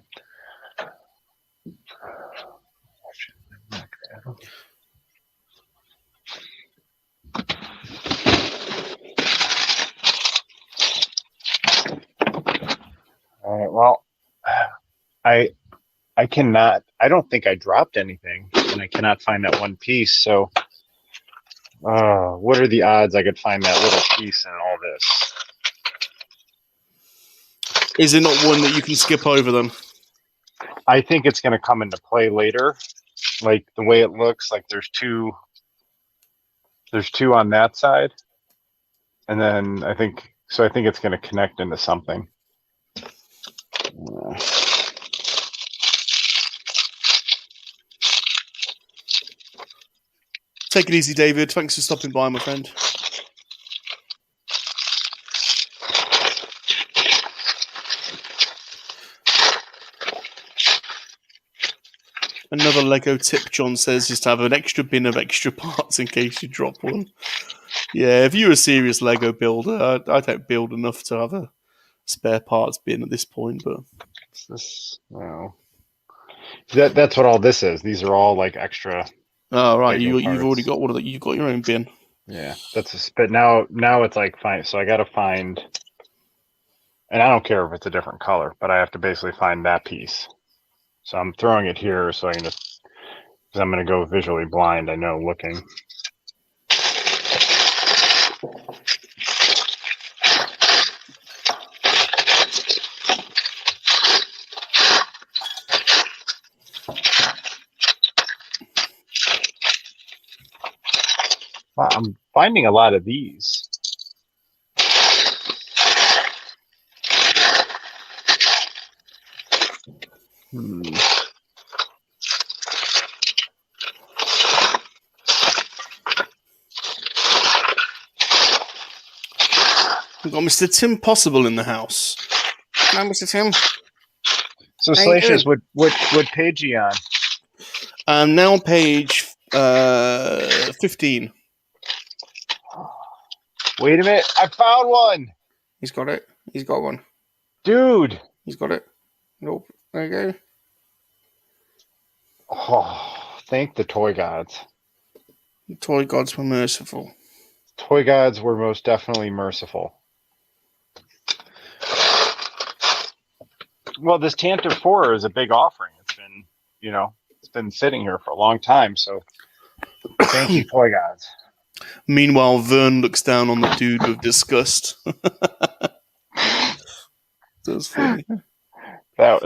All right, well, I cannot, I don't think I dropped anything, and I cannot find that one piece, so what are the odds I could find that little piece in all this? Is it not one that you can skip over then? I think it's going to come into play later, like the way it looks, like there's two on that side, and then I think it's going to connect into something. Take it easy, David. Thanks for stopping by, my friend. Another Lego tip, John says, is to have an extra bin of extra parts in case you drop one. Yeah, if you're a serious Lego builder, I don't build enough to have a spare parts bin at this point, but... That's what all this is. These are all like extra... Oh, right. You've already got one of that. You've got your own bin. Yeah, but now it's like fine. So I got to find, and I don't care if it's a different color, but I have to basically find that piece. So I'm throwing it here so I can just, because I'm going to go visually blind. I know looking. Wow, I'm finding a lot of these. We've got Mr. Tim Possible in the house. Hello, Mr. Tim. So, Salacious, what page are you on? Now page 15. Wait a minute. I found one. He's got it. He's got one. Dude. He's got it. Nope. There you go. Oh, thank the toy gods. The toy gods were merciful. Toy gods were most definitely merciful. Well, this Tantor 4 is a big offering. It's been, it's been sitting here for a long time. So thank you, toy gods. Meanwhile, Vern looks down on the dude with disgust. That's funny. That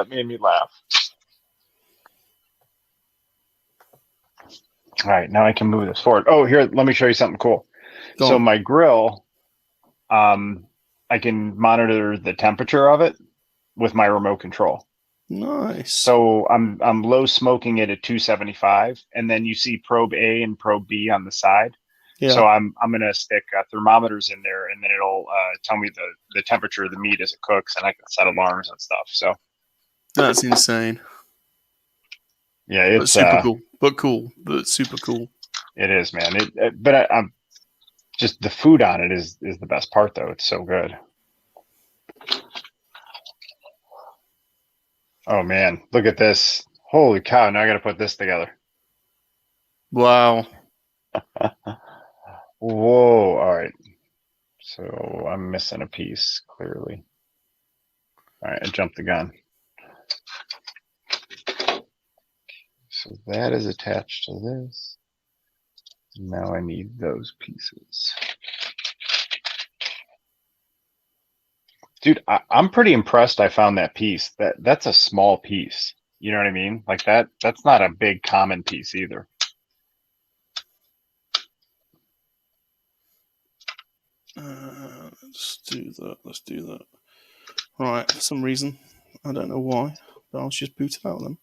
made me laugh. All right, now I can move this forward. Oh, here, let me show you something cool. So my grill, I can monitor the temperature of it with my remote control. Nice. So I'm low smoking it at 275, and then you see probe A and probe B on the side. Yeah. So I'm gonna stick thermometers in there, and then it'll tell me the temperature of the meat as it cooks, and I can set alarms and stuff. So that's insane. Yeah, it's super cool. But cool. But super cool. It is, man. I'm just the food on it is the best part, though. It's so good. Oh man, look at this! Holy cow! Now I got to put this together. Wow. Whoa! All right. So I'm missing a piece, clearly. All right, I jumped the gun. So that is attached to this. Now I need those pieces. Dude, I'm pretty impressed I found that piece. That's a small piece. You know what I mean? Like that's not a big common piece either. Let's do that. Let's do that. All right. For some reason, I don't know why, but I'll just boot it out then.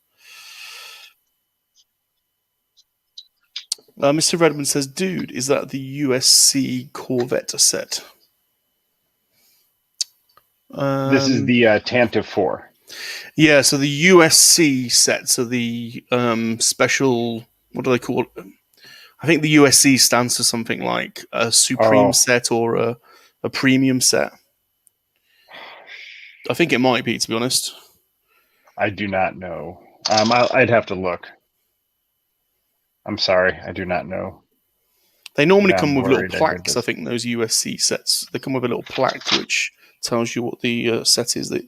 Mr. Redmond says, "Dude, is that the USC Corvette set?" This is the Tantive 4. Yeah, so the USC set, so the special, what do they call it? I think the USC stands for something like a Supreme set or a Premium set. I think it might be, to be honest. I do not know. I'd have to look. I'm sorry, I do not know. They normally come with little plaques, I think, those USC sets. They come with a little plaque which tells you what the set is. That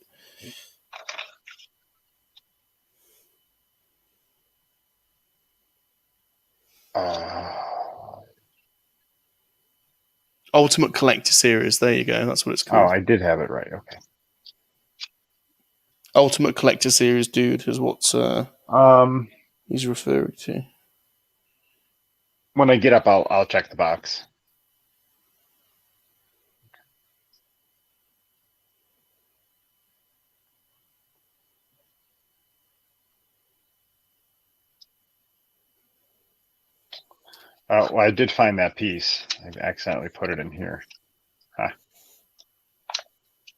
Ultimate Collector Series. There you go. That's what it's called. Oh, I did have it right. Okay. Ultimate Collector Series, dude, is what he's referring to. When I get up, I'll check the box. Well, I did find that piece. I accidentally put it in here. Huh.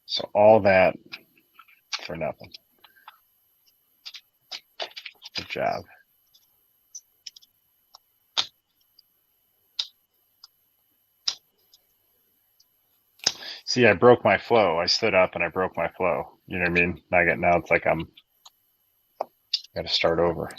So all that for nothing. Good job. See, I broke my flow. I stood up and I broke my flow. You know what I mean? Now it's like I'm got to start over.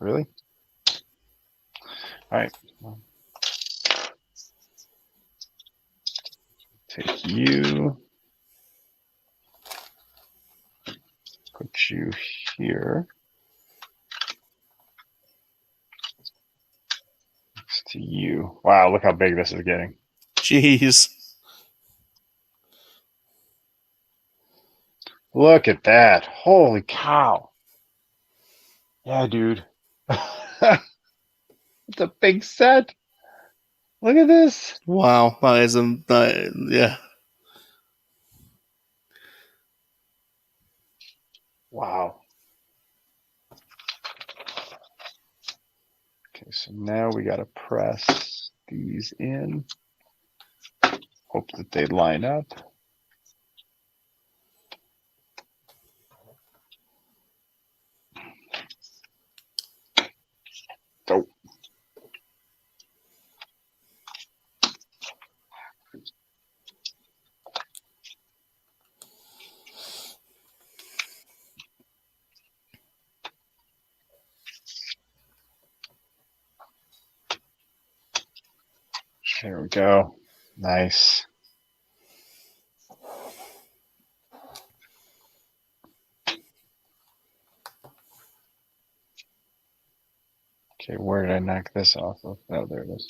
Really? All right. Take you. Put you here. Next to you. Wow, look how big this is getting. Jeez. Look at that. Holy cow. Yeah, dude. It's a big set. Look at this. Wow, that is yeah. Wow. Okay, so now we got to press these in. Hope that they line up. Oh. There we go. Nice. Okay, where did I knock this off of? Oh, there it is.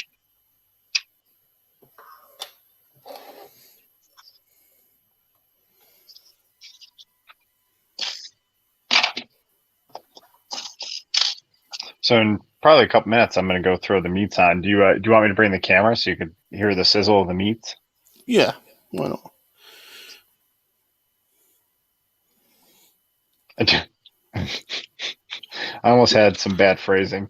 So in probably a couple minutes, I'm going to go throw the meats on. Do you want me to bring the camera so you could hear the sizzle of the meats? Yeah, why not? I almost had some bad phrasing.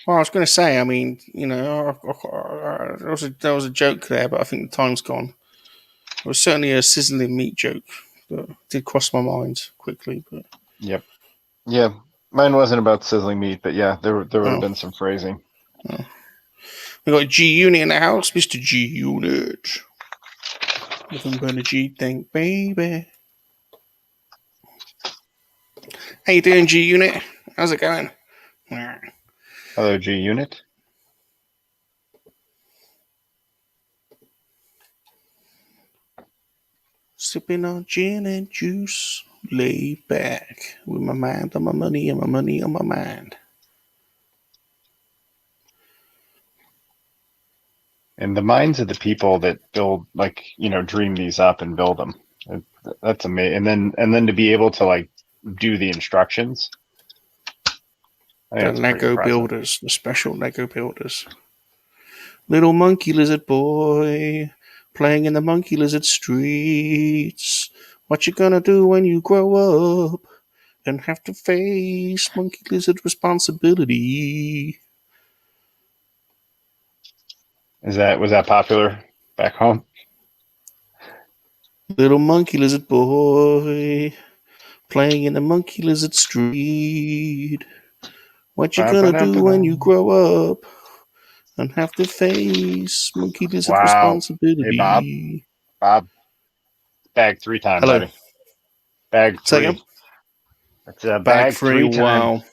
Well, I was going to say, I mean, there was a joke there, but I think the time's gone. It was certainly a sizzling meat joke that did cross my mind quickly. But Yep. Yeah, mine wasn't about sizzling meat, but yeah, there would have been some phrasing. Oh. We got G Unit in the house, Mr. G Unit. Nothing but a G thing, baby. How you doing, G Unit? How's it going? Hello, G Unit. Sipping on gin and juice, laid back with my mind on my money and my money on my mind. And the minds of the people that build, dream these up and build them. That's amazing. And then to be able to do the instructions. The Lego builders, the special Lego builders. Little monkey lizard boy playing in the monkey lizard streets. What you gonna do when you grow up and have to face monkey lizard responsibility? Was that popular back home? Little monkey lizard boy playing in the monkey lizard street. What you gonna do when you grow up and have to face monkey lizard responsibility? Hey, Bob. Bag 3 time, Hello. buddy. Bag 3. Second. That's a bag 3 time. Wow.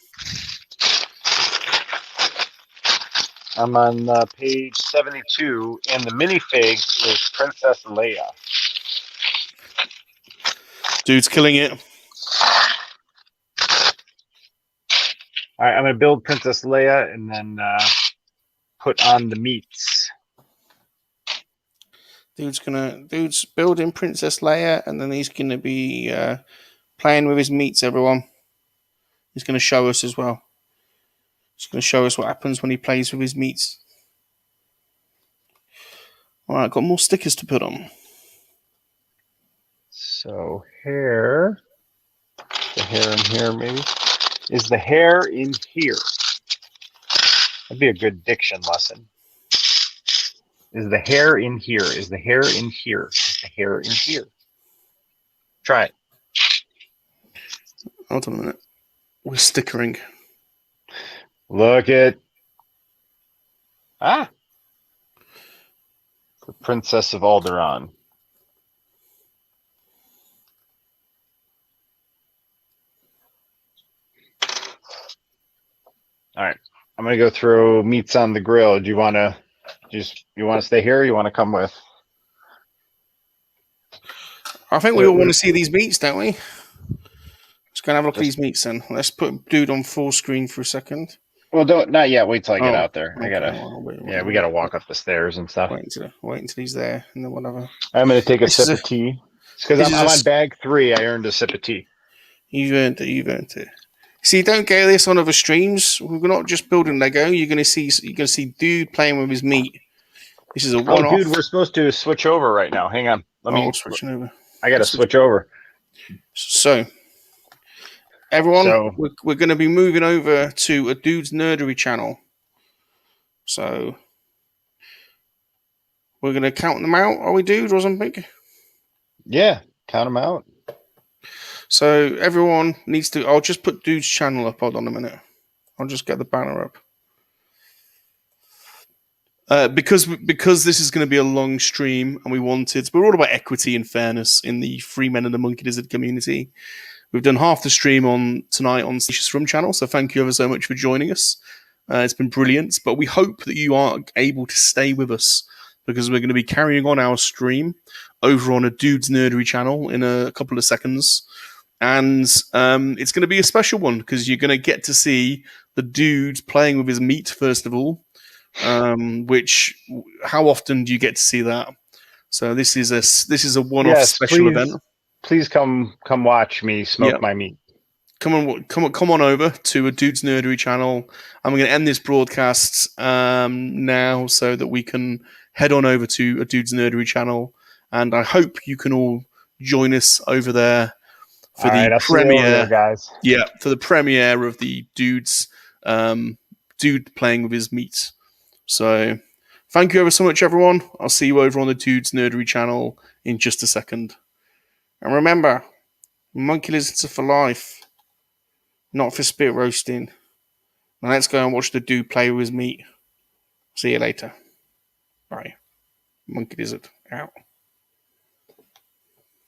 I'm on page 72, and the minifig is Princess Leia. Dude's killing it. All right, I'm going to build Princess Leia and then put on the meats. Dude's building Princess Leia, and then he's gonna be playing with his meats. Everyone, he's gonna show us as well. He's gonna show us what happens when he plays with his meats. All right, got more stickers to put on. So the hair in here maybe. Is the hair in here? That'd be a good diction lesson. Is the hair in here? Is the hair in here? Is the hair in here? Try it. Hold on a minute. We're stickering. Look at the Princess of Alderaan. All right, I'm gonna go throw meats on the grill. Do you want to stay here? Or you want to come with? I think we all want to see these meats, don't we? Let's go and have a look at these meats then. Let's put dude on full screen for a second. Well, not yet. Wait till I get out there. Okay, We gotta walk up the stairs and stuff. Wait until he's there, and then whatever. I'm gonna take a sip of tea because I'm on bag 3. I earned a sip of tea. You've earned it. See, don't get this on other streams. We're not just building Lego. You're gonna see dude playing with his meat. This is a one-off. Oh, dude, we're supposed to switch over right now. Hang on. Switching over. I gotta switch over. So, everyone, we're going to be moving over to a dude's Nerdery channel. So, we're going to count them out. Are we, dude, or something? Yeah, count them out. So, everyone needs to... I'll just put dude's channel up. Hold on a minute. I'll just get the banner up. Because this is going to be a long stream, and we're all about equity and fairness in the Free Men and the Monkey Lizard community. We've done half the stream tonight on Salacious Room channel, so thank you ever so much for joining us. It's been brilliant, but we hope that you are able to stay with us because we're going to be carrying on our stream over on a Dude's Nerdery channel in a couple of seconds. And it's going to be a special one because you're going to get to see the dude playing with his meat, first of all. Which, how often do you get to see that? So this is a one-off special event. Please come watch me smoke my meat. come on over to a Dude's Nerdery channel. I'm going to end this broadcast now so that we can head on over to a Dude's Nerdery channel, and I hope you can all join us over there for the premiere, guys. Yeah, for the premiere of the Dude's Dude playing with his meat. So, thank you ever so much, everyone. I'll see you over on the Dude's Nerdery channel in just a second. And remember, MoNKey-LiZaRDs are for life, not for spit roasting. Now let's go and watch the dude play with his meat. See you later. Bye. MoNKey-LiZaRD out.